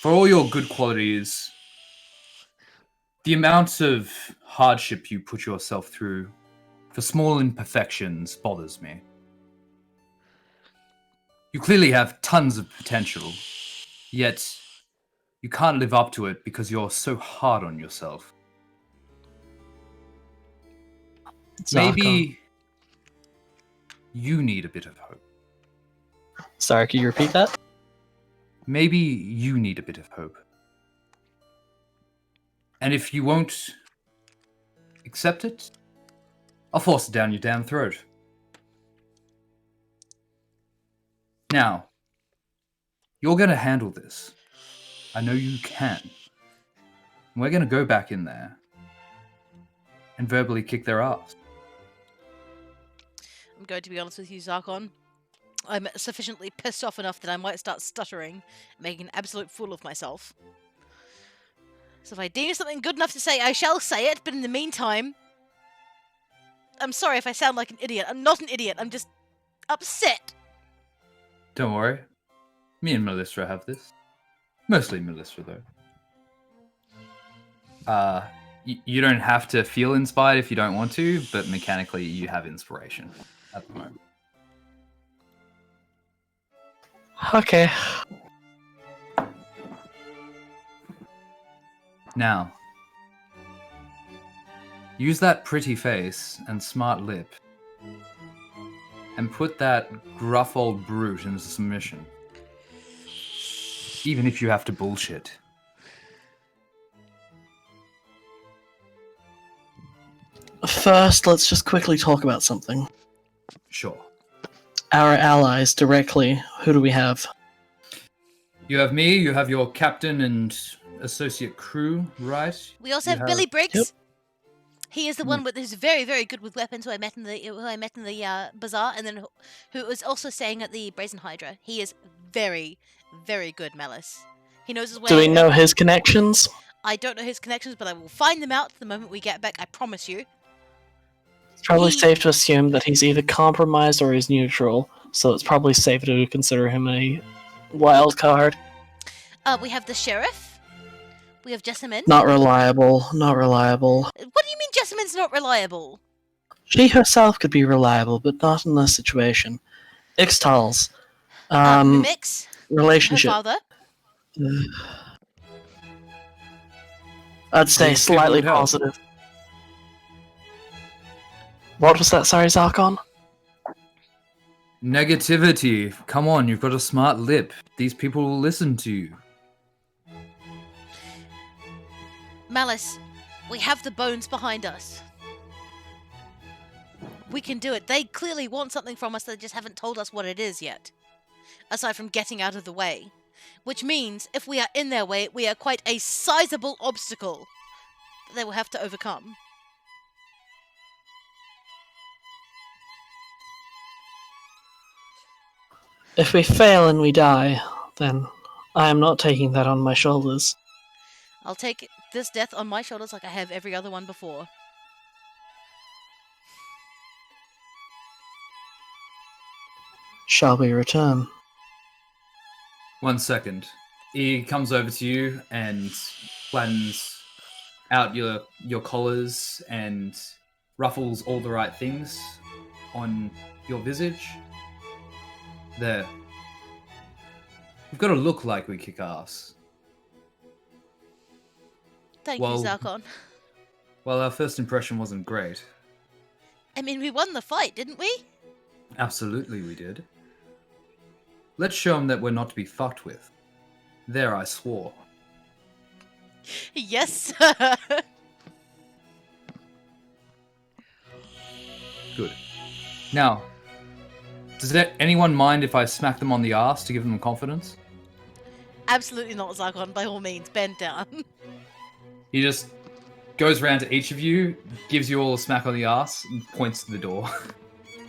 For all your good qualities, the amount of hardship you put yourself through for small imperfections bothers me. You clearly have tons of potential, yet you can't live up to it because you're so hard on yourself. Maybe you need a bit of hope. Sorry, can you repeat that? Maybe you need a bit of hope. And if you won't accept it, I'll force it down your damn throat. Now, you're going to handle this. I know you can. And we're going to go back in there and verbally kick their ass. I'm going to be honest with you, Zarkon. I'm sufficiently pissed off enough that I might start stuttering, making an absolute fool of myself. So if I deem something good enough to say, I shall say it, but in the meantime... I'm sorry if I sound like an idiot. I'm not an idiot, I'm just... upset! Don't worry. Me and Melissa have this. Mostly Melissa, though. You don't have to feel inspired if you don't want to, but mechanically you have inspiration at the moment. Okay. Now, use that pretty face and smart lip and put that gruff old brute into submission. Even if you have to bullshit. First, let's just quickly talk about something. Sure. Our allies directly, who do we have? You have me, you have your captain and associate crew, right? We also You have Billy Briggs. Yep. He is the one who's very, very good with weapons who I met in the bazaar, and then who was also staying at the Brazen Hydra. He is very, very good, Malice. He knows his way. Do we know his connections? I don't know his connections, but I will find them out the moment we get back, I promise you. It's probably He- safe to assume that he's either compromised or he's neutral, so it's probably safer to consider him a wild card. We have the sheriff. We have Jessamine. Not reliable, not reliable. What do you mean Jessamine's not reliable? She herself could be reliable, but not in this situation. Ixtal's Mimix, her relationship. father. I'd say These slightly people would help. positive. What was that? Sorry, Zarkon? Negativity. Come on, you've got a smart lip. These people will listen to you. Malice, we have the bones behind us. We can do it. They clearly want something from us, they just haven't told us what it is yet. Aside from getting out of the way. Which means, if we are in their way, we are quite a sizable obstacle that they will have to overcome. If we fail and we die, then I am not taking that on my shoulders. I'll take this death on my shoulders like I have every other one before. Shall we return? 1 second. He comes over to you and flattens out your collars and ruffles all the right things on your visage. There. We've got to look like we kick ass. Thank Well- you, Zarkon. Well, our first impression wasn't great. I mean, we won the fight, didn't we? Absolutely we did. Let's show them that we're not to be fucked with. There, I swore. Yes, sir. Good. Now, does anyone mind if I smack them on the ass to give them confidence? Absolutely not, Zarkon. By all means, bend down. He just goes around to each of you, gives you all a smack on the ass, and points to the door.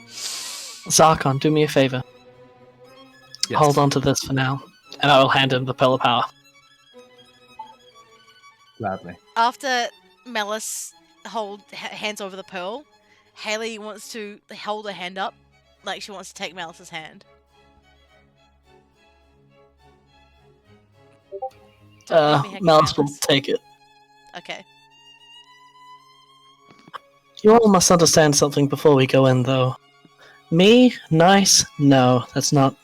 Zarkon, do me a favor. Yes. Hold on to this for now, and I will hand him the Pearl of Power. Gladly. After Melis hands over the pearl, Haley wants to hold her hand up, like she wants to take Melis's hand. Melis will take it. Okay. You all must understand something before we go in, though. Me? Nice? No, that's not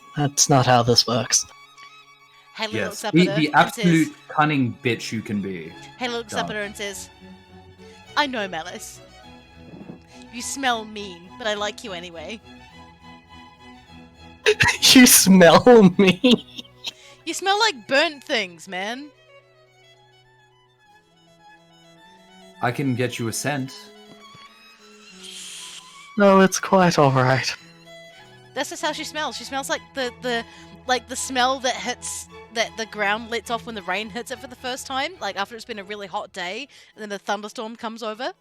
how this works. Haley Yes, looks up at her the and absolute says, cunning bitch you can be. Haley looks up at her and says, I know, Melis. You smell mean, but I like you anyway. You smell me? You smell like burnt things, man. I can get you a scent. No, it's quite alright. That's just how she smells. She smells like the smell that the ground lets off when the rain hits it for the first time, like after it's been a really hot day and then the thunderstorm comes over.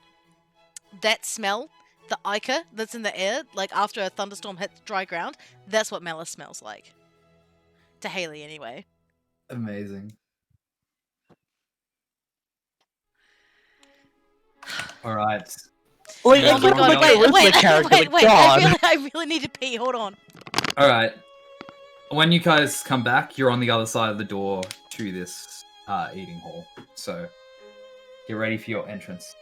That smell, the ichor that's in the air, like after a thunderstorm hits dry ground, that's what Melis smells like. To Haley, anyway. Amazing. All right. Wait, Oh my god, wait, God. I really need to pee, hold on. All right. When you guys come back, you're on the other side of the door to this eating hall. So get ready for your entrance.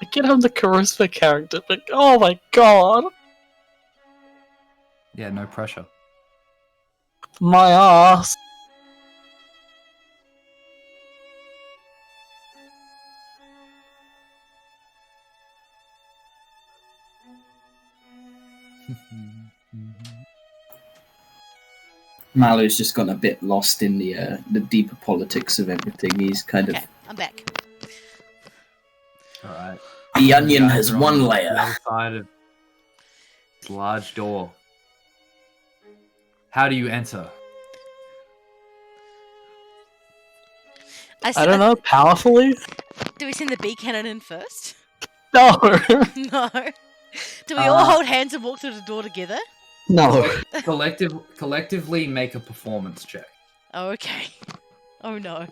I get him the charisma character, but oh my god! Yeah, no pressure. My ass! Malu's just gone a bit lost in the deeper politics of everything. He's kind Okay, of... I'm back. All right. The onion You guys has are on one the layer. other side of this large door. How do you enter? I don't know, powerfully? Do we send the bee cannon in first? No! No. Do we all hold hands and walk through the door together? No. Collectively make a performance check. Oh, okay. Oh no.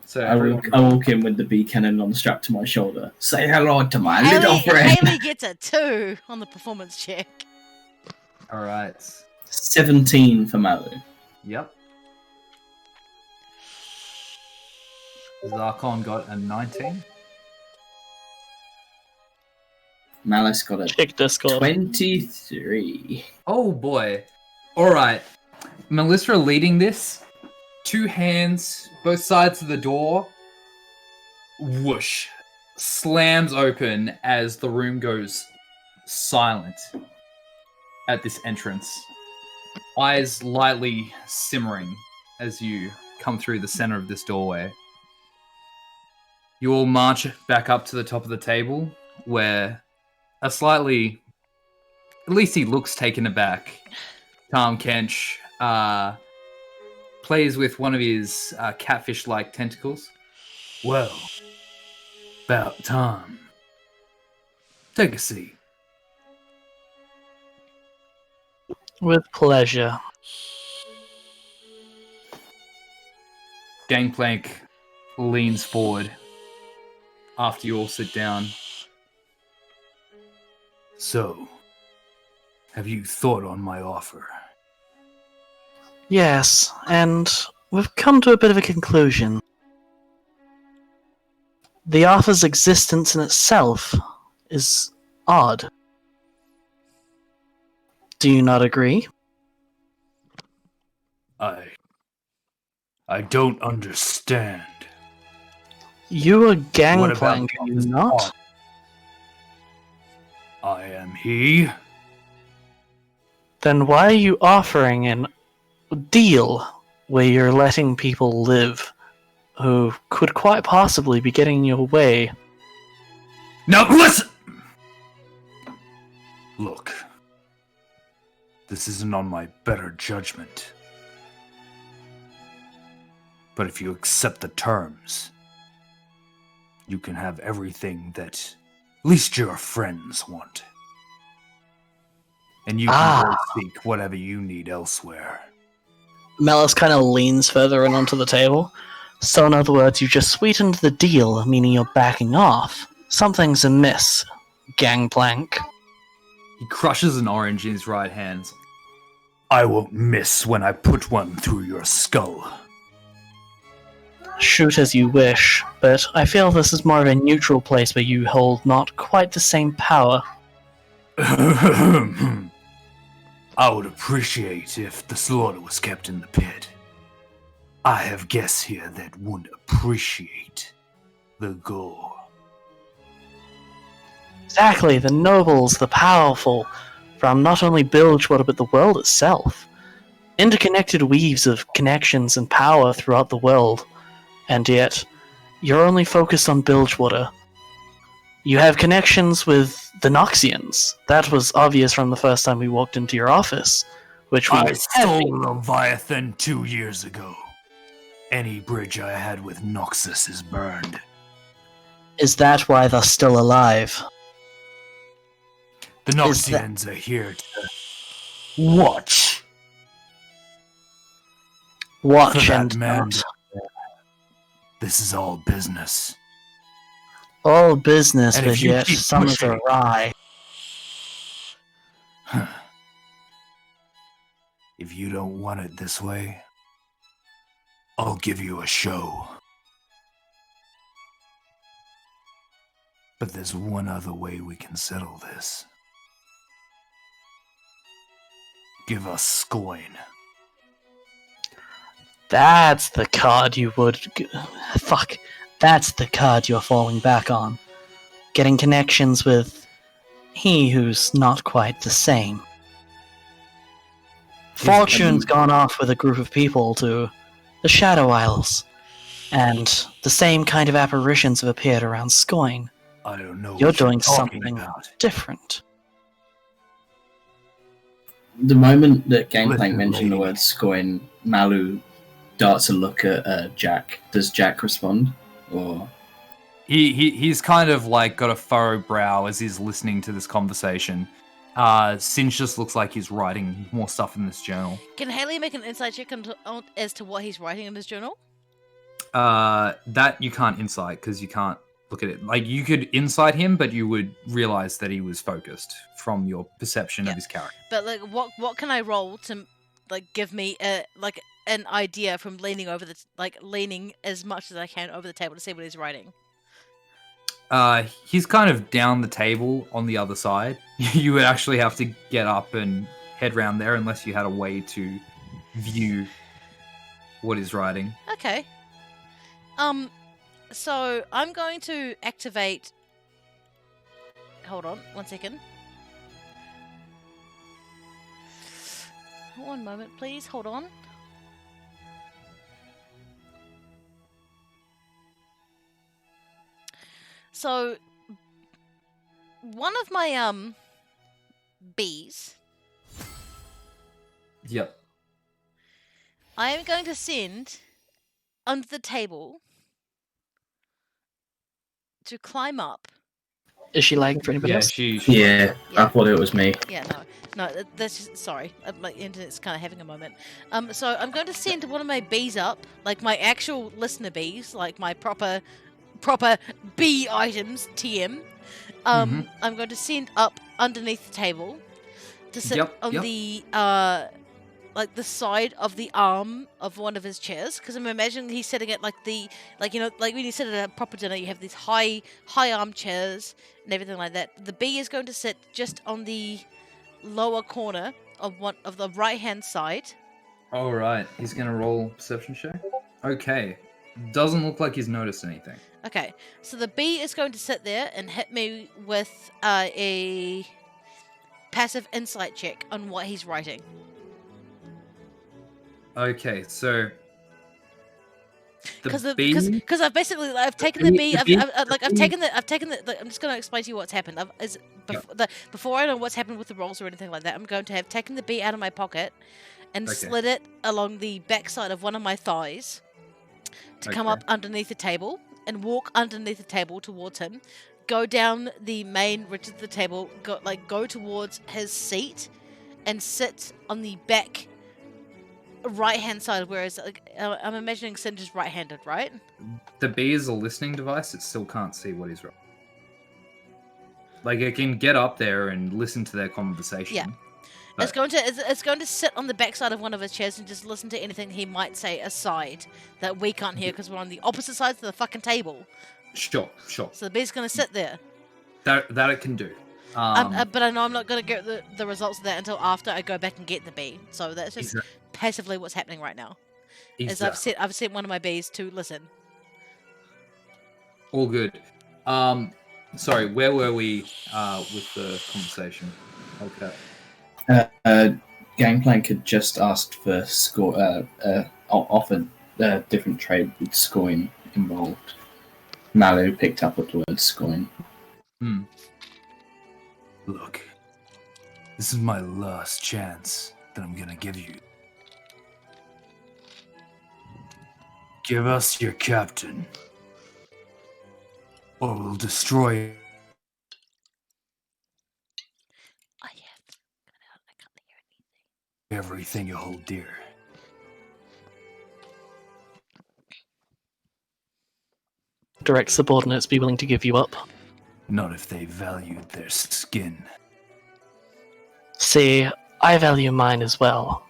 So I walk in with the bee cannon on strapped to my shoulder. Say hello to my little friend. Haley gets a 2 on the performance check. all right. 17 for Malu. Yep. Zarkon got a 19. Malus got a Check Discord. 23. Oh boy. Alright. Melissa leading this. 2 hands, both sides of the door. Whoosh. Slams open as the room goes silent at this entrance. Eyes lightly simmering as you come through the center of this doorway. You all march back up to the top of the table where a slightly, at least he looks taken aback, calm Kench plays with one of his catfish-like tentacles. Well, about time. Take a seat. With pleasure. Gangplank leans forward after you all sit down. So, have you thought on my offer? Yes, and we've come to a bit of a conclusion. The offer's existence in itself is odd. Do you not agree? I don't understand. You were What about Gangplank, are you this not? offer? I am he. Then why are you offering an deal where you're letting people live who could quite possibly be getting in your way. Now listen! Look, this isn't on my better judgment. But if you accept the terms, you can have everything that at least your friends want. And you can go seek whatever you need elsewhere. Melis kind of leans further in onto the table. So in other words, you just sweetened the deal, meaning you're backing off. Something's amiss, Gangplank. He crushes an orange in his right hand. I won't miss when I put one through your skull. Shoot as you wish, but I feel this is more of a neutral place where you hold not quite the same power. I would appreciate if the slaughter was kept in the pit. I have guests here that would appreciate the gore. Exactly, the nobles, the powerful, from not only Bilgewater but the world itself. Interconnected weaves of connections and power throughout the world, and yet you're only focused on Bilgewater. You have connections with the Noxians. That was obvious from the first time we walked into your office, which we I stole Leviathan 2 years ago. Any bridge I had with Noxus is burned. Is that why they're still alive? The Noxians are here to watch. Watch For that and man, not. this is all business. All business, And but if you yet keep some is pushing- awry. If you don't want it this way, I'll give you a show. But there's one other way we can settle this. Give us Scoin. That's the card you would... Fuck. That's the card you're falling back on. Getting connections with he who's not quite the same. Fortune's gone off with a group of people to the Shadow Isles, and the same kind of apparitions have appeared around Scoin. I don't know You're what doing talking something about. different. The moment that Gangplank Listen, mentioned the lady. word Scoin, Malu darts a look at Jack. Does Jack respond? Or He's kind of like got a furrowed brow as he's listening to this conversation. Singe just looks like he's writing more stuff in this journal. Can Haley make an insight check as to what he's writing in his journal? That you can't insight because you can't look at it. Like you could insight him, but you would realize that he was focused from your perception of his character. But like, what can I roll to like give me an idea from leaning over leaning as much as I can over the table to see what he's writing? He's kind of down the table on the other side. You would actually have to get up and head round there unless you had a way to view what he's writing. Okay. So I'm going to activate. Hold on, 1 second. One moment, please. Hold on. So, one of my bees, Yep. I am going to send under the table to climb up. Is she lagging for anybody Yeah, else? she yeah, I thought it was me. Yeah, no, that's just, sorry. My internet's kind of having a moment. So I'm going to send one of my bees up, like my actual listener bees, like my proper bee items, TM. I'm going to send up underneath the table to sit on the like the side of the arm of one of his chairs, because I'm imagining he's sitting at like when you sit at a proper dinner, you have these high armchairs and everything like that. The bee is going to sit just on the lower corner of one of the right hand side. All right, he's gonna roll perception check. Okay, doesn't look like he's noticed anything. Okay, so the bee is going to sit there and hit me with a passive insight check on what he's writing. Okay, so Because the bee. because I've basically I've taken bee- the bee. the I've, bee- I've taken the. Like, I'm just going to explain to you what's happened. Before I know what's happened with the rolls or anything like that, I'm going to have taken the bee out of my pocket and Okay. slid it along the backside of one of my thighs to come Okay. up underneath the table and walk underneath the table towards him. Go down the main ridge of the table. Go towards his seat and sit on the back right hand side, whereas I'm imagining Singer's right handed, right? The bee is a listening device. It still can't see what he's wrong. Like it can get up there and listen to their conversation. Yeah. It's going to sit on the backside of one of his chairs and just listen to anything he might say aside that we can't hear because we're on the opposite sides of the fucking table. Sure. So the bee's going to sit there. That it can do. But I know I'm not going to get the results of that until after I go back and get the bee. So that's just passively what's happening right now. Exactly. Is I've sent one of my bees to listen. All good. Sorry, where were we with the conversation? Okay. Gangplank had just asked for score, offered a different trade with scoin involved. Malu picked up with the word scoin. Look, this is my last chance that I'm gonna give you. Give us your captain, or we'll destroy I can't hear anything. everything you hold dear. Direct subordinates be willing to give you up? Not if they valued their skin. See, I value mine as well.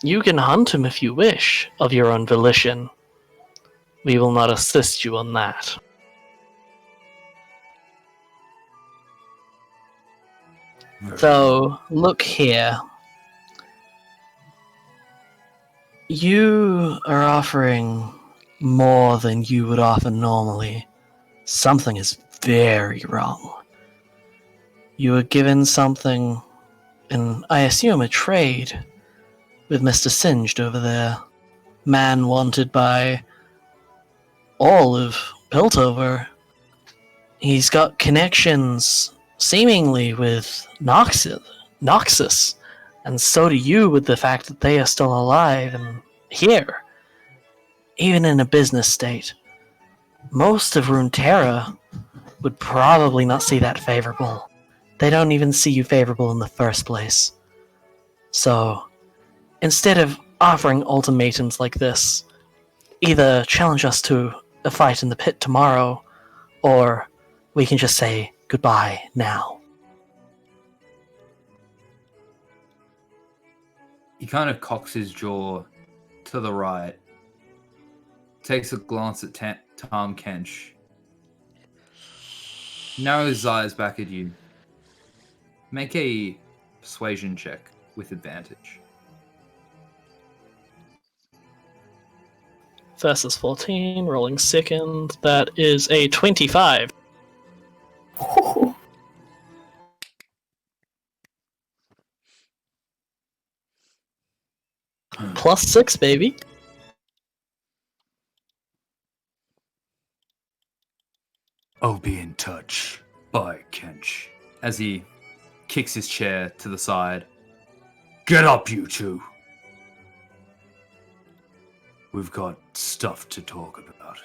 You can hunt him if you wish, of your own volition. We will not assist you on that. So, look here. You are offering more than you would offer normally. Something is very wrong. You were given something, and I assume a trade, with Mr. Singed over there. Man wanted by all of Piltover. He's got connections, seemingly, with Noxus, and so do you with the fact that they are still alive and here, even in a business state. Most of Runeterra would probably not see that favorable. They don't even see you favorable in the first place. So, instead of offering ultimatums like this, either challenge us to a fight in the pit tomorrow, or we can just say goodbye now. He kind of cocks his jaw to the right, takes a glance at Tom Kench, narrows his eyes back at you. Make a persuasion check with advantage. Versus 14, rolling second. That is a 25. Plus 6, baby. I'll be in touch. Bye, Kench. As he kicks his chair to the side. Get up, you two. We've got stuff to talk about.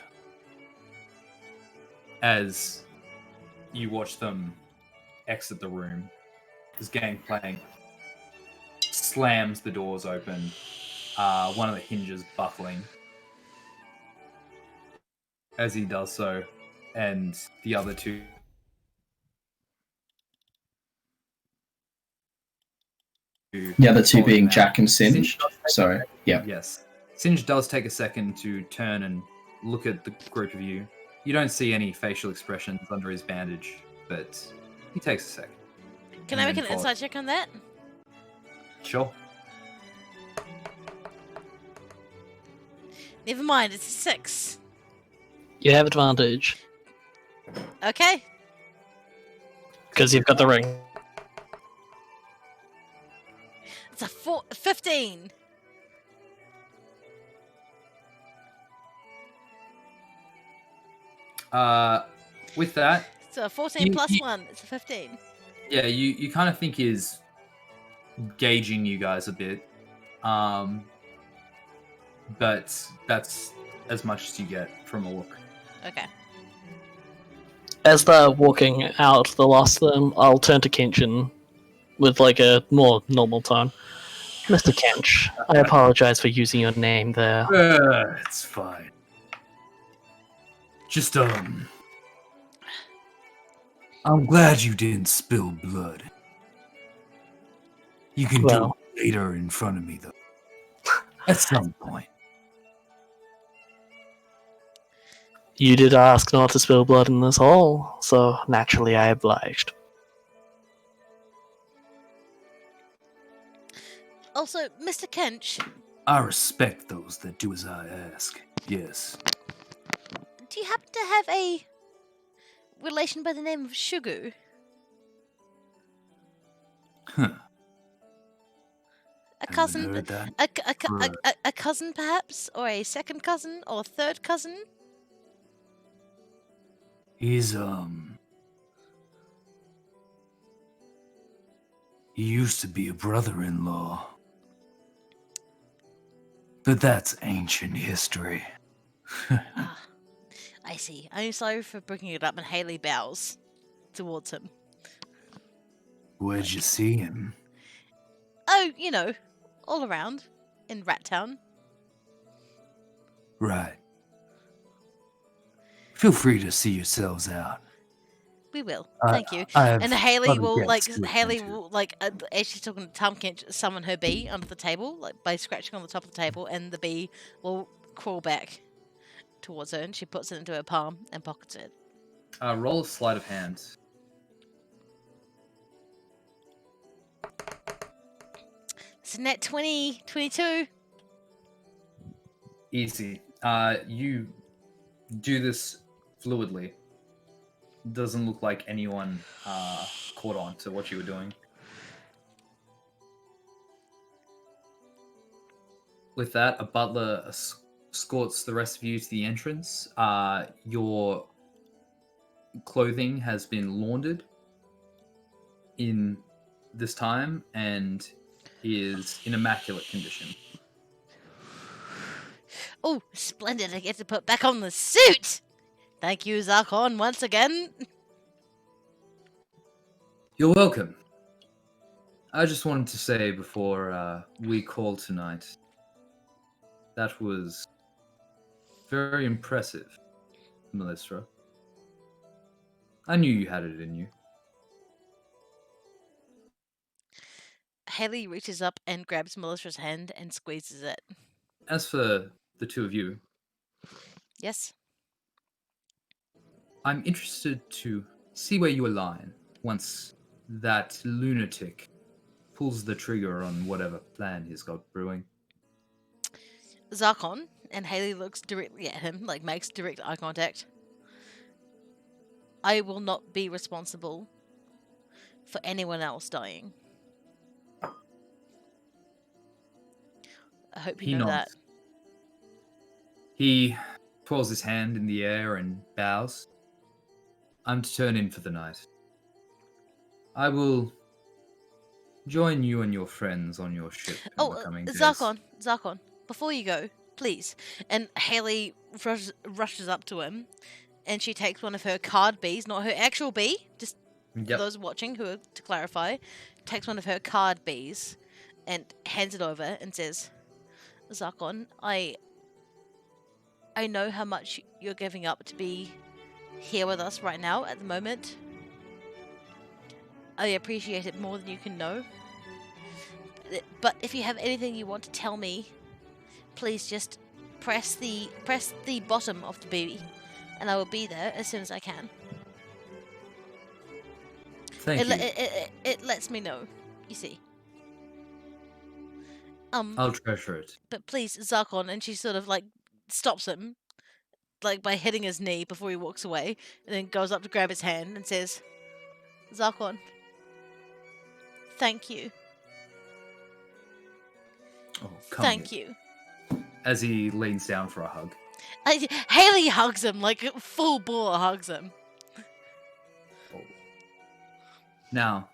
As you watch them exit the room, as Gangplank slams the doors open, one of the hinges buckling. As he does so, and the other two being Jack and Singe. Sorry. Yeah. Yes. Singe does take a second to turn and look at the group of you. You don't see any facial expressions under his bandage, but he takes a second. Can I make an insight check on that? Sure. Never mind, it's a 6. You have advantage. Okay. Because you've got the ring. It's a 15. With that, So a 14 You- plus you- 1, it's a 15. yeah, you kind of think is gauging you guys a bit, but that's as much as you get from a look. Okay. As they're walking out, the last of them, I'll turn to Kench with like a more normal tone. Mr. Kench, I apologize for using your name there. It's fine. Just, I'm glad you didn't spill blood. You can do Well. it later in front of me, though. At some point. You did ask not to spill blood in this hall, so naturally I obliged. Also, Mr. Kench, I respect those that do as I ask. Yes. do you happen to have a relation by the name of Shugu? Huh. A Haven't cousin? heard that. A cousin, perhaps? Or a second cousin? Or a third cousin? He's, he used to be a brother-in-law. But that's ancient history. Ah, I see. I'm sorry for bringing it up, and Haley bows towards him. Where'd you see him? Oh, you know, all around in Rat Town. Right. Feel free to see yourselves out. We will. I- Thank you. I have And Haley other will guests to attend to. as she's talking to Tom Kench, summon her bee under the table, like by scratching on the top of the table, and the bee will crawl back towards her, and she puts it into her palm and pockets it. Roll a sleight of hand. It's a net 20, 22. Easy. You do this fluidly. Doesn't look like anyone caught on to what you were doing. With that, a butler escorts the rest of you to the entrance. Your clothing has been laundered in this time and is in immaculate condition. Oh, splendid. I get to put back on the suit. Thank you, Zarkon, once again. You're welcome. I just wanted to say before we called tonight, that was very impressive, Melistra. I knew you had it in you. Haley reaches up and grabs Melissa's hand and squeezes it. As for the two of you, Yes? I'm interested to see where you align once that lunatic pulls the trigger on whatever plan he's got brewing. Zarkon, and Haley looks directly at him, like makes direct eye contact. I will not be responsible for anyone else dying. I hope you He know nods. that. He twirls his hand in the air and bows. I'm to turn in for the night. I will join you and your friends on your ship in the coming days. Zarkon, before you go, please. And Haley rushes up to him, and she takes one of her card bees, not her actual bee, just for those watching who are to clarify, takes one of her card bees and hands it over and says, Zarkon, I know how much you're giving up to be here with us right now at the moment. I appreciate it more than you can know. But if you have anything you want to tell me, please just press the bottom of the bee, and I will be there as soon as I can. Thank you. It lets me know, you see. I'll treasure it. But please, Zarkon, and she sort of like stops him, like by hitting his knee before he walks away, and then goes up to grab his hand and says, Zarkon, thank you. Oh, come Thank here. you. As he leans down for a hug. Haley hugs him, like full bore hugs him. Now,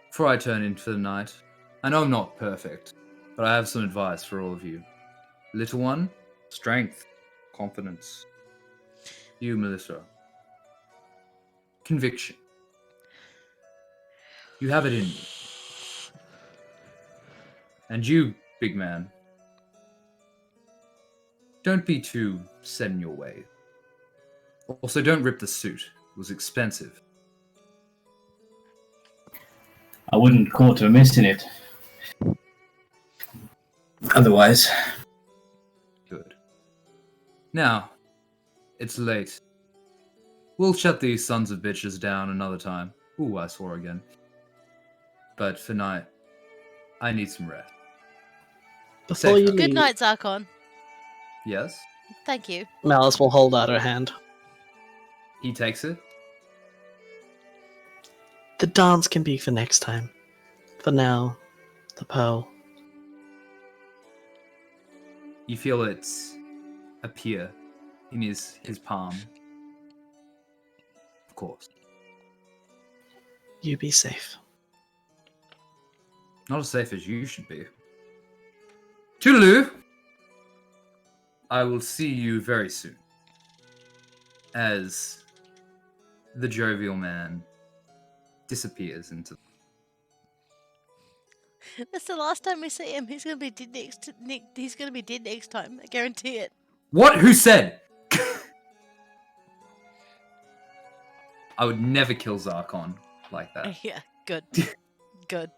before I turn in for the night, I know I'm not perfect, but I have some advice for all of you. Little one, strength, confidence. You, Melissa, conviction. You have it in you. And you, big man, don't be too set in your way. Also, don't rip the suit. It was expensive. I wouldn't caught her missing it. Otherwise. Good. Now, it's late. We'll shut these sons of bitches down another time. Ooh, I swore again. But for night, I need some rest. Before you Good leave, Good night, Zarkon. Yes? Thank you. Malice will hold out her hand. He takes it. The dance can be for next time. For now, the pearl. You feel it appear in his palm. Of course. You be safe. Not as safe as you should be. Toodaloo! I will see you very soon. As the jovial man disappears into... That's the last time we see him. He's gonna be dead he's gonna be dead next time. I guarantee it. What? Who said? I would never kill Zarkon like that. Yeah, good. Good.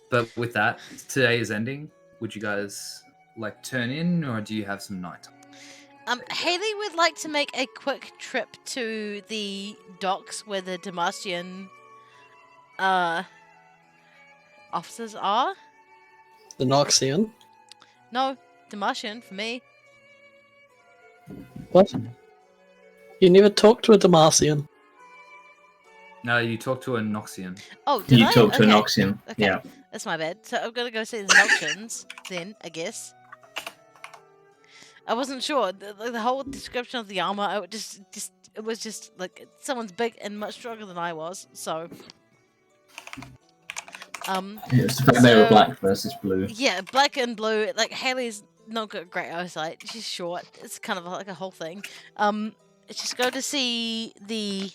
But with that, today is ending. Would you guys like turn in, or do you have some night? Haley would like to make a quick trip to the docks where the Demacian officers are. The Noxian? No, Demacian for me. What? You never talked to a Demacian. No, you talk to a Noxian. Oh, did You I? talk to an Okay. Noxian. Okay. Yeah. That's my bad. So I'm gonna go see the Noxians then, I guess. I wasn't sure. The whole description of the armor, it was just like someone's big and much stronger than I was. So, It was the fact they were black versus blue. yeah, black and blue. Like Haley's not got great eyesight. She's short. It's kind of like a whole thing. She's going to see the.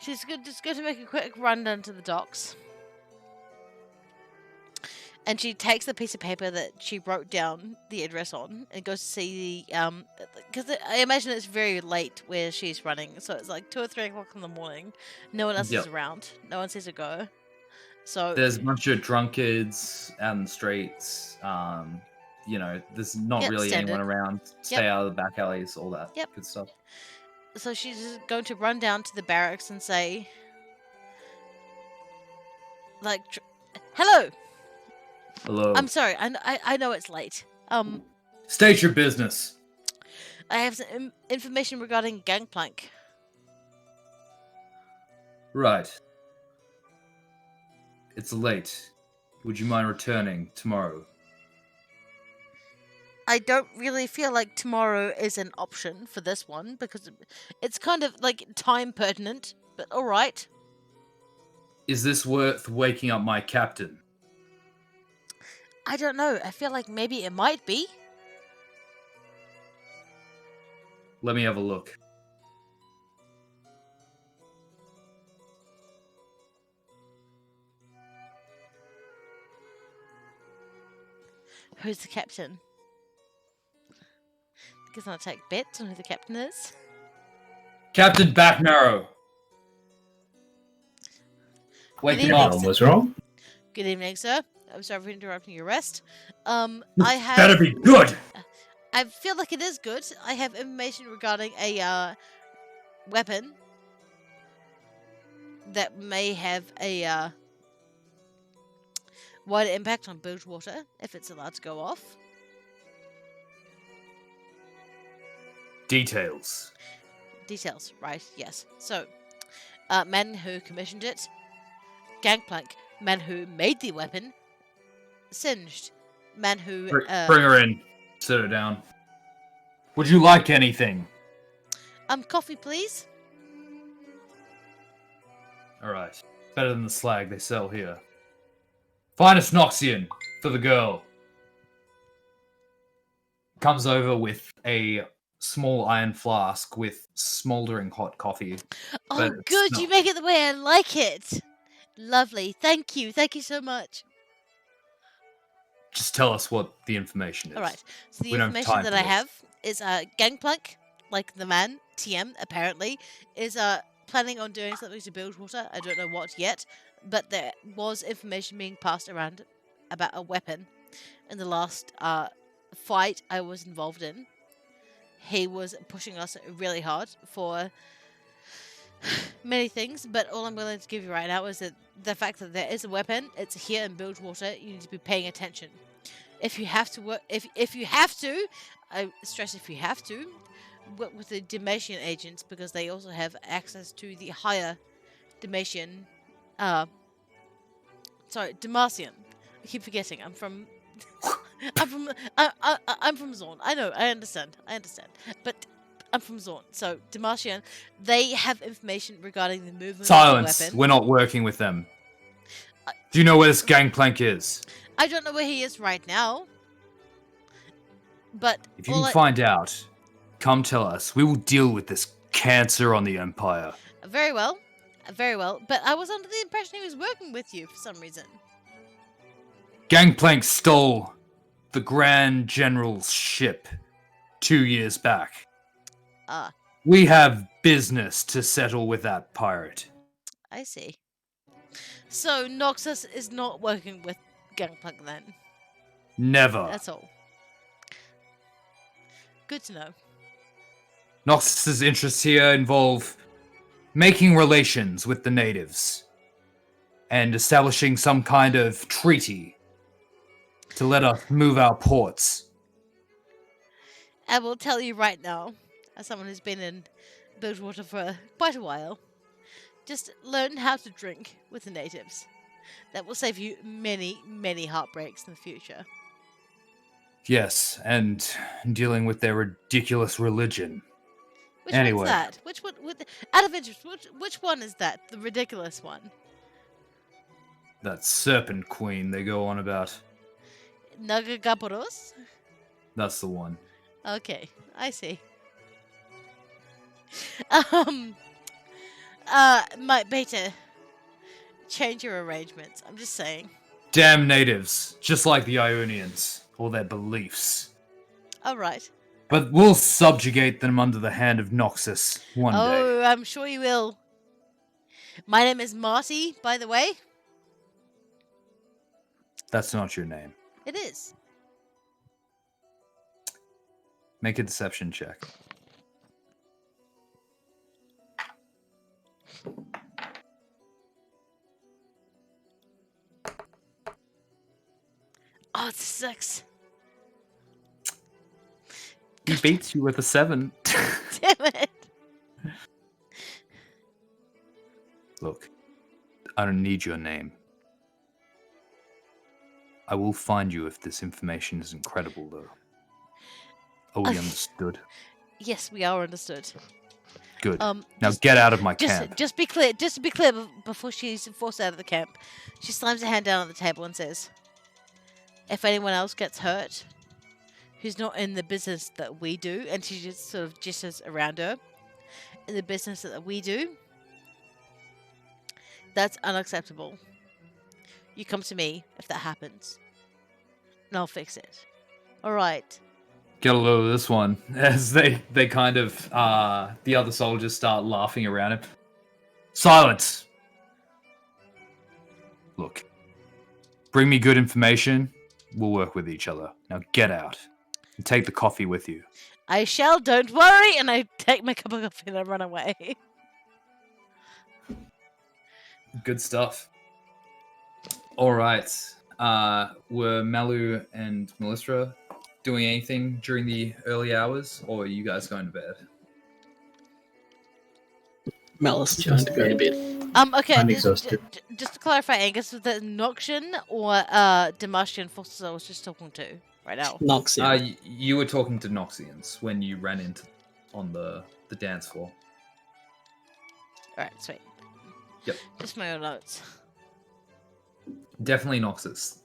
She's just going to make a quick run down to the docks. And she takes the piece of paper that she wrote down the address on and goes to see the, because I imagine it's very late where she's running. So it's like 2 or 3 o'clock in the morning. No one else is around. No one sees her go. So There's a bunch of drunkards out in the streets. You know, there's not really standard. anyone around. Stay out of the back alleys, all that good stuff. So she's just going to run down to the barracks and say, like, hello. Hello. I'm sorry. I know it's late. State your business. I have some information regarding Gangplank. Right. It's late. Would you mind returning tomorrow? I don't really feel like tomorrow is an option for this one because it's kind of like time pertinent, but alright. Is this worth waking up my captain? I don't know. I feel like maybe it might be. Let me have a look. Who's the captain? Because I'll take bets on who the captain is. Captain Backmarrow! Wake him up. What was wrong? Good evening, sir. I'm sorry for interrupting your rest. I have. Better be good! I feel like it is good. I have information regarding a weapon that may have a wider impact on Bilgewater if it's allowed to go off. Details. Details, right? Yes. So, man who commissioned it, Gangplank, Man who made the weapon, singed. Man who... Bring her in. Sit her down. Would you like anything? Coffee, please? Alright. Better than the slag they sell here. Finest Noxian for the girl. Comes over with a small iron flask with smoldering hot coffee. Oh, good. You make it the way I like it. Lovely. Thank you. Thank you so much. Just tell us what the information is. All right. So the We don't have information time that for I this. have is Gangplank, like the man, TM, apparently, is planning on doing something to Bilgewater. I don't know what yet, but there was information being passed around about a weapon in the last fight I was involved in. He was pushing us really hard for many things, but all I'm willing to give you right now is that the fact that there is a weapon, it's here in Bilgewater. You need to be paying attention. If you have to work, if you have to, I stress if you have to, work with the Dalmatian agents because they also have access to the higher Dalmatian. Dalmatian. I keep forgetting. I'm from Zorn. I know. I understand. But I'm from Zorn. So Dalmatian, they have information regarding the movement Silence. of the weapon. We're not working with them. Do you know where this Gangplank is? I don't know where he is right now. But If you can find out, come tell us. We will deal with this cancer on the Empire. Very well. Very well. But I was under the impression he was working with you for some reason. Gangplank stole the Grand General's ship 2 years back. We have business to settle with that pirate. I see. So Noxus is not working with Gangplank then? Never. That's all. Good to know. Noxus's interests here involve making relations with the natives and establishing some kind of treaty to let us move our ports. I will tell you right now, as someone who's been in Bilgewater for quite a while, just learn how to drink with the natives. That will save you many, many heartbreaks in the future. Yes, and dealing with their ridiculous religion. Which Anyway. one's that? Which one? Out of interest, which one is that? The ridiculous one? That serpent queen they go on about. Nagagaporos? That's the one. Okay, I see. Might better change your arrangements. I'm just saying. Damn natives, just like the Ionians, or their beliefs. All right. But we'll subjugate them under the hand of Noxus one day. Oh, I'm sure you will. My name is Marty, by the way. That's not your name. It is. Make a deception check. Oh, it's a 6. He beats you with a 7. Damn it. Look, I don't need your name. I will find you if this information is incredible, though. Are we understood? Yes, we are understood. Good. Now get out of my camp. Just be clear. Just to be clear, before she's forced out of the camp, she slams her hand down on the table and says, "If anyone else gets hurt, who's not in the business that we do," and she just sort of gestures around her, in the business that we do, that's unacceptable. You come to me if that happens, and I'll fix it. All right. Get a load of this one. As they kind of, the other soldiers start laughing around him. Silence! Look, bring me good information, we'll work with each other. Now get out. And take the coffee with you. I shall, don't worry, and I take my cup of coffee and I run away. Good stuff. Alright. Were Malu and Melistra doing anything during the early hours, or are you guys going to bed? Malice trying to go to bed. Okay, I'm exhausted. just to clarify, Angus, was that Noxian or Damascian forces I was just talking to right now? Noxia. You were talking to Noxians when you ran into on the dance floor. Alright, sweet. Yep. Just my own notes. Definitely Noxus.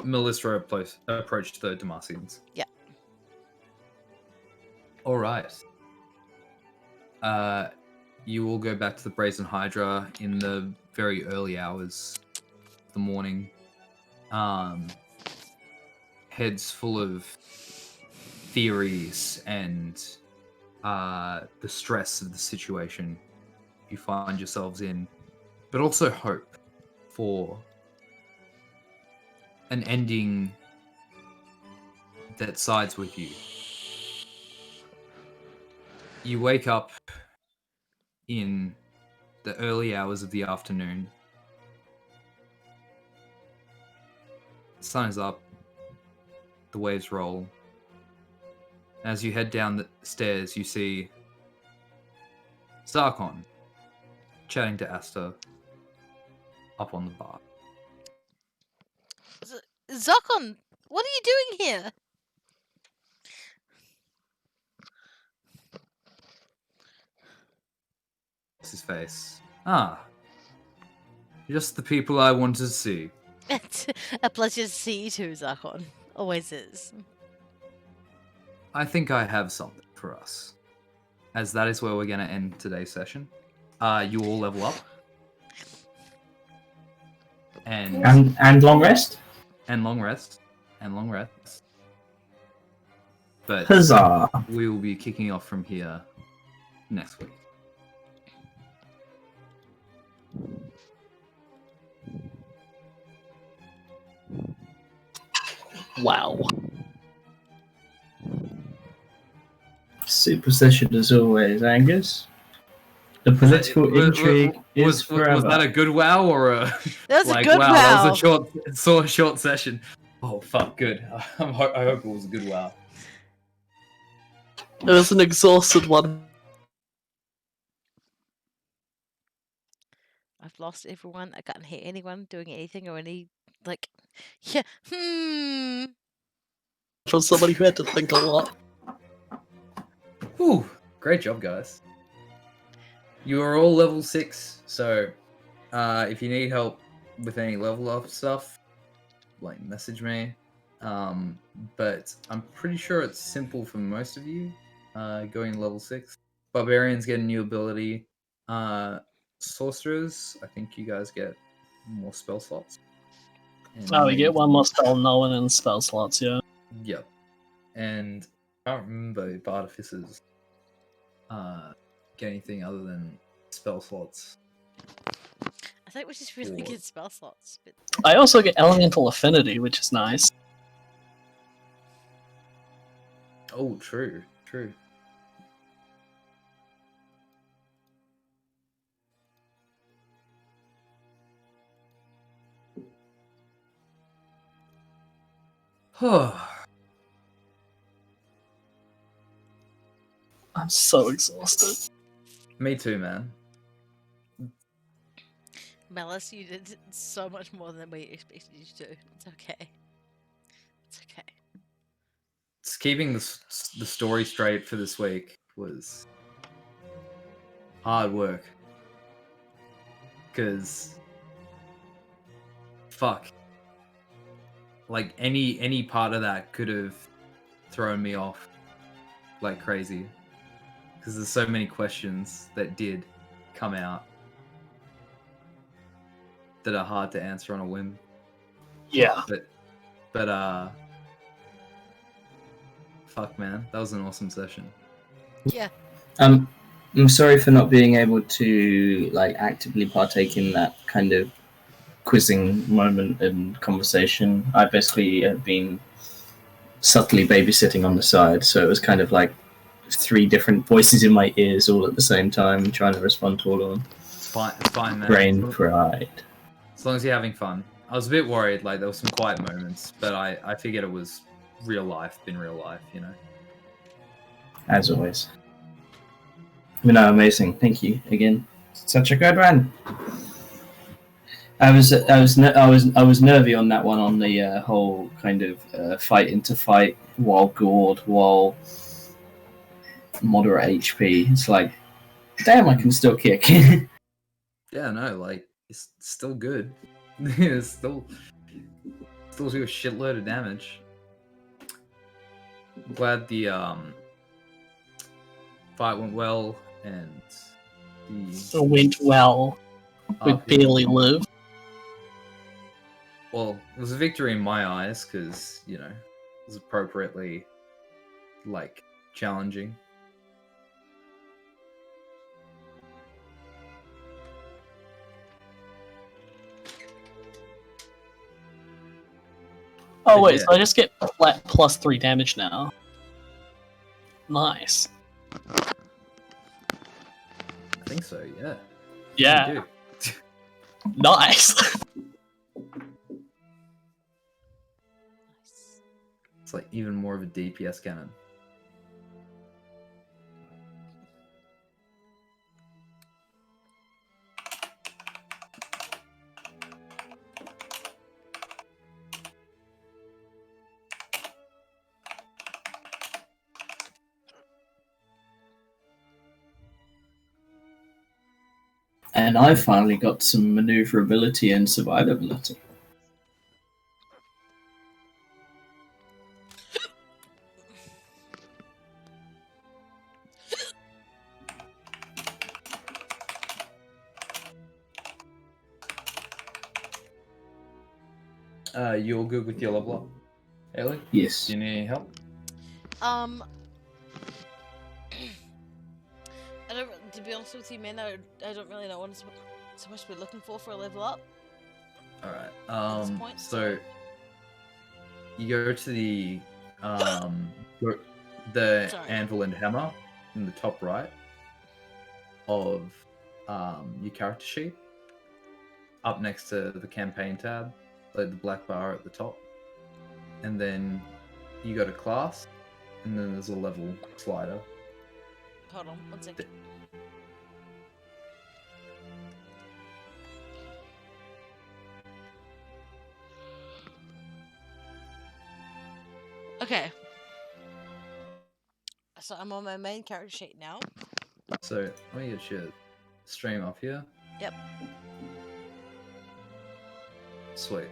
Melissa approached the Damascians. Yeah. All right. You all go back to the Brazen Hydra in the very early hours of the morning. Heads full of theories and the stress of the situation you find yourselves in, but also hope for an ending that sides with you. You wake up in the early hours of the afternoon. The sun is up. The waves roll. As you head down the stairs, you see Zarkon chatting to Asta up on the bar. Zarkon, what are you doing here? His face. Just the people I wanted to see. It's a pleasure to see you too, Zarkon. Always is. I think I have something for us. As that is where we're going to end today's session. You all level up. And long rest. And long rest. And long rest. But Huzzah! we will be kicking off from here next week. Wow. Super session as always, Angus. The political intrigue is forever. Was that a good wow or a That was like a good wow. That was a short session. Oh fuck, good. I hope it was a good wow. It was an exhausted one. I've lost everyone. I can't hear anyone doing anything or any like. Yeah. For somebody who had to think a lot. Whew. Great job, guys. You are all level 6, so if you need help with any level up stuff, like message me. But I'm pretty sure it's simple for most of you. Going level 6. Barbarians get a new ability. Sorcerers, I think you guys get more spell slots. And We get one more spell knowing and spell slots, yeah. Yep. And I don't remember if artificers get anything other than spell slots. I think we just really Or- good spell slots. But... I also get elemental affinity, which is nice. Oh, true. I'm so exhausted. Me too, man. Melis, you did so much more than we expected you to. It's okay. It's okay. It's keeping the story straight for this week was hard work. Because fuck. Like any part of that could have thrown me off like crazy. Because there's so many questions that did come out that are hard to answer on a whim. Yeah. But fuck man, that was an awesome session. Yeah. I'm sorry for not being able to like actively partake in that kind of quizzing moment and conversation. I basically have been subtly babysitting on the side, so it was kind of like 3 different voices in my ears all at the same time, trying to respond to all of them. It's fine, man. Brain fried. As long as you're having fun. I was a bit worried, like there were some quiet moments, but I figured it was real life, you know. As always. No, amazing. Thank you again. Such a good one. I was nervy on that one on the whole kind of fight into fight while gored while moderate HP. It's like, damn, I can still kick. Yeah, no, like it's still good. It's still do a shitload of damage. I'm glad the fight went well and It went well. We barely lived. Well, it was a victory in my eyes because, you know, it was appropriately, like, challenging. Oh But wait, yeah. so I just get flat +3 damage now. Nice. I think so, yeah. Yeah. You do. Nice. It's like even more of a DPS cannon. And I finally got some maneuverability and survivability. You all good with your level up? Ellie? Yes. Do you need any help? I don't. To be honest with you, man, I don't really know what I'm supposed to be looking for a level up. Alright. this point, So you go to the the Sorry. anvil and hammer in the top right of your character sheet, up next to the campaign tab, like the black bar at the top, and then you go to class, and then there's a level slider. Hold on, one second. Okay. So I'm on my main character sheet now. So let me get your stream up here. Yep. Sweet.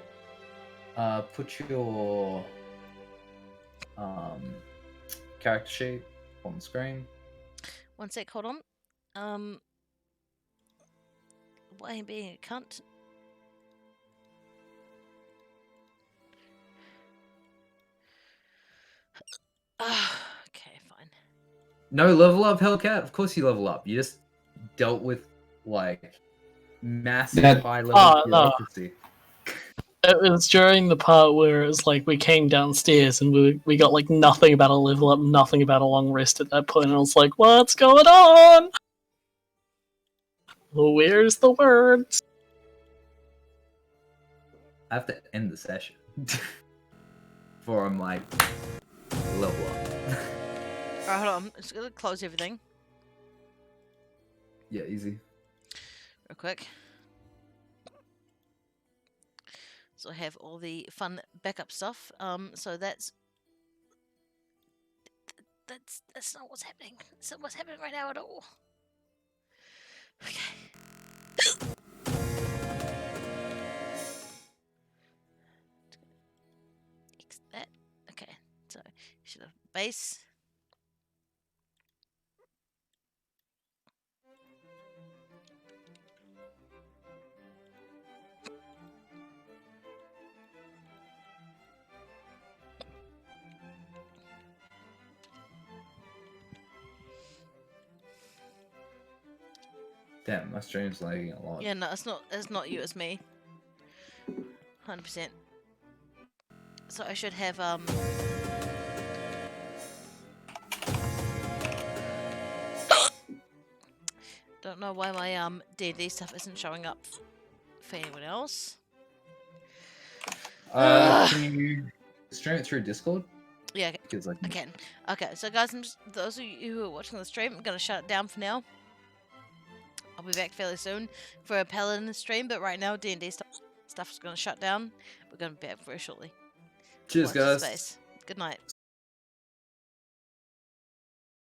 Put your character sheet on the screen. One sec, hold on. Why am I being a cunt? Okay, fine. No level up, Hellcat. Of course you level up. You just dealt with like massive That- high level Oh, no. bureaucracy. It was during the part where it was like we came downstairs and we got like nothing about a level up, nothing about a long rest at that point, and I was like, what's going on? Where's the words? I have to end the session before I'm like level up. Alright, hold on. I'm just gonna close everything Yeah, easy. real quick. So I have all the fun backup stuff. So that's not what's happening. That's not what's happening right now at all. Okay. X that. Okay. So should have base. Damn, my stream's lagging a lot. Yeah, no, it's not you, it's me. 100%. So I should have don't know why my D&D stuff isn't showing up for anyone else. Can you stream it through Discord? Yeah, Because like I can. Okay, so guys, those of you who are watching the stream, I'm gonna shut it down for now. I'll be back fairly soon for a Paladin stream, but right now D&D stuff is going to shut down. We're going to be back very shortly. Cheers, Watch this guys. space. Good night.